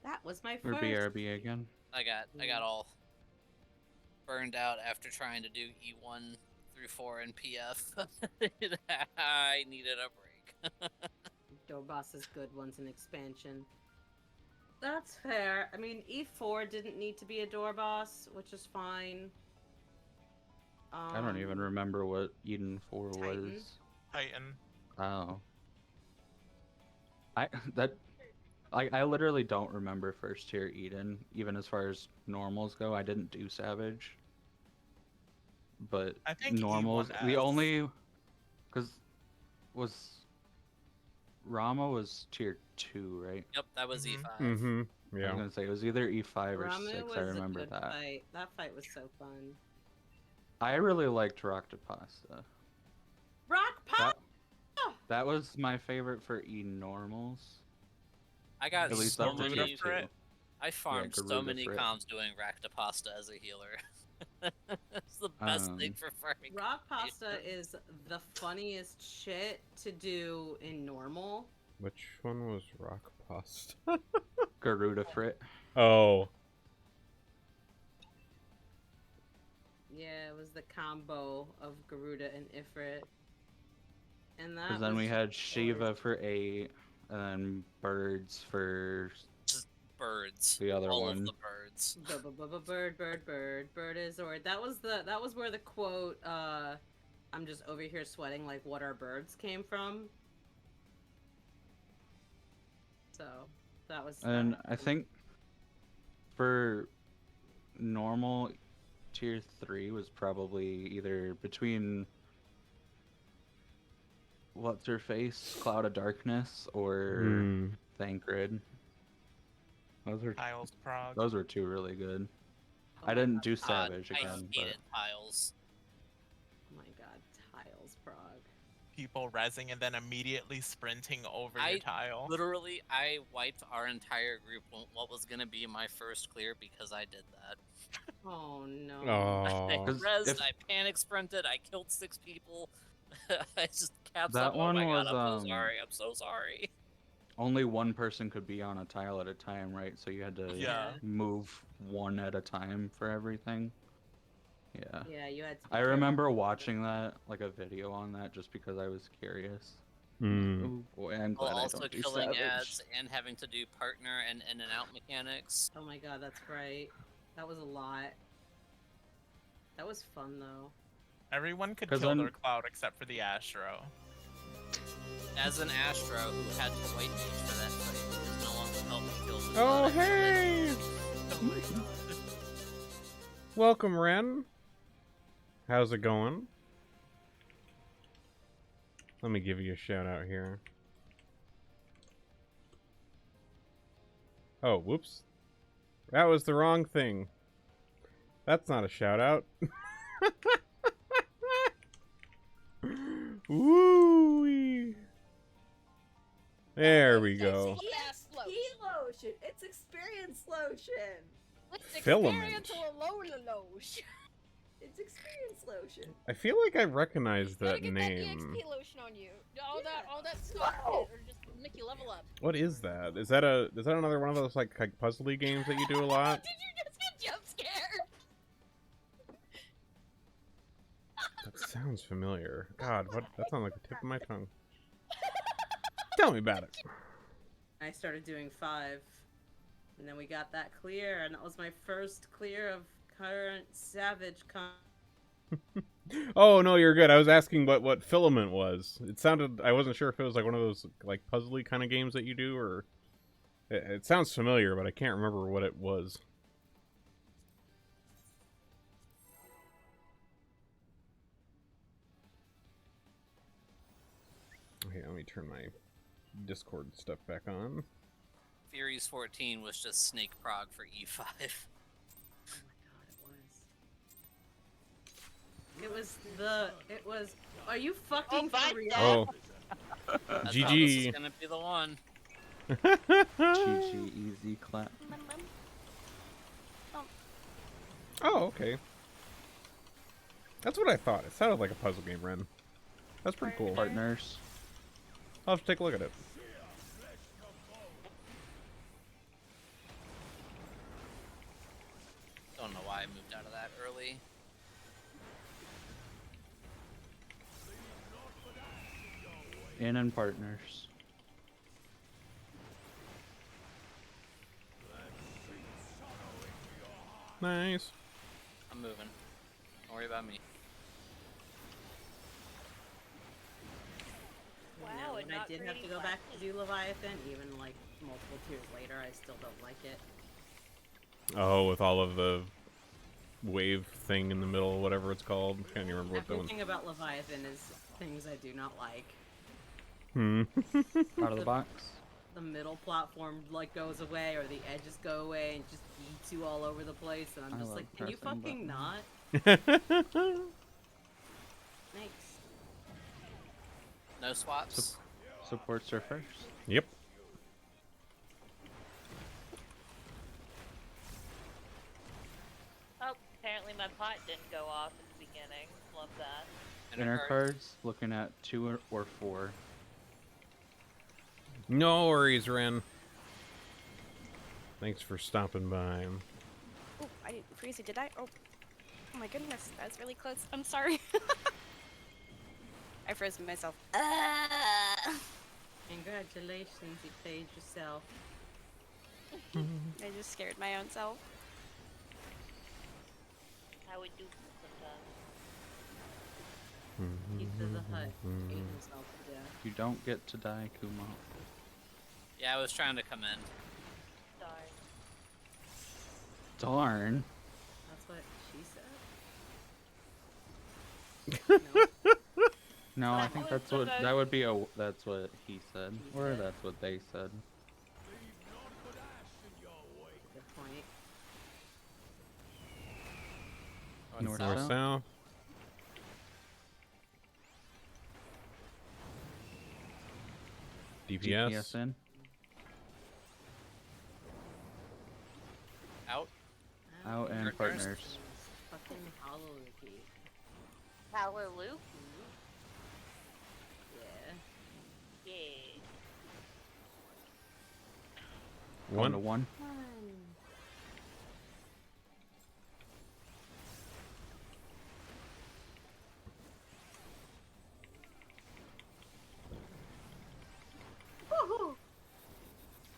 [SPEAKER 1] That was my
[SPEAKER 3] Or
[SPEAKER 1] first.
[SPEAKER 3] BRB again.
[SPEAKER 5] I got all burned out after trying to do E1 through 4 and PF. I needed a break.
[SPEAKER 1] Door boss is good once in expansion. That's fair. I mean, E4 didn't need to be a door boss, which is fine.
[SPEAKER 3] I don't even remember what Eden 4
[SPEAKER 1] Titan.
[SPEAKER 3] was.
[SPEAKER 8] Titan.
[SPEAKER 3] Oh. I literally don't remember first tier Eden, even as far as normals go. I didn't do Savage. But
[SPEAKER 8] I think
[SPEAKER 3] normals, the
[SPEAKER 8] E1S.
[SPEAKER 3] only, because was Rama was tier 2, right?
[SPEAKER 5] Yep, that was
[SPEAKER 8] Mhm.
[SPEAKER 5] E5.
[SPEAKER 6] Mm-hmm.
[SPEAKER 3] I was
[SPEAKER 6] Yeah.
[SPEAKER 3] gonna say it was either E5 or
[SPEAKER 1] Ramu
[SPEAKER 3] 6.
[SPEAKER 1] was
[SPEAKER 3] I
[SPEAKER 1] a
[SPEAKER 3] remember
[SPEAKER 1] good
[SPEAKER 3] that.
[SPEAKER 1] fight. That fight was so fun.
[SPEAKER 3] I really liked Roktapasta.
[SPEAKER 1] Rock pop.
[SPEAKER 3] That was my favorite for E normals.
[SPEAKER 5] I got
[SPEAKER 3] At least
[SPEAKER 5] so
[SPEAKER 3] up to tier
[SPEAKER 5] many.
[SPEAKER 3] 2.
[SPEAKER 5] I farmed so
[SPEAKER 3] Garuda
[SPEAKER 5] many
[SPEAKER 3] Frit.
[SPEAKER 5] comms doing Raktapasta as a healer. It's the best thing for farming.
[SPEAKER 1] Rock pasta is the funniest shit to do in normal.
[SPEAKER 6] Which one was rock pasta?
[SPEAKER 3] Garuda Frit.
[SPEAKER 6] Oh.
[SPEAKER 1] Yeah, it was the combo of Garuda and Ifrit. And that
[SPEAKER 3] Because then
[SPEAKER 1] was
[SPEAKER 3] we
[SPEAKER 1] just
[SPEAKER 3] had
[SPEAKER 1] glorious.
[SPEAKER 3] Shiva for 8, and then Birds for
[SPEAKER 5] Just birds.
[SPEAKER 3] the other
[SPEAKER 5] All
[SPEAKER 3] one.
[SPEAKER 5] of the birds.
[SPEAKER 1] Bird is or that was where the quote I'm just over here sweating like what are birds came from. So that was
[SPEAKER 3] And I think for normal tier 3 was probably either between what's her face, Cloud of Darkness, or Thancred.
[SPEAKER 8] Tiles Prague.
[SPEAKER 3] Those were 2 really good.
[SPEAKER 1] Oh
[SPEAKER 3] I
[SPEAKER 1] my
[SPEAKER 3] didn't
[SPEAKER 1] God,
[SPEAKER 3] do Savage
[SPEAKER 5] I
[SPEAKER 3] again,
[SPEAKER 5] hated tiles.
[SPEAKER 1] Oh my god, Tiles Prague.
[SPEAKER 8] people rezzing and then immediately sprinting over
[SPEAKER 5] I
[SPEAKER 8] your tile.
[SPEAKER 5] Literally, I wiped our entire group on what was gonna be my first clear because I did that.
[SPEAKER 1] Oh no.
[SPEAKER 5] I
[SPEAKER 6] Oh.
[SPEAKER 5] rezzed, I panic sprinted, I killed 6 people. I just caps
[SPEAKER 3] That
[SPEAKER 5] up. Oh
[SPEAKER 3] one
[SPEAKER 5] my god,
[SPEAKER 3] was,
[SPEAKER 5] I'm so sorry. I'm so sorry.
[SPEAKER 3] only one person could be on a tile at a time, right? So you had to
[SPEAKER 8] Yeah.
[SPEAKER 3] move one at a time for everything. Yeah.
[SPEAKER 1] Yeah, you had to.
[SPEAKER 3] I remember watching that, like a video on that, just because I was curious.
[SPEAKER 6] Hmm.
[SPEAKER 3] Oh boy, I'm
[SPEAKER 5] While
[SPEAKER 3] glad I
[SPEAKER 5] also
[SPEAKER 3] don't do
[SPEAKER 5] killing
[SPEAKER 3] Savage.
[SPEAKER 5] ads and having to do partner and in and out mechanics.
[SPEAKER 1] Oh my god, that's right. That was a lot. That was fun though.
[SPEAKER 8] Everyone could
[SPEAKER 3] 'Cause
[SPEAKER 8] kill
[SPEAKER 3] I'm-
[SPEAKER 8] their cloud except for the Astro.
[SPEAKER 5] As an Astro who had to white mage for that fight because no one would help me kill the
[SPEAKER 6] Oh,
[SPEAKER 5] cloud,
[SPEAKER 6] hey!
[SPEAKER 8] Oh my god.
[SPEAKER 6] Welcome, Ren. How's it going? Let me give you a shout out here. Oh, whoops. That was the wrong thing. That's not a shout out. Woo! There we go.
[SPEAKER 9] lotion. It's experience lotion.
[SPEAKER 6] Filament.
[SPEAKER 9] It's experience lotion.
[SPEAKER 6] I feel like I recognize that
[SPEAKER 10] get
[SPEAKER 6] name.
[SPEAKER 10] that EXP lotion on you. All that stuff or just make you level up.
[SPEAKER 6] What is that? Is that another one of those like puzzly games that you do a lot?
[SPEAKER 10] Did you just get jump scared?
[SPEAKER 6] That sounds familiar. God, what? That's on like the tip of my tongue. Tell me about it.
[SPEAKER 1] I started doing 5, and then we got that clear, and that was my first clear of current Savage
[SPEAKER 6] Oh no, you're good. I was asking what filament was. It sounded. I wasn't sure if it was like one of those like puzzly kind of games that you do, or it sounds familiar, but I can't remember what it was. Okay, let me turn my Discord stuff back on.
[SPEAKER 5] Furies 14 was just Snake Prog for E5.
[SPEAKER 1] Oh my god, it was. Are you fucking for real?
[SPEAKER 6] Oh,
[SPEAKER 5] I thought this
[SPEAKER 6] GG.
[SPEAKER 5] was gonna be the one.
[SPEAKER 3] GG, easy clap.
[SPEAKER 6] Oh, okay. That's what I thought. It sounded like a puzzle game, Ren. That's pretty cool.
[SPEAKER 3] Partners.
[SPEAKER 6] I'll have to take a look at it.
[SPEAKER 5] Don't know why I moved out of that early.
[SPEAKER 3] In and partners.
[SPEAKER 6] Nice.
[SPEAKER 5] I'm moving. Don't worry about me.
[SPEAKER 10] Wow,
[SPEAKER 1] when I did have to go back to do Leviathan, even like multiple tiers later, I still don't like it.
[SPEAKER 6] Oh, with all of the wave thing in the middle, whatever it's called. Can't even remember what that one.
[SPEAKER 1] Everything about Leviathan is things I do not like.
[SPEAKER 3] Out of the box.
[SPEAKER 1] The middle platform like goes away, or the edges go away, and just eats you all over the place. And I'm
[SPEAKER 3] I
[SPEAKER 1] just
[SPEAKER 3] love
[SPEAKER 1] like, can you
[SPEAKER 3] pressing
[SPEAKER 1] fucking
[SPEAKER 3] buttons.
[SPEAKER 1] not? Thanks.
[SPEAKER 5] No swaps.
[SPEAKER 3] Supports are first.
[SPEAKER 6] Yep.
[SPEAKER 7] Oh, apparently my pot didn't go off at the beginning. Love that.
[SPEAKER 3] Inner cards, looking at 2 or 4.
[SPEAKER 6] No worries, Ren. Thanks for stopping by.
[SPEAKER 4] Oh, I didn't freeze it, did I? Oh my goodness, that was really close. I'm sorry. I froze myself.
[SPEAKER 1] Congratulations, you played yourself.
[SPEAKER 4] I just scared my own self.
[SPEAKER 7] I would do sometimes.
[SPEAKER 1] Pizza the Hut ate himself to death.
[SPEAKER 3] You don't get to die, Kuma.
[SPEAKER 5] Yeah, I was trying to come in.
[SPEAKER 7] Sorry.
[SPEAKER 3] Darn.
[SPEAKER 1] That's what she said. No.
[SPEAKER 3] No, I think that's what that would be that's what he said, or that's what they said.
[SPEAKER 1] Good point.
[SPEAKER 3] North
[SPEAKER 6] North
[SPEAKER 3] south.
[SPEAKER 6] south. DPS.
[SPEAKER 3] in.
[SPEAKER 5] Out.
[SPEAKER 3] Out and partners.
[SPEAKER 1] Fucking Halloween.
[SPEAKER 7] Hallelujah.
[SPEAKER 1] Yeah.
[SPEAKER 7] Yeah.
[SPEAKER 3] 1 to 1.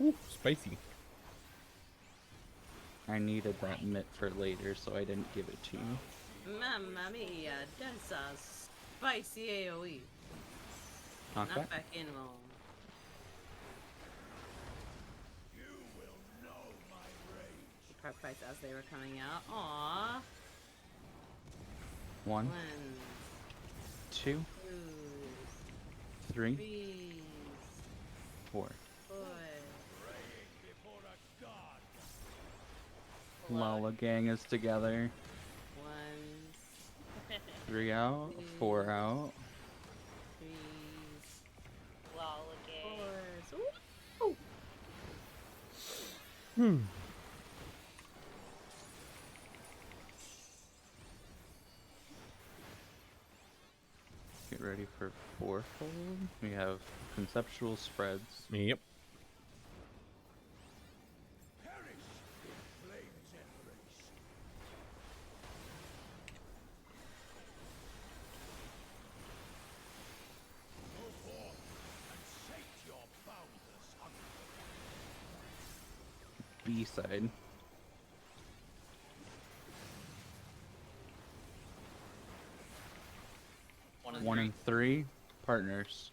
[SPEAKER 6] Ooh, spicy.
[SPEAKER 3] I needed that mitt for later, so I didn't give it to you.
[SPEAKER 1] Mamma mia, that's a spicy AoE.
[SPEAKER 3] Knock
[SPEAKER 1] Not
[SPEAKER 3] back.
[SPEAKER 1] back in home. The prep fights as they were coming out. Aww.
[SPEAKER 3] 1, 2,
[SPEAKER 1] 2,
[SPEAKER 3] 3,
[SPEAKER 1] 3,
[SPEAKER 3] 4.
[SPEAKER 1] 4.
[SPEAKER 3] Lala gang is together.
[SPEAKER 1] 1,
[SPEAKER 3] 3 out, 4 out.
[SPEAKER 1] 3,
[SPEAKER 7] Lol, okay.
[SPEAKER 1] 4. Ooh.
[SPEAKER 6] Hmm.
[SPEAKER 3] Get ready for fourfold. We have conceptual spreads.
[SPEAKER 6] Yep.
[SPEAKER 3] B side. 1 and 3 partners.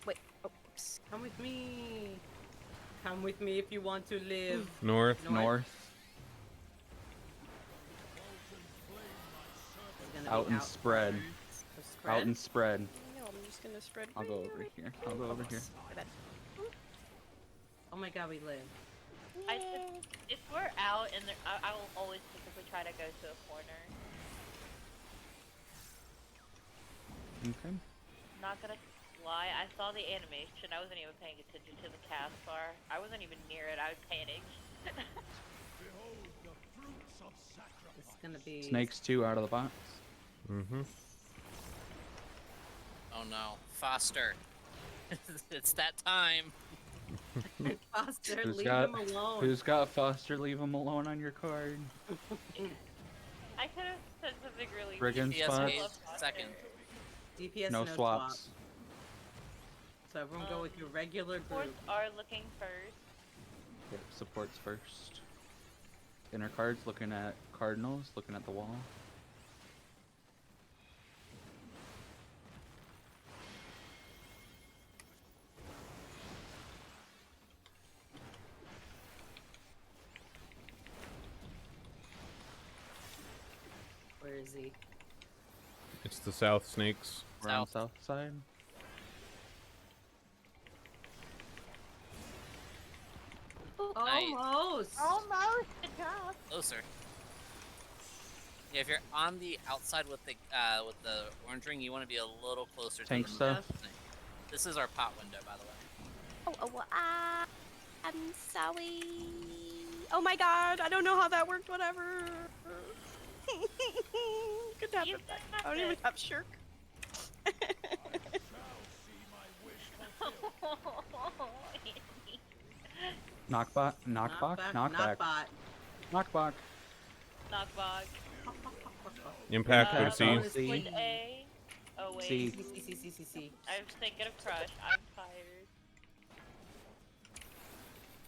[SPEAKER 4] Wait. Oh, oops.
[SPEAKER 1] Come with me. Come with me if you want to live.
[SPEAKER 6] North.
[SPEAKER 3] North.
[SPEAKER 1] It's gonna be
[SPEAKER 3] Out and spread.
[SPEAKER 1] So spread.
[SPEAKER 3] Out and spread.
[SPEAKER 4] No, I'm just gonna spread.
[SPEAKER 3] I'll go over here. I'll go over here.
[SPEAKER 1] Oh my god, we live.
[SPEAKER 7] If we're out and I will always typically try to go to a corner.
[SPEAKER 3] Okay.
[SPEAKER 7] Not gonna lie, I saw the animation. I wasn't even paying attention to the cast bar. I wasn't even near it. I panicked.
[SPEAKER 1] It's gonna be
[SPEAKER 3] Snakes 2 out of the box.
[SPEAKER 6] Mm-hmm.
[SPEAKER 5] Oh no, Foster. It's that time.
[SPEAKER 1] Foster,
[SPEAKER 3] Who's
[SPEAKER 1] leave
[SPEAKER 3] got-
[SPEAKER 1] him alone.
[SPEAKER 3] Who's got Foster? Leave him alone on your card.
[SPEAKER 7] I could have said something really.
[SPEAKER 3] Brigand
[SPEAKER 5] DPS
[SPEAKER 3] spots.
[SPEAKER 5] gauge, second.
[SPEAKER 1] DPS
[SPEAKER 3] No swaps.
[SPEAKER 1] So everyone go with your regular
[SPEAKER 7] Supports
[SPEAKER 1] group.
[SPEAKER 7] are looking first.
[SPEAKER 3] Yep, supports first. Inner cards looking at Cardinals, looking at the wall.
[SPEAKER 1] Where is he?
[SPEAKER 6] It's the south snakes.
[SPEAKER 3] We're on south side.
[SPEAKER 1] Almost.
[SPEAKER 7] Almost. Good job.
[SPEAKER 5] Closer. Yeah, if you're on the outside with the orange ring, you want to be a little closer
[SPEAKER 3] Tank
[SPEAKER 5] to the
[SPEAKER 3] stuff.
[SPEAKER 5] snake. This is our pot window, by the way.
[SPEAKER 4] I'm sorry. Oh my god, I don't know how that worked, whatever. Good job.
[SPEAKER 7] You
[SPEAKER 4] I don't even have shirk.
[SPEAKER 3] Knockbot, knockback, knockback, knockback.
[SPEAKER 7] Knockback.
[SPEAKER 6] Impact would see.
[SPEAKER 3] bonus
[SPEAKER 7] With
[SPEAKER 3] C.
[SPEAKER 7] A. Oh wait.
[SPEAKER 3] C.
[SPEAKER 1] C.
[SPEAKER 7] I was thinking of Crush. I'm tired.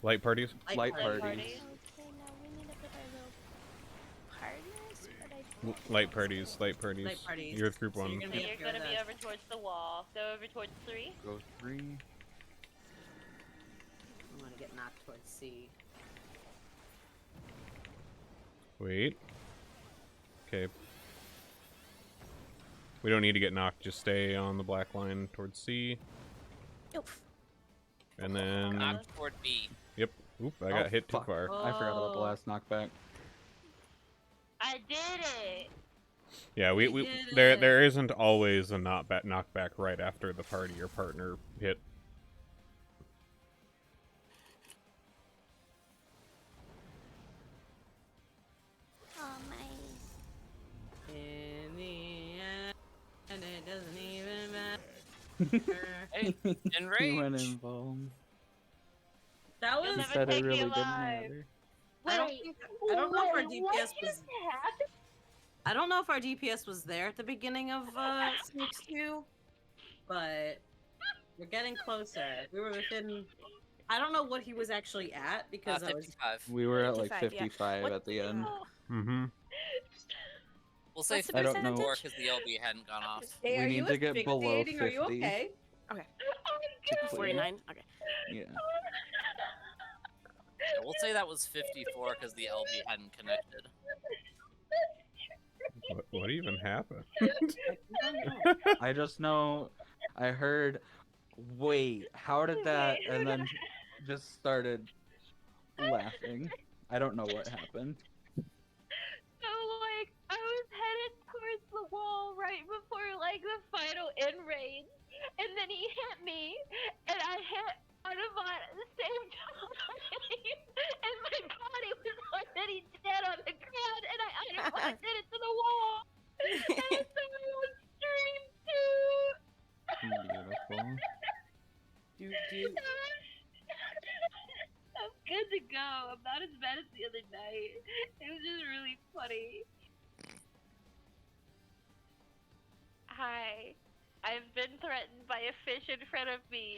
[SPEAKER 6] Light parties.
[SPEAKER 3] Light
[SPEAKER 7] Parties.
[SPEAKER 3] parties.
[SPEAKER 4] Okay, now we need to put our little partners, but I
[SPEAKER 6] Light parties. Light parties.
[SPEAKER 1] Light parties.
[SPEAKER 6] You're with group
[SPEAKER 1] So you're
[SPEAKER 6] 1.
[SPEAKER 1] gonna
[SPEAKER 7] So
[SPEAKER 1] be
[SPEAKER 7] you're
[SPEAKER 1] up here
[SPEAKER 7] gonna
[SPEAKER 1] with
[SPEAKER 7] be
[SPEAKER 1] us.
[SPEAKER 7] over towards the wall. Go over towards 3.
[SPEAKER 3] Go 3.
[SPEAKER 1] I want to get knocked towards C.
[SPEAKER 6] Wait. Okay. We don't need to get knocked. Just stay on the black line towards C.
[SPEAKER 4] Oof.
[SPEAKER 6] And then.
[SPEAKER 5] Knock toward B.
[SPEAKER 6] Yep. Oop, I got hit too
[SPEAKER 3] fuck.
[SPEAKER 6] far.
[SPEAKER 3] I forgot about the last knockback.
[SPEAKER 7] I did it.
[SPEAKER 6] Yeah, we
[SPEAKER 1] did
[SPEAKER 6] there
[SPEAKER 1] it.
[SPEAKER 6] there isn't always a knockback right after the party or partner hit.
[SPEAKER 5] Hey,
[SPEAKER 3] He went
[SPEAKER 5] enrage.
[SPEAKER 3] in bomb.
[SPEAKER 1] That
[SPEAKER 7] You'll
[SPEAKER 1] was.
[SPEAKER 3] He
[SPEAKER 7] never
[SPEAKER 3] said it
[SPEAKER 7] take me
[SPEAKER 3] really didn't
[SPEAKER 7] alive.
[SPEAKER 3] matter.
[SPEAKER 1] I don't know if our
[SPEAKER 7] Wait, what
[SPEAKER 1] DPS was.
[SPEAKER 7] just happened?
[SPEAKER 1] I don't know if our DPS was there at the beginning of Snakes 2, but we're getting closer. We were within. I don't know what he was actually at because I was.
[SPEAKER 5] 55.
[SPEAKER 3] We were at like
[SPEAKER 4] 55, yeah.
[SPEAKER 3] 55
[SPEAKER 4] What-
[SPEAKER 3] at the end.
[SPEAKER 6] Mm-hmm.
[SPEAKER 5] We'll say
[SPEAKER 4] What's the
[SPEAKER 3] I don't know.
[SPEAKER 5] 54 because the LB hadn't gone off.
[SPEAKER 1] Hey,
[SPEAKER 3] We
[SPEAKER 1] are
[SPEAKER 3] need
[SPEAKER 1] you
[SPEAKER 3] to get below
[SPEAKER 1] asphyxiating? Are you
[SPEAKER 3] 50.
[SPEAKER 1] okay?
[SPEAKER 7] Oh my
[SPEAKER 3] To
[SPEAKER 7] God.
[SPEAKER 3] clear.
[SPEAKER 4] 49. Okay.
[SPEAKER 3] Yeah.
[SPEAKER 5] Yeah, we'll say that was 54 because the LB hadn't connected.
[SPEAKER 6] What even happened?
[SPEAKER 3] I just know I heard, wait, how did that? And then just started laughing. I don't know what happened.
[SPEAKER 7] So like I was headed towards the wall right before like the final end range, and then he hit me, and I hit Autobot at the same time, and my body was already dead on the ground, and I Autobot did it to the wall, and so I was stream too.
[SPEAKER 3] Beautiful.
[SPEAKER 7] I'm good to go. I'm not as bad as the other night. It was just really funny. Hi. I've been threatened by a fish in front of me.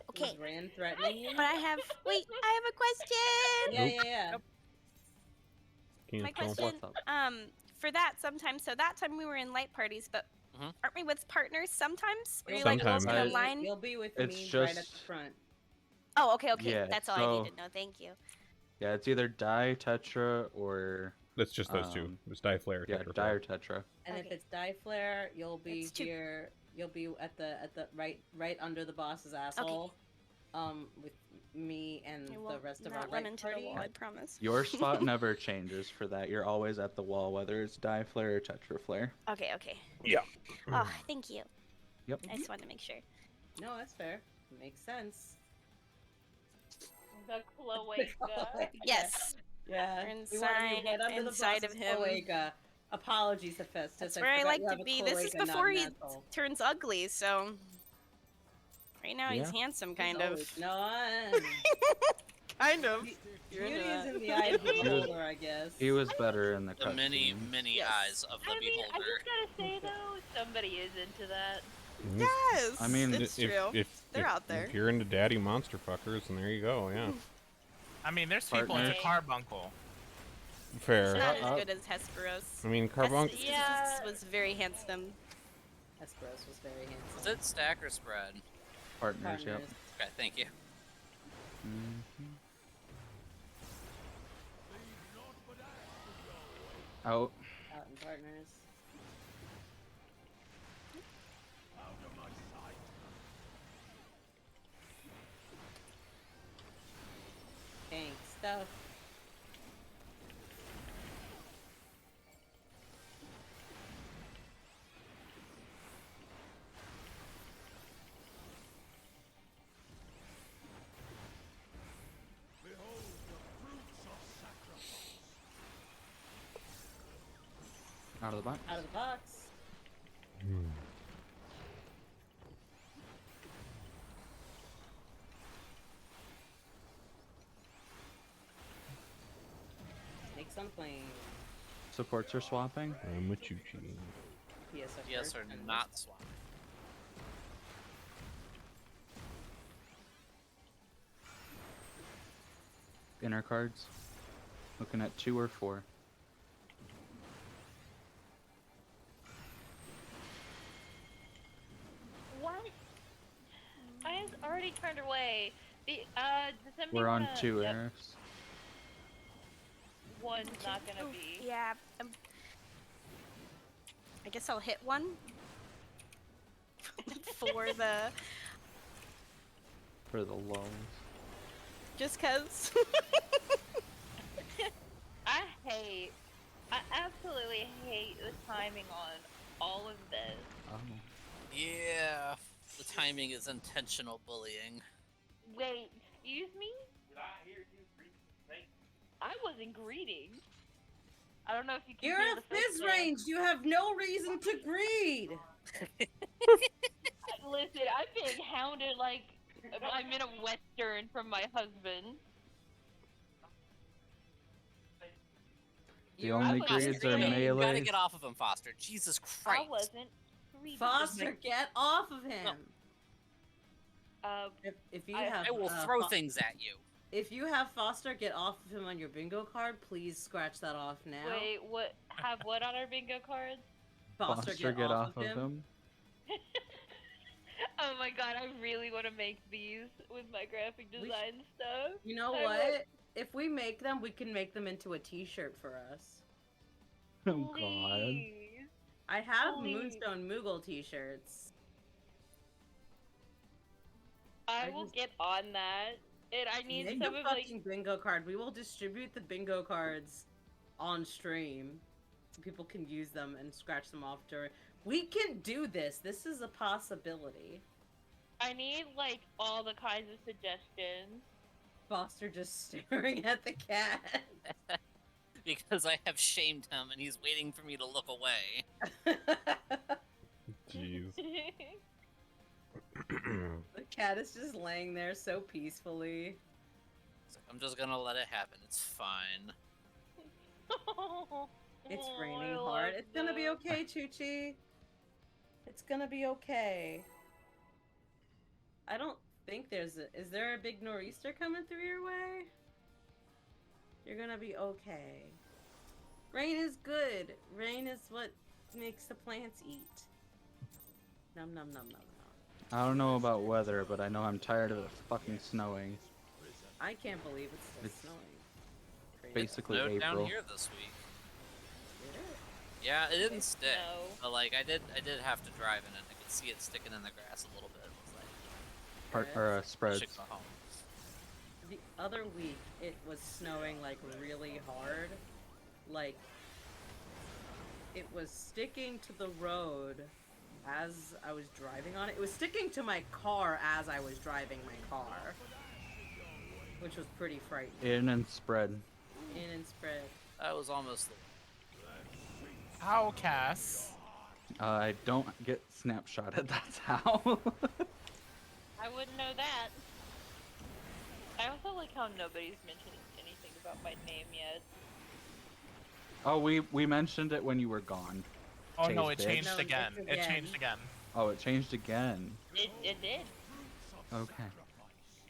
[SPEAKER 4] Okay.
[SPEAKER 1] Was Rand threatening you?
[SPEAKER 4] But I have. Wait, I have a question.
[SPEAKER 1] Yeah.
[SPEAKER 6] Can't
[SPEAKER 4] My
[SPEAKER 6] tell.
[SPEAKER 4] question,
[SPEAKER 3] What's up?
[SPEAKER 4] for that sometimes. So that time we were in light parties, but aren't we with partners sometimes? Were you like
[SPEAKER 6] Sometimes.
[SPEAKER 4] in a line?
[SPEAKER 1] You'll be with
[SPEAKER 3] It's
[SPEAKER 1] me right at the
[SPEAKER 3] just-
[SPEAKER 1] front.
[SPEAKER 4] Oh, okay.
[SPEAKER 3] Yeah,
[SPEAKER 4] That's all I
[SPEAKER 3] so-
[SPEAKER 4] need to know. Thank you.
[SPEAKER 3] Yeah, it's either die, tetra, or
[SPEAKER 6] That's just those two. It's die flare.
[SPEAKER 3] yeah,
[SPEAKER 6] Tetra
[SPEAKER 3] die
[SPEAKER 6] flare.
[SPEAKER 3] or tetra.
[SPEAKER 1] And if
[SPEAKER 4] Okay.
[SPEAKER 1] it's die flare, you'll be
[SPEAKER 4] That's two.
[SPEAKER 1] here. You'll be at the right under the boss's asshole. With me and
[SPEAKER 4] I
[SPEAKER 1] the
[SPEAKER 4] won't
[SPEAKER 1] rest of
[SPEAKER 4] not
[SPEAKER 1] our
[SPEAKER 4] run
[SPEAKER 1] light
[SPEAKER 4] into
[SPEAKER 1] party.
[SPEAKER 4] the wall. I promise.
[SPEAKER 3] Your spot never changes for that. You're always at the wall, whether it's die flare or tetra flare.
[SPEAKER 4] Okay.
[SPEAKER 6] Yeah.
[SPEAKER 4] Oh, thank you.
[SPEAKER 3] Yep.
[SPEAKER 4] I just wanted to make sure.
[SPEAKER 1] No, that's fair. Makes sense.
[SPEAKER 7] The cloaca.
[SPEAKER 4] Yes.
[SPEAKER 1] Yeah.
[SPEAKER 4] We're
[SPEAKER 1] We want you right under
[SPEAKER 4] inside
[SPEAKER 1] the
[SPEAKER 4] of
[SPEAKER 1] boss's
[SPEAKER 4] him.
[SPEAKER 1] cloaca. Apologies, Hephaestus.
[SPEAKER 4] That's where I
[SPEAKER 1] forgot
[SPEAKER 4] like
[SPEAKER 1] you
[SPEAKER 4] to
[SPEAKER 1] have a
[SPEAKER 4] be. This is
[SPEAKER 1] cloaca, not
[SPEAKER 4] before
[SPEAKER 1] an
[SPEAKER 4] he
[SPEAKER 1] asshole.
[SPEAKER 4] turns ugly, so right now he's
[SPEAKER 3] Yeah.
[SPEAKER 4] handsome,
[SPEAKER 1] He's
[SPEAKER 4] kind of.
[SPEAKER 1] always- No,
[SPEAKER 4] Kind of.
[SPEAKER 1] Beauty
[SPEAKER 4] You're into
[SPEAKER 1] is
[SPEAKER 4] that.
[SPEAKER 1] in the eye of the beholder, I guess.
[SPEAKER 3] He was better in the
[SPEAKER 5] The many,
[SPEAKER 3] cutscene.
[SPEAKER 5] many
[SPEAKER 4] Yes.
[SPEAKER 5] eyes of the
[SPEAKER 7] I mean, I
[SPEAKER 5] beholder.
[SPEAKER 7] just gotta say though, somebody is into that.
[SPEAKER 4] Yes.
[SPEAKER 3] I mean,
[SPEAKER 4] it's true. They're out there.
[SPEAKER 6] If you're into daddy monster fuckers, then there you go. Yeah.
[SPEAKER 8] I mean, there's people into
[SPEAKER 7] Partners.
[SPEAKER 8] Carbuncle.
[SPEAKER 6] Fair.
[SPEAKER 4] Not
[SPEAKER 3] Shut up.
[SPEAKER 4] as good as Hesperos.
[SPEAKER 6] I mean, Carbuncle.
[SPEAKER 7] Yeah.
[SPEAKER 4] was very handsome.
[SPEAKER 1] Hesperos was very handsome.
[SPEAKER 5] Was it stack or spread?
[SPEAKER 3] Partners, yep.
[SPEAKER 1] Partners.
[SPEAKER 5] Okay, thank you.
[SPEAKER 3] Mhm. Out.
[SPEAKER 1] Out in partners. Dang stuff.
[SPEAKER 3] Out of the box.
[SPEAKER 1] Out of the box. Make something.
[SPEAKER 3] Supports are swapping.
[SPEAKER 6] I'm with you, G.
[SPEAKER 1] Yes,
[SPEAKER 5] Yes or not swap.
[SPEAKER 3] Inner cards. Looking at 2 or 4.
[SPEAKER 7] What? I was already turned away. The December.
[SPEAKER 3] We're on 2
[SPEAKER 7] yep,
[SPEAKER 3] Erics.
[SPEAKER 7] One's not gonna be.
[SPEAKER 4] Yeah. I guess I'll hit one for the
[SPEAKER 3] For the lulls.
[SPEAKER 4] just cause.
[SPEAKER 7] I absolutely hate the timing on all of this.
[SPEAKER 3] Oh.
[SPEAKER 5] Yeah, the timing is intentional bullying.
[SPEAKER 7] Wait, excuse me? I wasn't greeting. I don't know if you can
[SPEAKER 1] You're
[SPEAKER 7] hear
[SPEAKER 1] a
[SPEAKER 7] the first
[SPEAKER 1] fizz
[SPEAKER 7] man.
[SPEAKER 1] range. You have no reason to greed.
[SPEAKER 7] Listen, I'm being hounded like I'm in a western from my husband.
[SPEAKER 3] The only
[SPEAKER 7] wasn't
[SPEAKER 3] grades are
[SPEAKER 7] greedy.
[SPEAKER 5] You gotta
[SPEAKER 3] melee.
[SPEAKER 5] get off of him, Foster. Jesus
[SPEAKER 7] I
[SPEAKER 5] Christ.
[SPEAKER 7] wasn't greedy.
[SPEAKER 1] Foster, get off of him. If you have,
[SPEAKER 5] I will throw things at you.
[SPEAKER 1] If you have Foster get off of him on your bingo card, please scratch that off now.
[SPEAKER 7] Wait, what? Have what on our bingo cards?
[SPEAKER 1] Foster, get off of him.
[SPEAKER 7] Oh my god, I really want to make these with my graphic design stuff.
[SPEAKER 1] You know what? If we make them, we can make them into a T-shirt for us.
[SPEAKER 3] Oh god.
[SPEAKER 1] I have
[SPEAKER 7] Please.
[SPEAKER 1] Moonstone Moogle T-shirts.
[SPEAKER 7] I will get on that. And I need
[SPEAKER 1] Make
[SPEAKER 7] some
[SPEAKER 1] a
[SPEAKER 7] of like
[SPEAKER 1] fucking bingo card. We will distribute the bingo cards on stream so people can use them and scratch them off during. We can do this. This is a possibility.
[SPEAKER 7] I need like all the kinds of suggestions.
[SPEAKER 1] Foster just staring at the cat.
[SPEAKER 5] Because I have shamed him and he's waiting for me to look away.
[SPEAKER 6] Jeez.
[SPEAKER 1] The cat is just laying there so peacefully.
[SPEAKER 5] I'm just gonna let it happen. It's fine.
[SPEAKER 1] It's
[SPEAKER 7] Oh,
[SPEAKER 1] raining
[SPEAKER 7] I love
[SPEAKER 1] hard. It's gonna be
[SPEAKER 7] them.
[SPEAKER 1] okay, Chuchi. It's gonna be okay. I don't think there's a... Is there a big nor'easter coming through your way? You're gonna be okay. Rain is good. Rain is what makes the plants eat. Num num num num num.
[SPEAKER 3] I don't know about weather, but I know I'm tired of it fucking snowing.
[SPEAKER 1] I can't believe it's still
[SPEAKER 3] It's
[SPEAKER 1] snowing. Crazy.
[SPEAKER 3] Basically
[SPEAKER 5] Snowed
[SPEAKER 3] April.
[SPEAKER 5] down here this week.
[SPEAKER 1] Did it?
[SPEAKER 5] Yeah, it didn't stick.
[SPEAKER 7] No.
[SPEAKER 5] But like I did have to drive in it. I could see it sticking in the grass a little bit. It was like
[SPEAKER 3] Spreads.
[SPEAKER 5] should go home.
[SPEAKER 1] The other week, it was snowing like really hard. Like, it was sticking to the road as I was driving on it. It was sticking to my car as I was driving my car, which was pretty frightening.
[SPEAKER 3] In and spread.
[SPEAKER 1] In and spread.
[SPEAKER 5] That was almost the
[SPEAKER 8] How, Cass?
[SPEAKER 3] I don't get snapshotted, that's how.
[SPEAKER 7] I wouldn't know that. I also like how nobody's mentioned anything about my name yet.
[SPEAKER 3] Oh, we mentioned it when you were gone.
[SPEAKER 8] Oh no, it
[SPEAKER 3] Changed
[SPEAKER 8] changed
[SPEAKER 1] No,
[SPEAKER 8] again.
[SPEAKER 1] it's
[SPEAKER 8] It
[SPEAKER 1] again.
[SPEAKER 8] changed again.
[SPEAKER 3] Oh, it changed again.
[SPEAKER 7] It did.
[SPEAKER 3] Okay.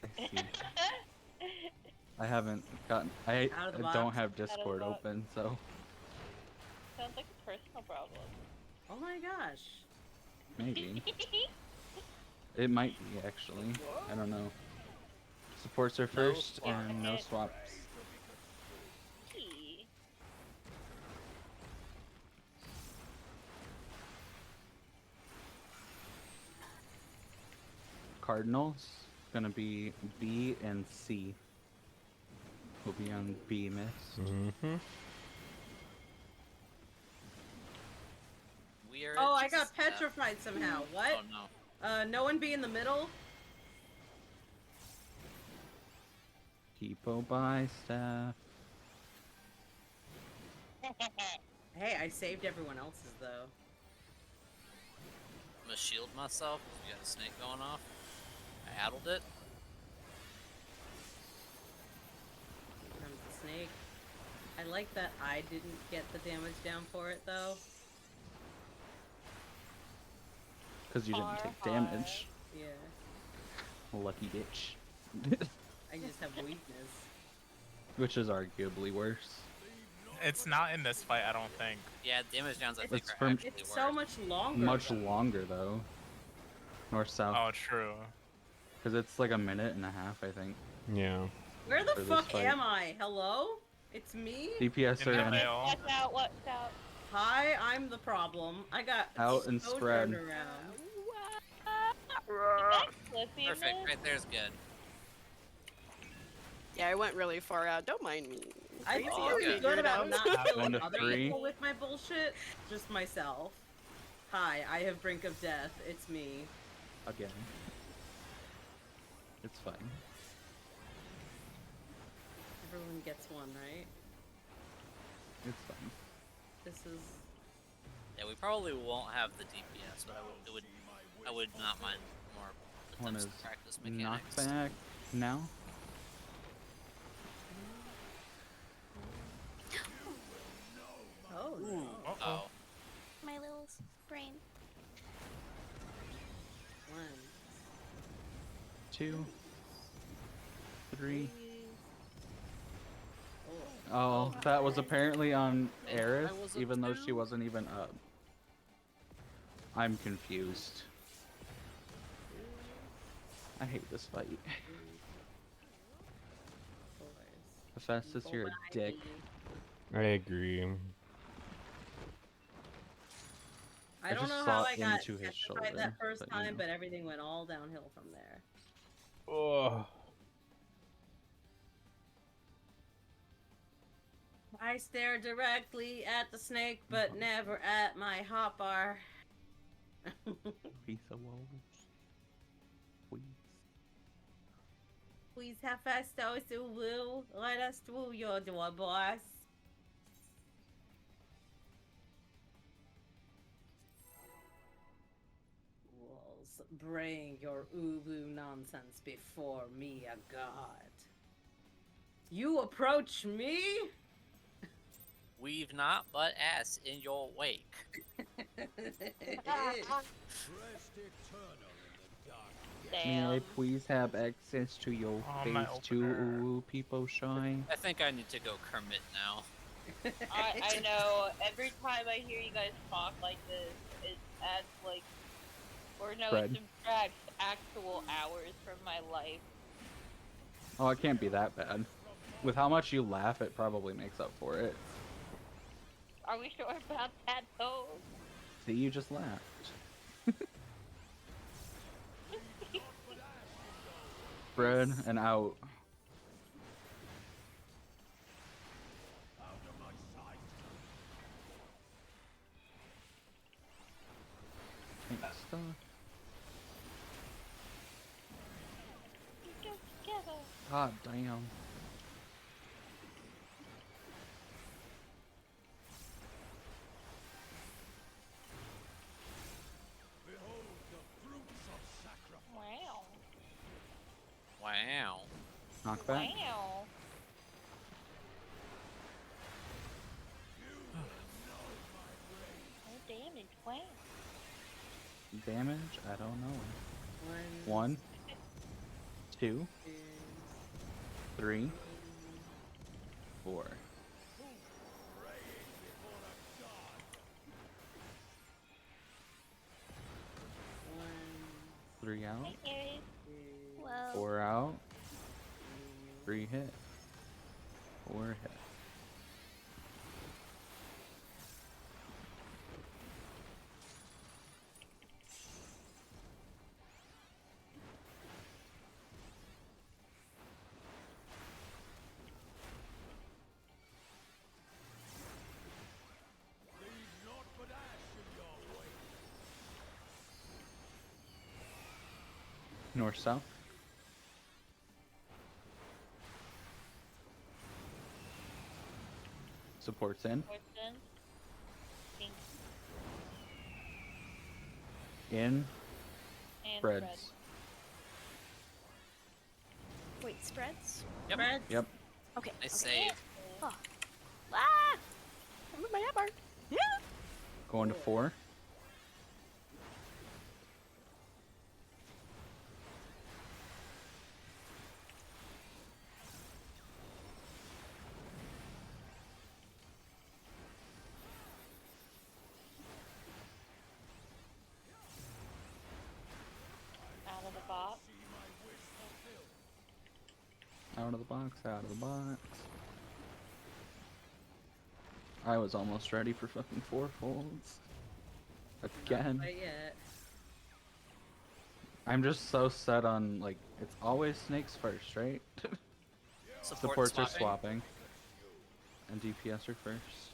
[SPEAKER 3] I see. I haven't gotten. I
[SPEAKER 1] Out of the
[SPEAKER 3] don't
[SPEAKER 1] box.
[SPEAKER 3] have Discord
[SPEAKER 7] box.
[SPEAKER 3] open, so
[SPEAKER 7] Sounds like a personal problem.
[SPEAKER 1] Oh my gosh.
[SPEAKER 3] maybe it might be actually. I don't know. Supports are first and no swaps. Cardinals gonna be B and C. We'll be on B miss.
[SPEAKER 6] Mm-hmm.
[SPEAKER 5] we are.
[SPEAKER 1] Oh,
[SPEAKER 5] at
[SPEAKER 1] I got
[SPEAKER 5] Jesus death.
[SPEAKER 1] petrified somehow. What?
[SPEAKER 5] Oh no.
[SPEAKER 1] No one be in the middle?
[SPEAKER 3] Keepo by staff.
[SPEAKER 1] Hey, I saved everyone else's though.
[SPEAKER 5] I'm gonna shield myself. We got a snake going off. I addled it.
[SPEAKER 1] Comes the snake. I like that I didn't get the damage down for it though.
[SPEAKER 3] Because you didn't take damage.
[SPEAKER 1] Yeah.
[SPEAKER 3] Lucky bitch.
[SPEAKER 1] I just have weakness.
[SPEAKER 3] Which is arguably worse.
[SPEAKER 8] It's not in this fight, I don't think.
[SPEAKER 5] Yeah, damage downs I think
[SPEAKER 3] It's
[SPEAKER 5] are
[SPEAKER 3] from-
[SPEAKER 5] actually
[SPEAKER 1] It's
[SPEAKER 5] worse.
[SPEAKER 1] so much longer.
[SPEAKER 3] Much
[SPEAKER 1] though.
[SPEAKER 3] longer though. North south.
[SPEAKER 8] Oh, true.
[SPEAKER 3] Because it's like a minute and a half, I think.
[SPEAKER 6] Yeah.
[SPEAKER 1] Where the
[SPEAKER 3] for this
[SPEAKER 1] fuck
[SPEAKER 3] fight.
[SPEAKER 1] am I? Hello? It's me?
[SPEAKER 3] DPS are
[SPEAKER 8] In the
[SPEAKER 3] in.
[SPEAKER 8] veil.
[SPEAKER 7] Watch out, watch out.
[SPEAKER 1] Hi, I'm the problem. I got
[SPEAKER 3] Out and
[SPEAKER 1] so
[SPEAKER 3] spread.
[SPEAKER 1] turned around.
[SPEAKER 7] Flippy
[SPEAKER 5] Perfect.
[SPEAKER 7] miss?
[SPEAKER 5] Right there's good.
[SPEAKER 11] Yeah, I went really far out. Don't mind me.
[SPEAKER 1] I
[SPEAKER 11] Crazy,
[SPEAKER 1] feel
[SPEAKER 11] I'll
[SPEAKER 1] really
[SPEAKER 11] figure
[SPEAKER 1] good
[SPEAKER 11] it
[SPEAKER 1] about
[SPEAKER 11] out.
[SPEAKER 1] not
[SPEAKER 3] Going
[SPEAKER 1] killing
[SPEAKER 3] to
[SPEAKER 1] other
[SPEAKER 3] 3.
[SPEAKER 1] people with my bullshit. Just myself. Hi, I have brink of death. It's me.
[SPEAKER 3] Again. It's fine.
[SPEAKER 1] Everyone gets one, right?
[SPEAKER 3] It's fine.
[SPEAKER 1] This is.
[SPEAKER 5] Yeah, we probably won't have the DPS, but I would not mind more
[SPEAKER 3] One
[SPEAKER 5] attempts
[SPEAKER 3] is
[SPEAKER 5] to practice mechanics.
[SPEAKER 3] knockback now.
[SPEAKER 9] Oh,
[SPEAKER 5] Ooh.
[SPEAKER 9] no.
[SPEAKER 5] Oh.
[SPEAKER 4] My little brain.
[SPEAKER 1] 1,
[SPEAKER 3] 2, 3.
[SPEAKER 1] 4.
[SPEAKER 3] Oh, that was apparently on
[SPEAKER 5] I
[SPEAKER 3] Aerith,
[SPEAKER 5] was a
[SPEAKER 3] even though she
[SPEAKER 5] 2.
[SPEAKER 3] wasn't even up. I'm confused. I hate this fight. Hephaestus, you're a dick.
[SPEAKER 6] I agree.
[SPEAKER 1] I don't
[SPEAKER 3] just
[SPEAKER 1] know
[SPEAKER 3] saw
[SPEAKER 1] how I got
[SPEAKER 3] into his
[SPEAKER 1] petrified
[SPEAKER 3] shoulder,
[SPEAKER 1] that first
[SPEAKER 3] but,
[SPEAKER 1] time,
[SPEAKER 3] you know.
[SPEAKER 1] but everything went all downhill from there.
[SPEAKER 6] Oh.
[SPEAKER 1] I stare directly at the snake, but never at my hotbar.
[SPEAKER 3] Piece of wolves. Please.
[SPEAKER 1] Please have fast to will let us through your door, boss. Wolves, bring your ubu nonsense before me, a god. You approach me?
[SPEAKER 5] We've not but ass in your wake.
[SPEAKER 3] May I
[SPEAKER 7] Damn.
[SPEAKER 3] please have access to your
[SPEAKER 8] Oh, my
[SPEAKER 3] face too,
[SPEAKER 8] opener.
[SPEAKER 3] ooh, people shy?
[SPEAKER 5] I think I need to go Kermit now.
[SPEAKER 7] I know. Every time I hear you guys talk like this, it adds like, or no,
[SPEAKER 3] Fred.
[SPEAKER 7] it subtracts actual hours from my life.
[SPEAKER 3] Oh, it can't be that bad. With how much you laugh, it probably makes up for it.
[SPEAKER 7] Are we sure about that though?
[SPEAKER 3] See, you just laughed. Fred and out. Thanks, stuff.
[SPEAKER 7] Go together.
[SPEAKER 3] God damn.
[SPEAKER 7] Wow.
[SPEAKER 5] Wow.
[SPEAKER 3] Knockback?
[SPEAKER 7] Wow. No damage. Wow.
[SPEAKER 3] Damage? I don't know. 1, 2, 3, 4. Three out,
[SPEAKER 4] Whoa.
[SPEAKER 3] 4 out, 3 hit, 4 hit. North south. Supports in.
[SPEAKER 7] Person. Pink.
[SPEAKER 3] In.
[SPEAKER 7] And
[SPEAKER 3] Spreads.
[SPEAKER 7] red.
[SPEAKER 4] Wait, spreads?
[SPEAKER 5] Yep.
[SPEAKER 3] Yep.
[SPEAKER 4] Okay.
[SPEAKER 5] I
[SPEAKER 4] okay.
[SPEAKER 5] save.
[SPEAKER 4] Oh. Ah! I'm in my hammer. Yeah.
[SPEAKER 3] Going to 4.
[SPEAKER 7] Out of the box.
[SPEAKER 3] Out of the box, out of the box. I was almost ready for fucking 4 folds. Again.
[SPEAKER 1] Not quite yet.
[SPEAKER 3] I'm just so set on, like, it's always snakes first, right? Supports are swapping. And DPS are first.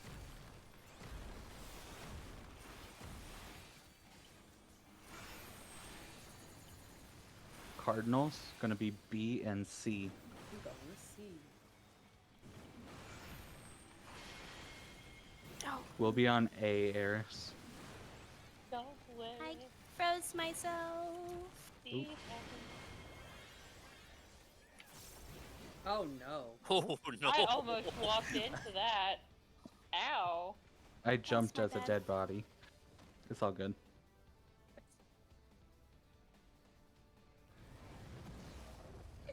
[SPEAKER 3] Cardinals, gonna be B and C.
[SPEAKER 1] I'm going to see.
[SPEAKER 4] Oh.
[SPEAKER 3] We'll be on A, Eris.
[SPEAKER 7] Don't worry.
[SPEAKER 4] I froze myself.
[SPEAKER 7] Be happy.
[SPEAKER 1] Oh no.
[SPEAKER 5] Oh no!
[SPEAKER 7] I almost walked into that. Ow.
[SPEAKER 3] I jumped
[SPEAKER 4] my
[SPEAKER 3] as a
[SPEAKER 4] bad.
[SPEAKER 3] dead body. It's all good.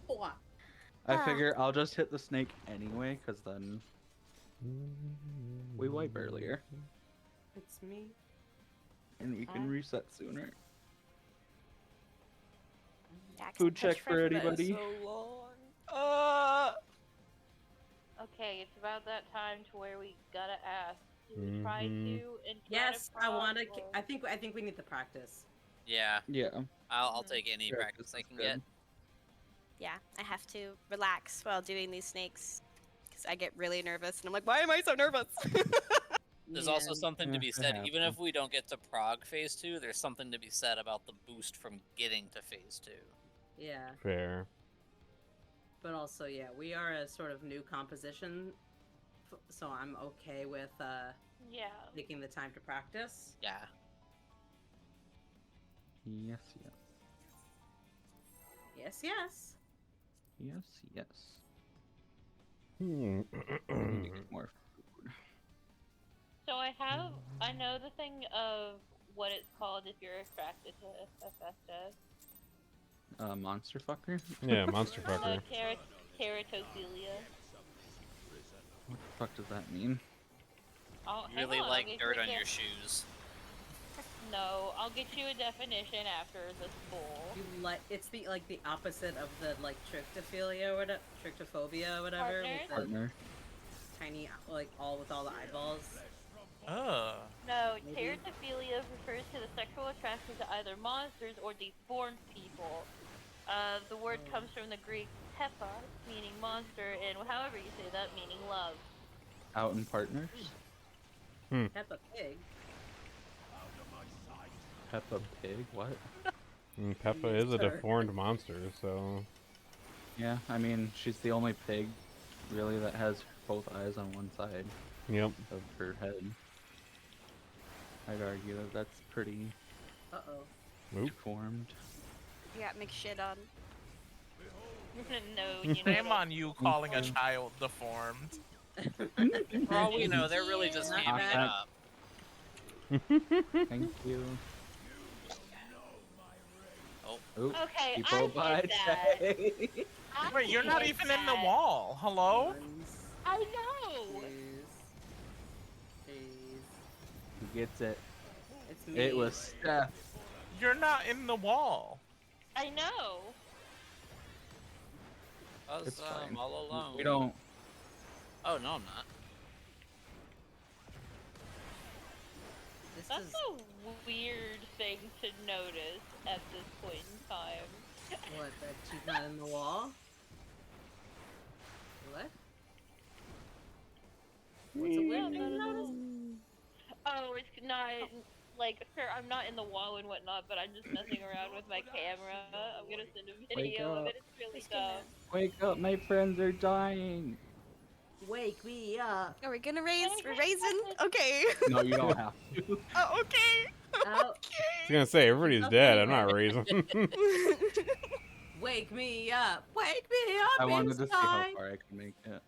[SPEAKER 1] What?
[SPEAKER 3] I
[SPEAKER 4] Ah.
[SPEAKER 3] figure I'll just hit the snake anyway, because then we wipe earlier,
[SPEAKER 1] It's me.
[SPEAKER 3] and we can reset sooner.
[SPEAKER 4] Jack's
[SPEAKER 3] Food check
[SPEAKER 4] pushed
[SPEAKER 3] for
[SPEAKER 4] that is
[SPEAKER 3] anybody?
[SPEAKER 4] so long.
[SPEAKER 7] Okay, it's about that time to where we gotta ask. Do we try to and
[SPEAKER 1] Yes,
[SPEAKER 7] try
[SPEAKER 1] I
[SPEAKER 7] to
[SPEAKER 1] want to.
[SPEAKER 7] prod, or-
[SPEAKER 1] I think we need to practice.
[SPEAKER 5] Yeah,
[SPEAKER 3] Yeah.
[SPEAKER 5] I'll take any
[SPEAKER 3] Practice
[SPEAKER 5] practice I
[SPEAKER 3] is
[SPEAKER 5] can
[SPEAKER 3] good.
[SPEAKER 5] get.
[SPEAKER 4] Yeah, I have to relax while doing these snakes because I get really nervous and I'm like, why am I so nervous?
[SPEAKER 5] There's also
[SPEAKER 1] Man.
[SPEAKER 5] something to
[SPEAKER 3] Yeah,
[SPEAKER 5] be
[SPEAKER 3] it
[SPEAKER 5] said. Even if
[SPEAKER 3] happens.
[SPEAKER 5] we don't get to Prague Phase 2, there's something to be said about the boost from getting to Phase 2.
[SPEAKER 1] Yeah,
[SPEAKER 6] Fair.
[SPEAKER 1] but also yeah, we are a sort of new composition, so I'm okay with
[SPEAKER 7] Yeah.
[SPEAKER 1] taking the time to practice.
[SPEAKER 5] Yeah.
[SPEAKER 3] Yes, yes.
[SPEAKER 1] Yes, yes.
[SPEAKER 3] Yes, yes.
[SPEAKER 6] Hmm.
[SPEAKER 3] I need to get more food.
[SPEAKER 7] So I know the thing of what it's called if you're attracted to FFXIV.
[SPEAKER 3] Monster fucker?
[SPEAKER 6] Yeah, monster fucker.
[SPEAKER 7] Teratophilia.
[SPEAKER 3] What the fuck does that mean?
[SPEAKER 7] Hang
[SPEAKER 5] Really
[SPEAKER 7] on, I'll
[SPEAKER 5] like
[SPEAKER 7] get
[SPEAKER 5] dirt
[SPEAKER 7] you
[SPEAKER 5] on
[SPEAKER 7] a
[SPEAKER 5] your shoes.
[SPEAKER 7] No, I'll get you a definition after this bowl.
[SPEAKER 1] You it's the opposite of the trichtophilia or whatever, trichtophobia or whatever. With the
[SPEAKER 3] Partner.
[SPEAKER 1] tiny all with all the eyeballs.
[SPEAKER 8] Oh.
[SPEAKER 7] No,
[SPEAKER 1] Maybe.
[SPEAKER 7] teratophilia refers to the sexual attraction to either monsters or deformed people. The word comes from the Greek tepa, meaning monster, and however you say that, meaning love.
[SPEAKER 3] Out in partners?
[SPEAKER 1] Peppa Pig.
[SPEAKER 3] Peppa Pig? What?
[SPEAKER 6] Peppa is a
[SPEAKER 1] Sure.
[SPEAKER 6] deformed monster, so
[SPEAKER 3] Yeah, I mean, she's the only pig, really, that has both eyes on one side
[SPEAKER 6] yep.
[SPEAKER 3] of her head. I'd argue that that's pretty
[SPEAKER 1] Uh-oh.
[SPEAKER 6] Oop.
[SPEAKER 3] deformed.
[SPEAKER 4] You got mixed shit on.
[SPEAKER 7] No, you know.
[SPEAKER 8] Shame on you calling a child deformed.
[SPEAKER 5] For all we know, they're really just
[SPEAKER 1] Not
[SPEAKER 5] hamming it
[SPEAKER 1] bad.
[SPEAKER 5] up.
[SPEAKER 3] Thank you.
[SPEAKER 5] Oh.
[SPEAKER 3] Oop.
[SPEAKER 7] Okay,
[SPEAKER 3] People
[SPEAKER 7] I
[SPEAKER 3] buy
[SPEAKER 7] get that.
[SPEAKER 3] today.
[SPEAKER 8] Wait, you're not
[SPEAKER 7] get
[SPEAKER 8] even in the
[SPEAKER 7] that.
[SPEAKER 8] wall. Hello?
[SPEAKER 1] Ones,
[SPEAKER 7] I know.
[SPEAKER 1] twos,
[SPEAKER 3] Who gets it?
[SPEAKER 1] It's me.
[SPEAKER 3] It was Steph.
[SPEAKER 8] You're not in the wall.
[SPEAKER 7] I know.
[SPEAKER 3] It's fine.
[SPEAKER 5] I'm all alone.
[SPEAKER 3] We don't.
[SPEAKER 5] Oh, no, I'm not.
[SPEAKER 1] This
[SPEAKER 7] That's
[SPEAKER 1] is
[SPEAKER 7] a weird thing to notice at this point in time.
[SPEAKER 1] what, that she's not in the wall? What? What's a weird thing to notice?
[SPEAKER 7] Oh, it's not like sure I'm not in the wall and whatnot, but I'm just messing around with my camera. I'm gonna send a video of
[SPEAKER 3] up.
[SPEAKER 7] it. It's really dumb.
[SPEAKER 3] Wake up, my friends are dying.
[SPEAKER 1] Wake me up.
[SPEAKER 4] Are we gonna raise? We're raising? Okay.
[SPEAKER 3] No, you don't have to.
[SPEAKER 4] Oh, okay.
[SPEAKER 1] Out.
[SPEAKER 6] I was gonna say everybody's dead. I'm not raising.
[SPEAKER 1] Wake me up. Wake me up
[SPEAKER 3] I wanted to see how
[SPEAKER 1] inside.
[SPEAKER 3] far I could make it.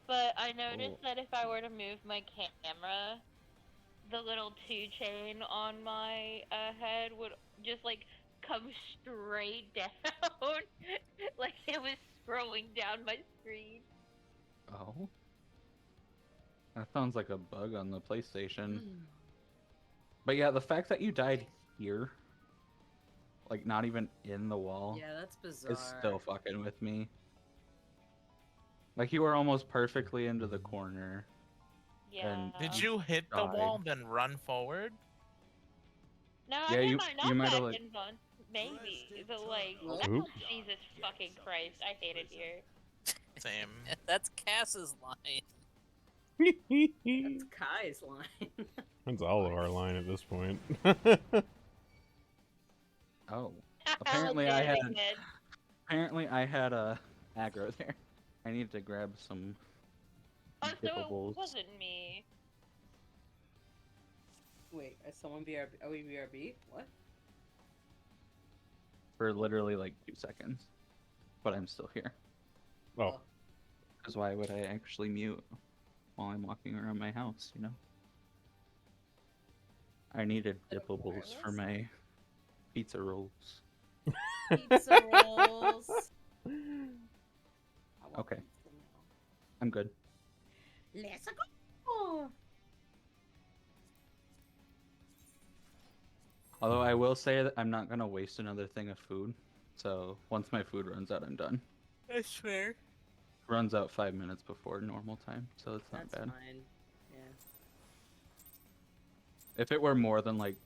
[SPEAKER 7] But I noticed
[SPEAKER 3] Oh.
[SPEAKER 7] that if I were to move my camera, the little 2 chain on my head would just like come straight down, like it was scrolling down my screen.
[SPEAKER 3] Oh. That sounds like a bug on the PlayStation. But yeah, the fact that you died here, like not even in the wall,
[SPEAKER 1] Yeah, that's bizarre.
[SPEAKER 3] is still fucking with me. Like you were almost perfectly into the corner.
[SPEAKER 7] Yeah.
[SPEAKER 3] And
[SPEAKER 8] Did you hit the
[SPEAKER 3] died.
[SPEAKER 8] wall then run forward?
[SPEAKER 7] No,
[SPEAKER 3] Yeah,
[SPEAKER 7] I
[SPEAKER 3] you-
[SPEAKER 7] might
[SPEAKER 3] you
[SPEAKER 7] not
[SPEAKER 3] might have,
[SPEAKER 7] back
[SPEAKER 3] like-
[SPEAKER 7] in on maybe, but like,
[SPEAKER 6] Oop.
[SPEAKER 7] Jesus fucking Christ, I hate it here.
[SPEAKER 8] Same.
[SPEAKER 5] That's Cass's line.
[SPEAKER 1] That's Kai's line.
[SPEAKER 6] That's all of our line at this point.
[SPEAKER 3] Oh. Apparently I had-
[SPEAKER 7] Damn it.
[SPEAKER 3] Apparently I had a aggro there. I need to grab some
[SPEAKER 7] Oh,
[SPEAKER 3] Dippables.
[SPEAKER 7] it wasn't me.
[SPEAKER 1] Wait, is someone BRB? Are we BRB? What?
[SPEAKER 3] For literally like 2 seconds. But I'm still here.
[SPEAKER 6] Oh.
[SPEAKER 3] Because why would I actually mute while I'm walking around my house, you know? I needed dippables for my pizza rolls.
[SPEAKER 1] Pizza rolls.
[SPEAKER 3] Okay. I'm good.
[SPEAKER 1] Let's go.
[SPEAKER 3] Although I will say that I'm not gonna waste another thing of food. So once my food runs out, I'm done.
[SPEAKER 11] That's fair.
[SPEAKER 3] Runs out 5 minutes before normal time, so it's not
[SPEAKER 1] That's
[SPEAKER 3] bad.
[SPEAKER 1] fine. Yeah.
[SPEAKER 3] If it were more than like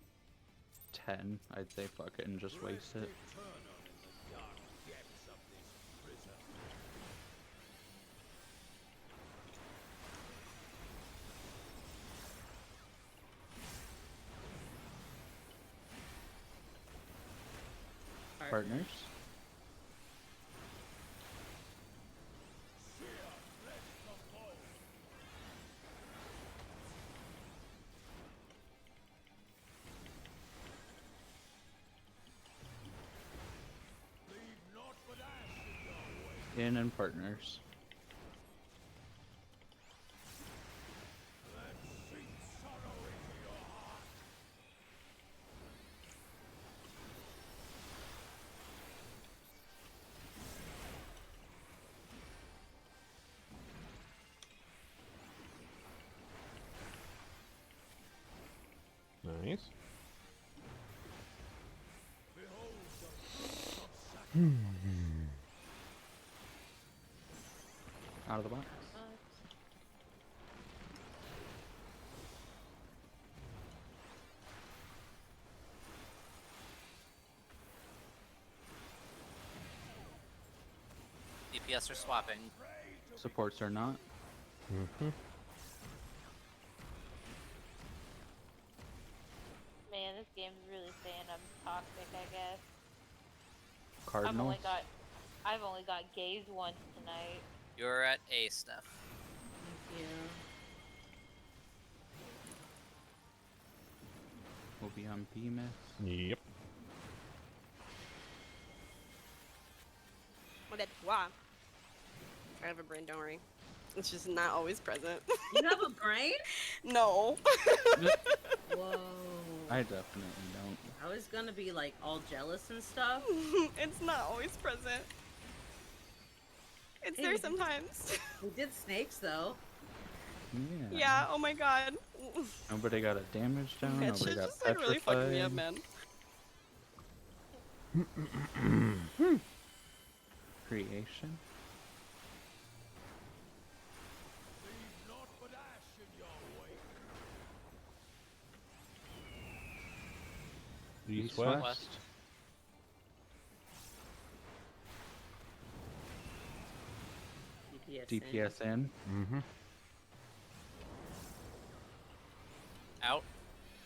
[SPEAKER 3] 10, I'd say fuck it and just waste it. Partners? In and partners.
[SPEAKER 6] Nice.
[SPEAKER 3] Out of the box.
[SPEAKER 5] DPS are swapping.
[SPEAKER 3] Supports are not.
[SPEAKER 7] Man, this game's really saying I'm toxic, I guess.
[SPEAKER 3] Cardinals.
[SPEAKER 7] I've only got gaze once tonight.
[SPEAKER 5] You're at A, Steph.
[SPEAKER 1] Thank you.
[SPEAKER 3] We'll be on B miss.
[SPEAKER 6] Yep.
[SPEAKER 11] Wow. I have a brain, don't worry. It's just not always present.
[SPEAKER 1] You have a brain?
[SPEAKER 11] No.
[SPEAKER 1] Whoa.
[SPEAKER 3] I definitely don't.
[SPEAKER 1] I was gonna be like all jealous and stuff.
[SPEAKER 11] It's not always present. It's
[SPEAKER 1] Hey,
[SPEAKER 11] there
[SPEAKER 1] we did-
[SPEAKER 11] sometimes.
[SPEAKER 1] We did snakes though.
[SPEAKER 3] Yeah.
[SPEAKER 11] Yeah, oh my god.
[SPEAKER 3] Nobody got a damage down.
[SPEAKER 11] That
[SPEAKER 3] Nobody
[SPEAKER 11] shit
[SPEAKER 3] got
[SPEAKER 11] just like really fucking me up,
[SPEAKER 3] petrified.
[SPEAKER 11] man.
[SPEAKER 3] Creation.
[SPEAKER 6] East,
[SPEAKER 3] East,
[SPEAKER 6] west.
[SPEAKER 3] west. DPS in.
[SPEAKER 5] Out.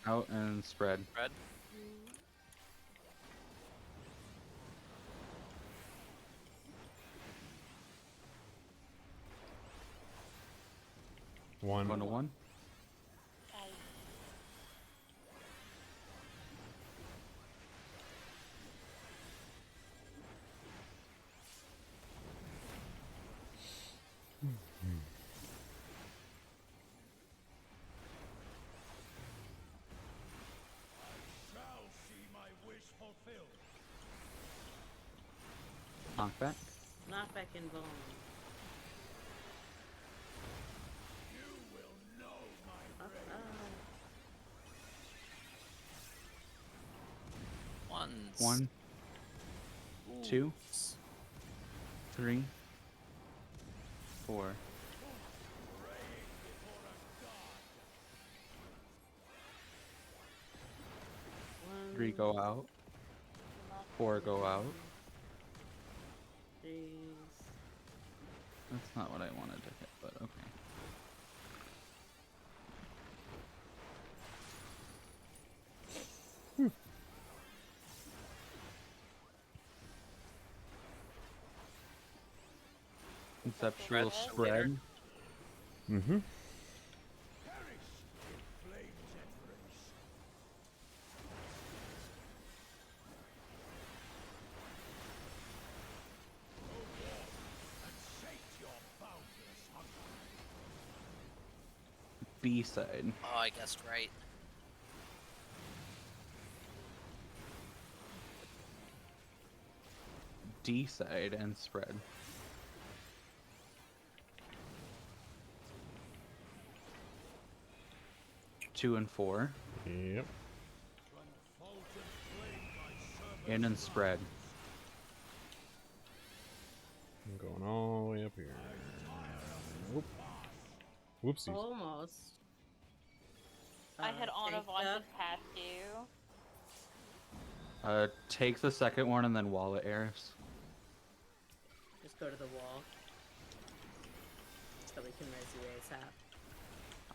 [SPEAKER 3] Out and spread.
[SPEAKER 5] Red.
[SPEAKER 6] One.
[SPEAKER 3] 1 to 1. Knockback.
[SPEAKER 1] Knockback and bone.
[SPEAKER 5] Ones.
[SPEAKER 3] 1, 2, 3, 4. 3 go out. 4 go out.
[SPEAKER 1] Jeez.
[SPEAKER 3] That's not what I wanted to hit, but okay. Conceptual
[SPEAKER 5] Red.
[SPEAKER 3] spread.
[SPEAKER 6] Mm-hmm.
[SPEAKER 3] B side.
[SPEAKER 5] Oh, I guessed right.
[SPEAKER 3] D side and spread. Two and 4.
[SPEAKER 6] Yep.
[SPEAKER 3] In and spread.
[SPEAKER 6] I'm going all the way up here. Whoop. Whoopsies.
[SPEAKER 1] Almost.
[SPEAKER 7] I had on
[SPEAKER 1] take
[SPEAKER 7] a launch
[SPEAKER 1] the-
[SPEAKER 7] past you.
[SPEAKER 3] Take the second one and then wallet airs.
[SPEAKER 1] Just go to the wall. So we can raise the ASAP.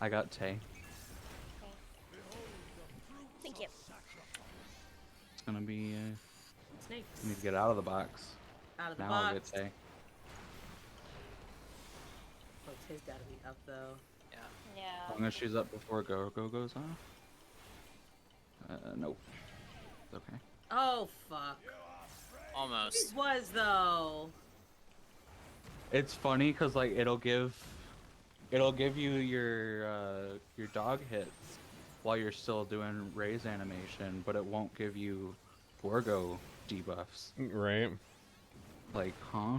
[SPEAKER 3] I got Tay.
[SPEAKER 4] Thank you.
[SPEAKER 3] It's gonna be.
[SPEAKER 1] Snakes.
[SPEAKER 3] You need to get out of the box.
[SPEAKER 1] Out of the
[SPEAKER 3] Now
[SPEAKER 1] box.
[SPEAKER 3] I'll get Tay.
[SPEAKER 1] Oh, Tay's gotta be up though.
[SPEAKER 5] Yeah.
[SPEAKER 3] As long as she's up before Go goes off. Nope. Okay.
[SPEAKER 1] Oh fuck.
[SPEAKER 5] Almost.
[SPEAKER 1] It was though.
[SPEAKER 3] It's funny because like it'll give you your dog hits while you're still doing raise animation, but it won't give you Borgo debuffs.
[SPEAKER 6] Right.
[SPEAKER 3] Like, huh?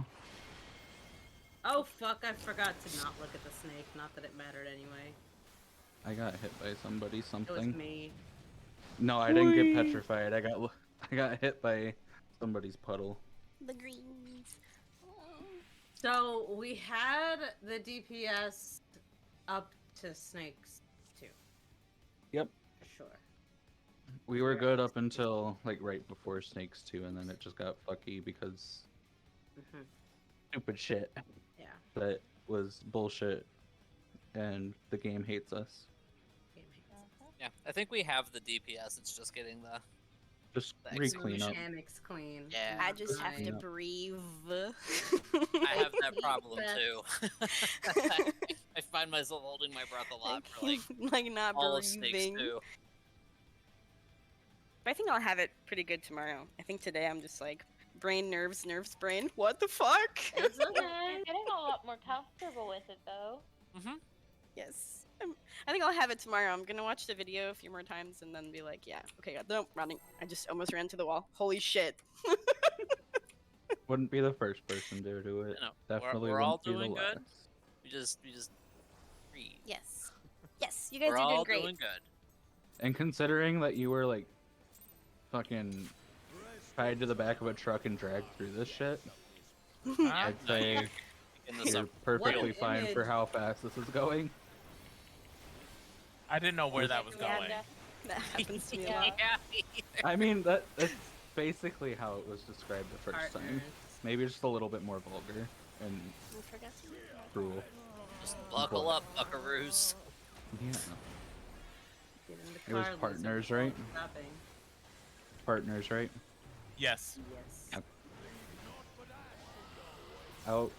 [SPEAKER 1] Oh fuck, I forgot to not look at the snake. Not that it mattered anyway.
[SPEAKER 3] I got hit by somebody,
[SPEAKER 1] It was
[SPEAKER 3] something.
[SPEAKER 1] me.
[SPEAKER 3] No, I didn't get petrified. I got hit by somebody's puddle.
[SPEAKER 4] The greens.
[SPEAKER 1] So we had the DPS up to snakes too.
[SPEAKER 3] Yep.
[SPEAKER 1] For sure.
[SPEAKER 3] We were good up until like right before Snakes 2, and then it just got fucky because
[SPEAKER 1] Mhm.
[SPEAKER 3] stupid shit.
[SPEAKER 1] Yeah.
[SPEAKER 3] That was bullshit, and the game hates us.
[SPEAKER 1] Game hates.
[SPEAKER 5] Yeah, I think we have the DPS. It's just getting the.
[SPEAKER 3] Just
[SPEAKER 5] The
[SPEAKER 3] re-clean up.
[SPEAKER 1] Mechanics clean.
[SPEAKER 5] Yeah.
[SPEAKER 4] I just have to
[SPEAKER 3] Clean up.
[SPEAKER 4] breathe.
[SPEAKER 5] I have that problem
[SPEAKER 1] That's-
[SPEAKER 5] too. I find myself holding my breath a lot for like
[SPEAKER 4] not
[SPEAKER 5] all of Snakes
[SPEAKER 4] breathing.
[SPEAKER 5] 2.
[SPEAKER 4] But I think I'll have it pretty good tomorrow. I think today I'm just like brain, nerves, brain. What the fuck?
[SPEAKER 1] It's okay.
[SPEAKER 7] You're getting a lot more comfortable with it, though.
[SPEAKER 4] Yes. I think I'll have it tomorrow. I'm gonna watch the video a few more times and then be like, yeah, okay, no, running. I just almost ran to the wall. Holy shit.
[SPEAKER 3] Wouldn't be the first person to do it.
[SPEAKER 5] You know,
[SPEAKER 3] Definitely
[SPEAKER 5] we're all
[SPEAKER 3] wouldn't be the
[SPEAKER 5] doing good.
[SPEAKER 3] last.
[SPEAKER 5] We just breathe.
[SPEAKER 4] Yes. Yes, you guys
[SPEAKER 5] We're
[SPEAKER 4] are doing
[SPEAKER 5] all
[SPEAKER 4] great.
[SPEAKER 5] doing good.
[SPEAKER 3] And considering that you were like fucking tied to the back of a truck and dragged through this shit, I'd say
[SPEAKER 5] In the
[SPEAKER 3] you're
[SPEAKER 5] summer.
[SPEAKER 3] perfectly
[SPEAKER 1] What
[SPEAKER 3] fine for
[SPEAKER 1] image?
[SPEAKER 3] how fast this is going.
[SPEAKER 8] I didn't know where that was
[SPEAKER 7] Yeah,
[SPEAKER 8] going.
[SPEAKER 4] That happens to me a
[SPEAKER 7] Yeah.
[SPEAKER 4] lot.
[SPEAKER 5] Yeah.
[SPEAKER 3] I mean, that's basically how it was described the first time.
[SPEAKER 1] Partners.
[SPEAKER 3] Maybe just a little bit more vulgar and
[SPEAKER 4] I forgot to
[SPEAKER 3] cruel.
[SPEAKER 5] Just buckle up, buckaroos.
[SPEAKER 3] Yeah.
[SPEAKER 1] Get in the
[SPEAKER 3] It was
[SPEAKER 1] car, loser.
[SPEAKER 3] partners, right?
[SPEAKER 1] Stopping.
[SPEAKER 3] Partners, right?
[SPEAKER 8] Yes.
[SPEAKER 1] Yes.
[SPEAKER 3] Out.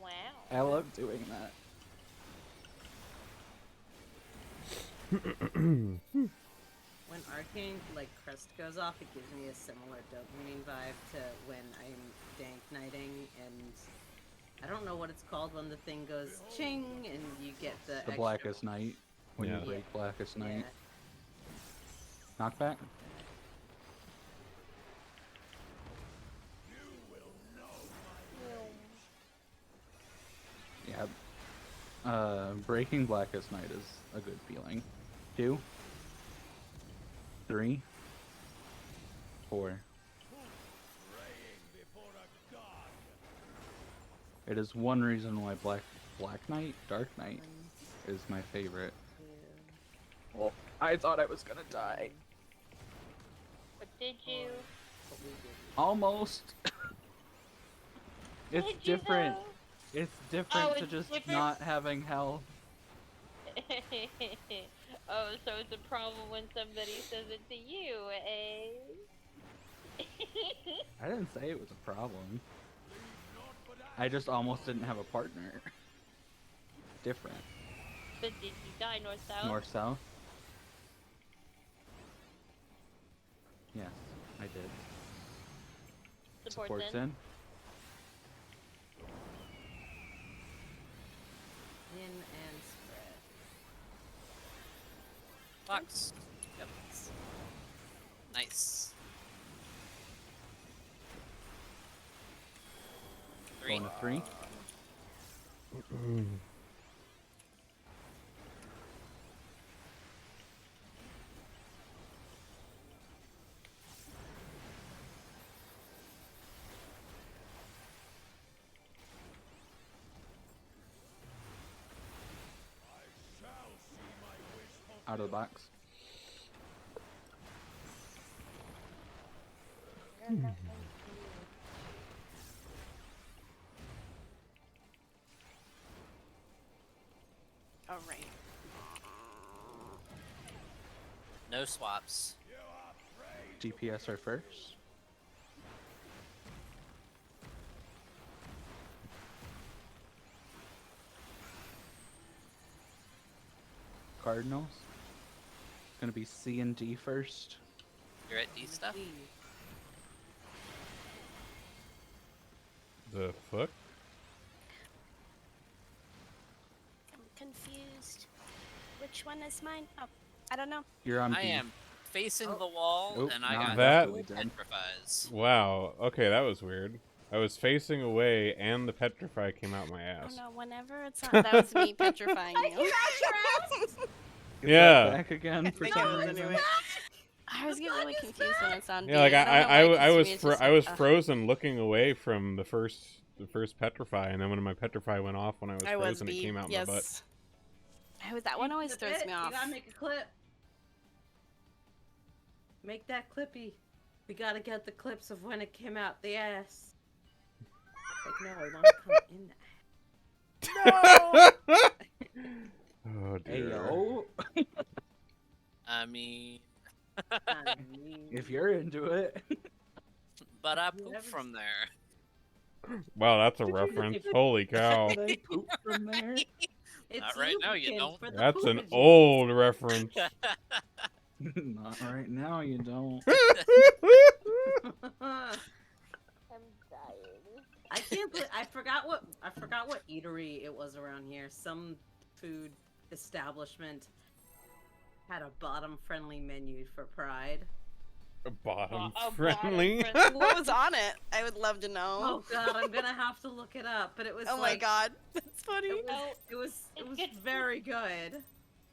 [SPEAKER 7] Wow.
[SPEAKER 3] I love doing that.
[SPEAKER 1] When Arcane like crest goes off, it gives me a similar dopamine vibe to when I'm dank knighting, and I don't know what it's called when the thing goes ching and you get the
[SPEAKER 3] The
[SPEAKER 1] extra-
[SPEAKER 3] Blackest Night. When
[SPEAKER 6] Yeah.
[SPEAKER 3] you break Blackest
[SPEAKER 1] Yeah.
[SPEAKER 3] Night. Knockback? Yeah. Breaking Blackest Night is a good feeling. 2, 3, 4. It is one reason why Black Knight, Dark Knight is my favorite. Well, I thought I was gonna die.
[SPEAKER 7] But did you?
[SPEAKER 3] Almost. It's
[SPEAKER 7] Did you
[SPEAKER 3] different.
[SPEAKER 7] though?
[SPEAKER 3] It's different
[SPEAKER 7] Oh,
[SPEAKER 3] to
[SPEAKER 7] it's
[SPEAKER 3] just
[SPEAKER 7] different?
[SPEAKER 3] not having health.
[SPEAKER 7] Oh, so it's a problem when somebody says it to you, eh?
[SPEAKER 3] I didn't say it was a problem. I just almost didn't have a partner. Different.
[SPEAKER 7] But did you die north-south?
[SPEAKER 3] North-south? Yes, I did.
[SPEAKER 7] Supports
[SPEAKER 3] in.
[SPEAKER 1] In and spread.
[SPEAKER 5] Box. Yep. Nice. 3.
[SPEAKER 3] Going to 3. Out of the box.
[SPEAKER 11] All right.
[SPEAKER 5] No swaps.
[SPEAKER 3] DPS are first. Cardinals. It's gonna be C and D first.
[SPEAKER 5] You're at D stuff?
[SPEAKER 6] The fuck?
[SPEAKER 4] I'm confused. Which one is mine? Oh, I don't know.
[SPEAKER 3] You're on
[SPEAKER 5] I
[SPEAKER 3] D.
[SPEAKER 5] am facing the wall,
[SPEAKER 3] Oop,
[SPEAKER 5] and I
[SPEAKER 3] not
[SPEAKER 5] got
[SPEAKER 6] that.
[SPEAKER 5] no petrifies.
[SPEAKER 6] Wow. Okay, that was weird. I was facing away, and the petrify came out my
[SPEAKER 4] Oh
[SPEAKER 6] ass.
[SPEAKER 4] no, whenever it's not, that was me petrifying you.
[SPEAKER 3] Get
[SPEAKER 6] Yeah.
[SPEAKER 3] that back again for
[SPEAKER 11] think
[SPEAKER 3] some
[SPEAKER 11] it was
[SPEAKER 3] reason.
[SPEAKER 11] anyway.
[SPEAKER 4] I always get really confused when it's on.
[SPEAKER 6] Yeah, like
[SPEAKER 4] B. I don't know why, 'cause to me it's just
[SPEAKER 6] I was
[SPEAKER 4] like,
[SPEAKER 6] frozen looking away from the first petrify, and then when my petrify went off when I was
[SPEAKER 11] I was
[SPEAKER 6] frozen, it
[SPEAKER 11] B.
[SPEAKER 6] came out
[SPEAKER 11] Yes.
[SPEAKER 6] my butt.
[SPEAKER 4] that one always
[SPEAKER 1] Clip
[SPEAKER 4] throws
[SPEAKER 1] it.
[SPEAKER 4] me off.
[SPEAKER 1] You gotta make a clip. Make that clippy. We gotta get the clips of when it came out the ass. Like, no, I want to come in the
[SPEAKER 6] Oh
[SPEAKER 3] Hey
[SPEAKER 6] dear.
[SPEAKER 3] yo.
[SPEAKER 5] I mean,
[SPEAKER 3] If you're into it.
[SPEAKER 5] but I poop from there.
[SPEAKER 6] Wow, that's a reference. Holy cow.
[SPEAKER 3] They poop from there.
[SPEAKER 1] It's
[SPEAKER 5] Not right now, you
[SPEAKER 1] lubricant
[SPEAKER 5] don't.
[SPEAKER 1] for the
[SPEAKER 6] That's an
[SPEAKER 1] poopages.
[SPEAKER 6] old reference.
[SPEAKER 3] Not right now, you don't.
[SPEAKER 7] I'm dying.
[SPEAKER 1] I can't believe I forgot what eatery it was around here. Some food establishment had a bottom-friendly menu for Pride.
[SPEAKER 6] Bottom
[SPEAKER 7] A
[SPEAKER 6] friendly.
[SPEAKER 7] bottom
[SPEAKER 11] What was on it? I would love to know.
[SPEAKER 1] Oh god, I'm gonna have to look it up. But it was
[SPEAKER 11] Oh my
[SPEAKER 1] like,
[SPEAKER 11] god, that's funny.
[SPEAKER 1] it was very good.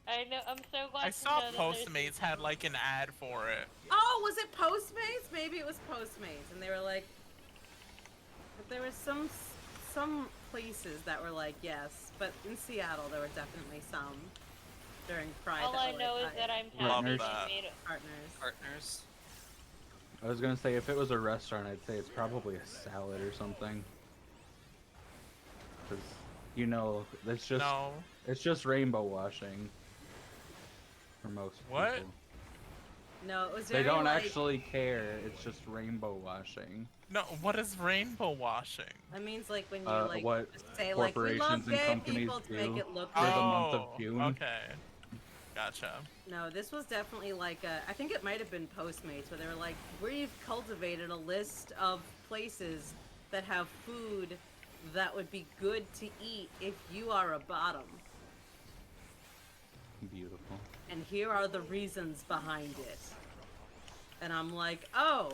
[SPEAKER 7] I know. I'm so glad.
[SPEAKER 8] I
[SPEAKER 7] to
[SPEAKER 8] saw
[SPEAKER 7] know that there's-
[SPEAKER 8] Postmates had like an ad for it.
[SPEAKER 1] Oh, was it Postmates? Maybe it was Postmates, and they were like, but there was some places that were like yes, but in Seattle there were definitely some during Pride.
[SPEAKER 7] All
[SPEAKER 1] that
[SPEAKER 7] I
[SPEAKER 1] were
[SPEAKER 7] know
[SPEAKER 1] like,
[SPEAKER 7] is that I'm
[SPEAKER 3] Love
[SPEAKER 7] happy
[SPEAKER 8] that.
[SPEAKER 7] they made it.
[SPEAKER 5] Partners.
[SPEAKER 3] I was gonna say if it was a restaurant, I'd say it's probably a salad or something. Cause you know, it's just
[SPEAKER 8] No.
[SPEAKER 3] it's just rainbow washing. For most
[SPEAKER 8] What?
[SPEAKER 3] people.
[SPEAKER 1] No, it was
[SPEAKER 3] They
[SPEAKER 1] very
[SPEAKER 3] don't
[SPEAKER 1] like,
[SPEAKER 3] actually care. It's just rainbow washing.
[SPEAKER 8] No, what is rainbow washing?
[SPEAKER 1] That means like when you like
[SPEAKER 3] what
[SPEAKER 1] just say like we love
[SPEAKER 3] corporations and
[SPEAKER 1] gay
[SPEAKER 3] companies
[SPEAKER 1] people to make
[SPEAKER 3] do
[SPEAKER 1] it look
[SPEAKER 3] for
[SPEAKER 1] good.
[SPEAKER 3] the month of
[SPEAKER 8] Oh,
[SPEAKER 3] June.
[SPEAKER 8] okay. Gotcha.
[SPEAKER 1] No, this was definitely like I think it might have been Postmates where they were like, we've cultivated a list of places that have food that would be good to eat if you are a bottom.
[SPEAKER 3] Beautiful.
[SPEAKER 1] And here are the reasons behind it. And I'm like, oh,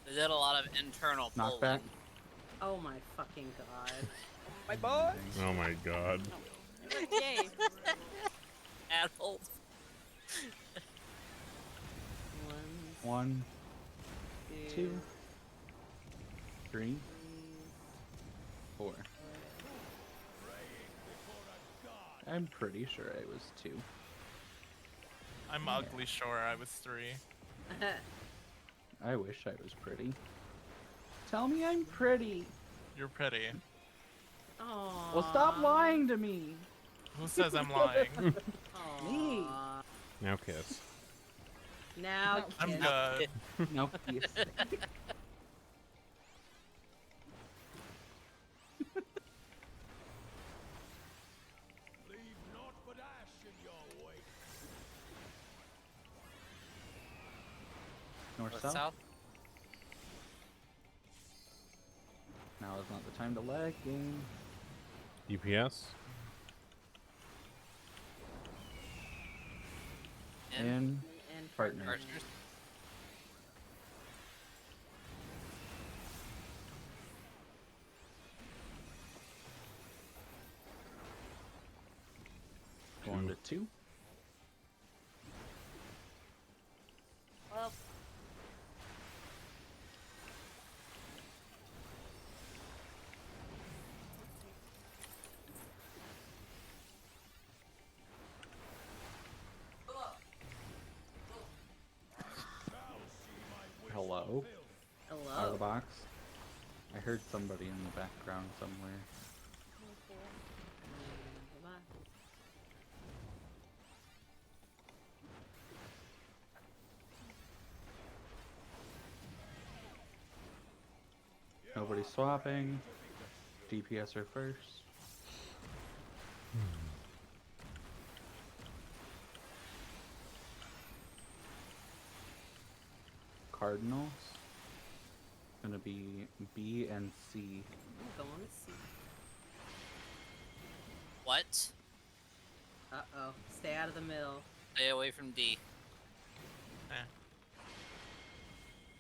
[SPEAKER 5] They did a lot of internal
[SPEAKER 3] Knockback.
[SPEAKER 5] polling.
[SPEAKER 1] oh my fucking god.
[SPEAKER 11] My boy.
[SPEAKER 6] Oh my god.
[SPEAKER 11] Yay.
[SPEAKER 5] Adult.
[SPEAKER 3] One, two, three, four. I'm pretty sure I was 2.
[SPEAKER 8] I'm ugly sure I was 3.
[SPEAKER 3] I wish I was pretty. Tell me I'm pretty.
[SPEAKER 8] You're pretty.
[SPEAKER 1] Aww.
[SPEAKER 3] Well, stop lying to me.
[SPEAKER 8] Who says I'm lying?
[SPEAKER 3] Me.
[SPEAKER 6] Now kiss.
[SPEAKER 1] Now,
[SPEAKER 8] I'm
[SPEAKER 1] kid.
[SPEAKER 8] good.
[SPEAKER 3] No, please. North,
[SPEAKER 5] North,
[SPEAKER 3] south?
[SPEAKER 5] south.
[SPEAKER 3] Now is not the time to lag game.
[SPEAKER 6] UPS.
[SPEAKER 5] In.
[SPEAKER 3] In
[SPEAKER 1] And
[SPEAKER 3] partner.
[SPEAKER 5] Partners.
[SPEAKER 3] Going to 2.
[SPEAKER 7] Well,
[SPEAKER 3] Hello? Out of
[SPEAKER 1] hello.
[SPEAKER 3] the box. I heard somebody in the background somewhere.
[SPEAKER 1] Goodbye.
[SPEAKER 3] Nobody's swapping. DPS are first. Cardinals. Gonna be B and C.
[SPEAKER 1] I'm going to see.
[SPEAKER 5] What?
[SPEAKER 1] Uh-oh. Stay out of the middle.
[SPEAKER 5] Stay away from D.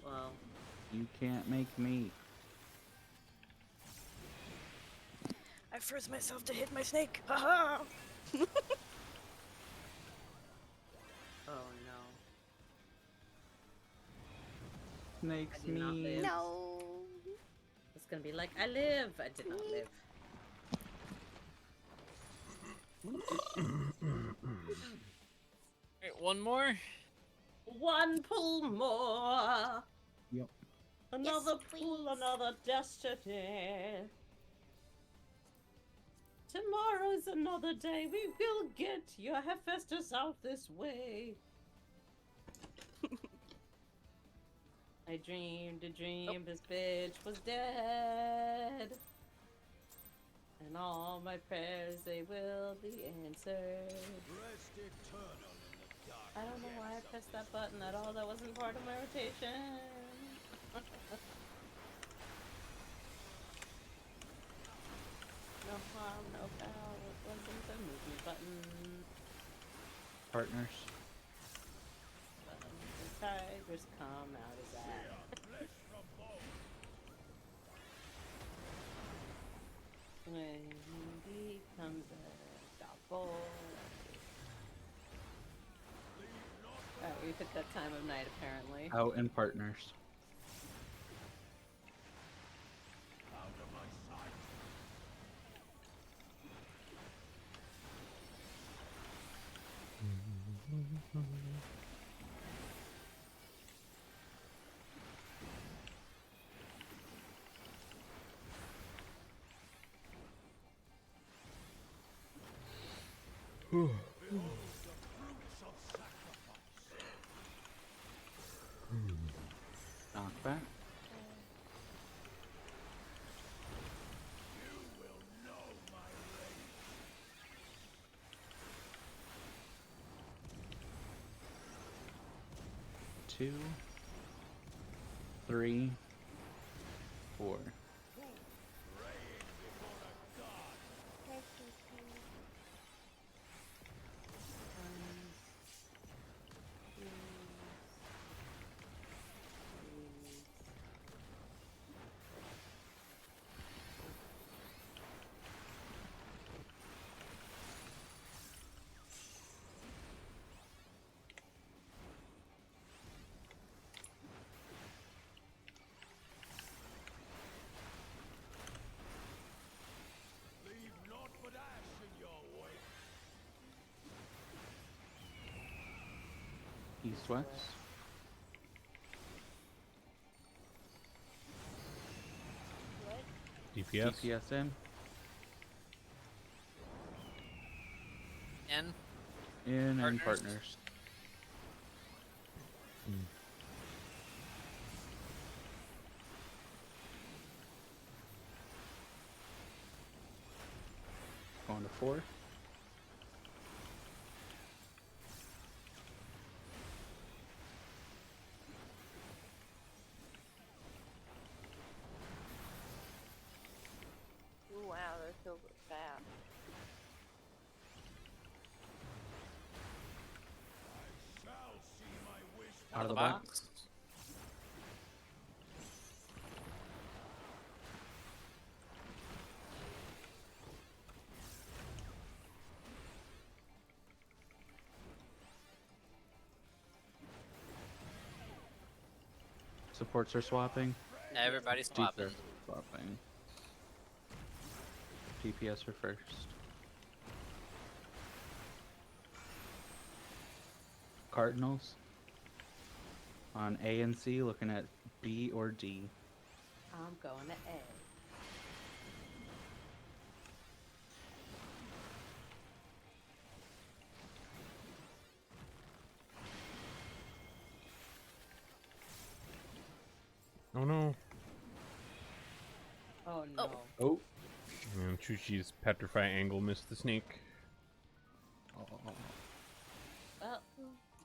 [SPEAKER 1] Well,
[SPEAKER 3] You can't make me.
[SPEAKER 4] I forced myself to hit my snake. Haha!
[SPEAKER 1] oh no.
[SPEAKER 3] Snakes
[SPEAKER 1] I did not
[SPEAKER 3] me.
[SPEAKER 1] live.
[SPEAKER 4] No.
[SPEAKER 1] It's gonna be like, I live. I did not live.
[SPEAKER 5] Alright, one more.
[SPEAKER 1] One pull more.
[SPEAKER 3] Yep.
[SPEAKER 1] Another
[SPEAKER 4] Yes,
[SPEAKER 1] pull,
[SPEAKER 4] please.
[SPEAKER 1] another destiny. Tomorrow's another day. We will get your Hephaestus out this way. I dreamed a dream. This bitch was dead. And all my prayers, they will be answered. I don't know why I pressed that button at all. That wasn't part of my rotation. No harm, no foul. It wasn't the movement button.
[SPEAKER 3] Partners.
[SPEAKER 1] The tigers come out of that. When he becomes a double. Alright, we picked that time of night apparently.
[SPEAKER 3] Out in partners. Knockback. Two, 3, 4. East west.
[SPEAKER 7] what?
[SPEAKER 6] DPS.
[SPEAKER 3] DPS in.
[SPEAKER 5] N.
[SPEAKER 3] In and
[SPEAKER 5] Partners.
[SPEAKER 3] partners. Going to 4.
[SPEAKER 7] Ooh, wow, they're so fast.
[SPEAKER 3] Out of the box. Supports are swapping.
[SPEAKER 5] Everybody's
[SPEAKER 3] Jeeps
[SPEAKER 5] swapping.
[SPEAKER 3] are swapping. DPS are first. Cardinals on A and C, looking at B or D.
[SPEAKER 1] I'm going to A.
[SPEAKER 6] Oh no.
[SPEAKER 1] Oh no.
[SPEAKER 3] Oh.
[SPEAKER 6] And Chushi's Petrify Angle missed the snake.
[SPEAKER 1] Well,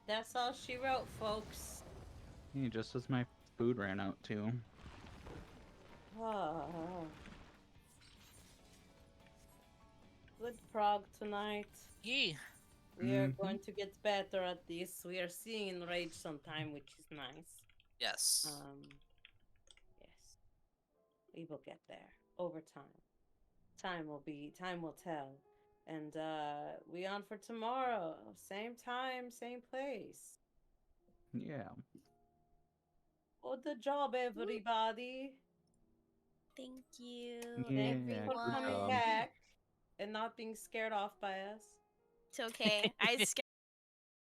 [SPEAKER 1] that's all she wrote, folks.
[SPEAKER 3] Yeah, just as my food ran out too.
[SPEAKER 1] Ah. Good prog tonight.
[SPEAKER 5] Yeah.
[SPEAKER 1] We are going to get better at this. We are seeing Enrage sometime, which is nice.
[SPEAKER 5] Yes.
[SPEAKER 1] Yes. We will get there over time. Time will tell. And we on for tomorrow. Same time, same place.
[SPEAKER 3] Yeah.
[SPEAKER 1] Good job, everybody.
[SPEAKER 4] Thank you,
[SPEAKER 3] Yeah,
[SPEAKER 1] Thank you for
[SPEAKER 4] everyone.
[SPEAKER 1] coming back and not being scared off by us.
[SPEAKER 4] It's okay. I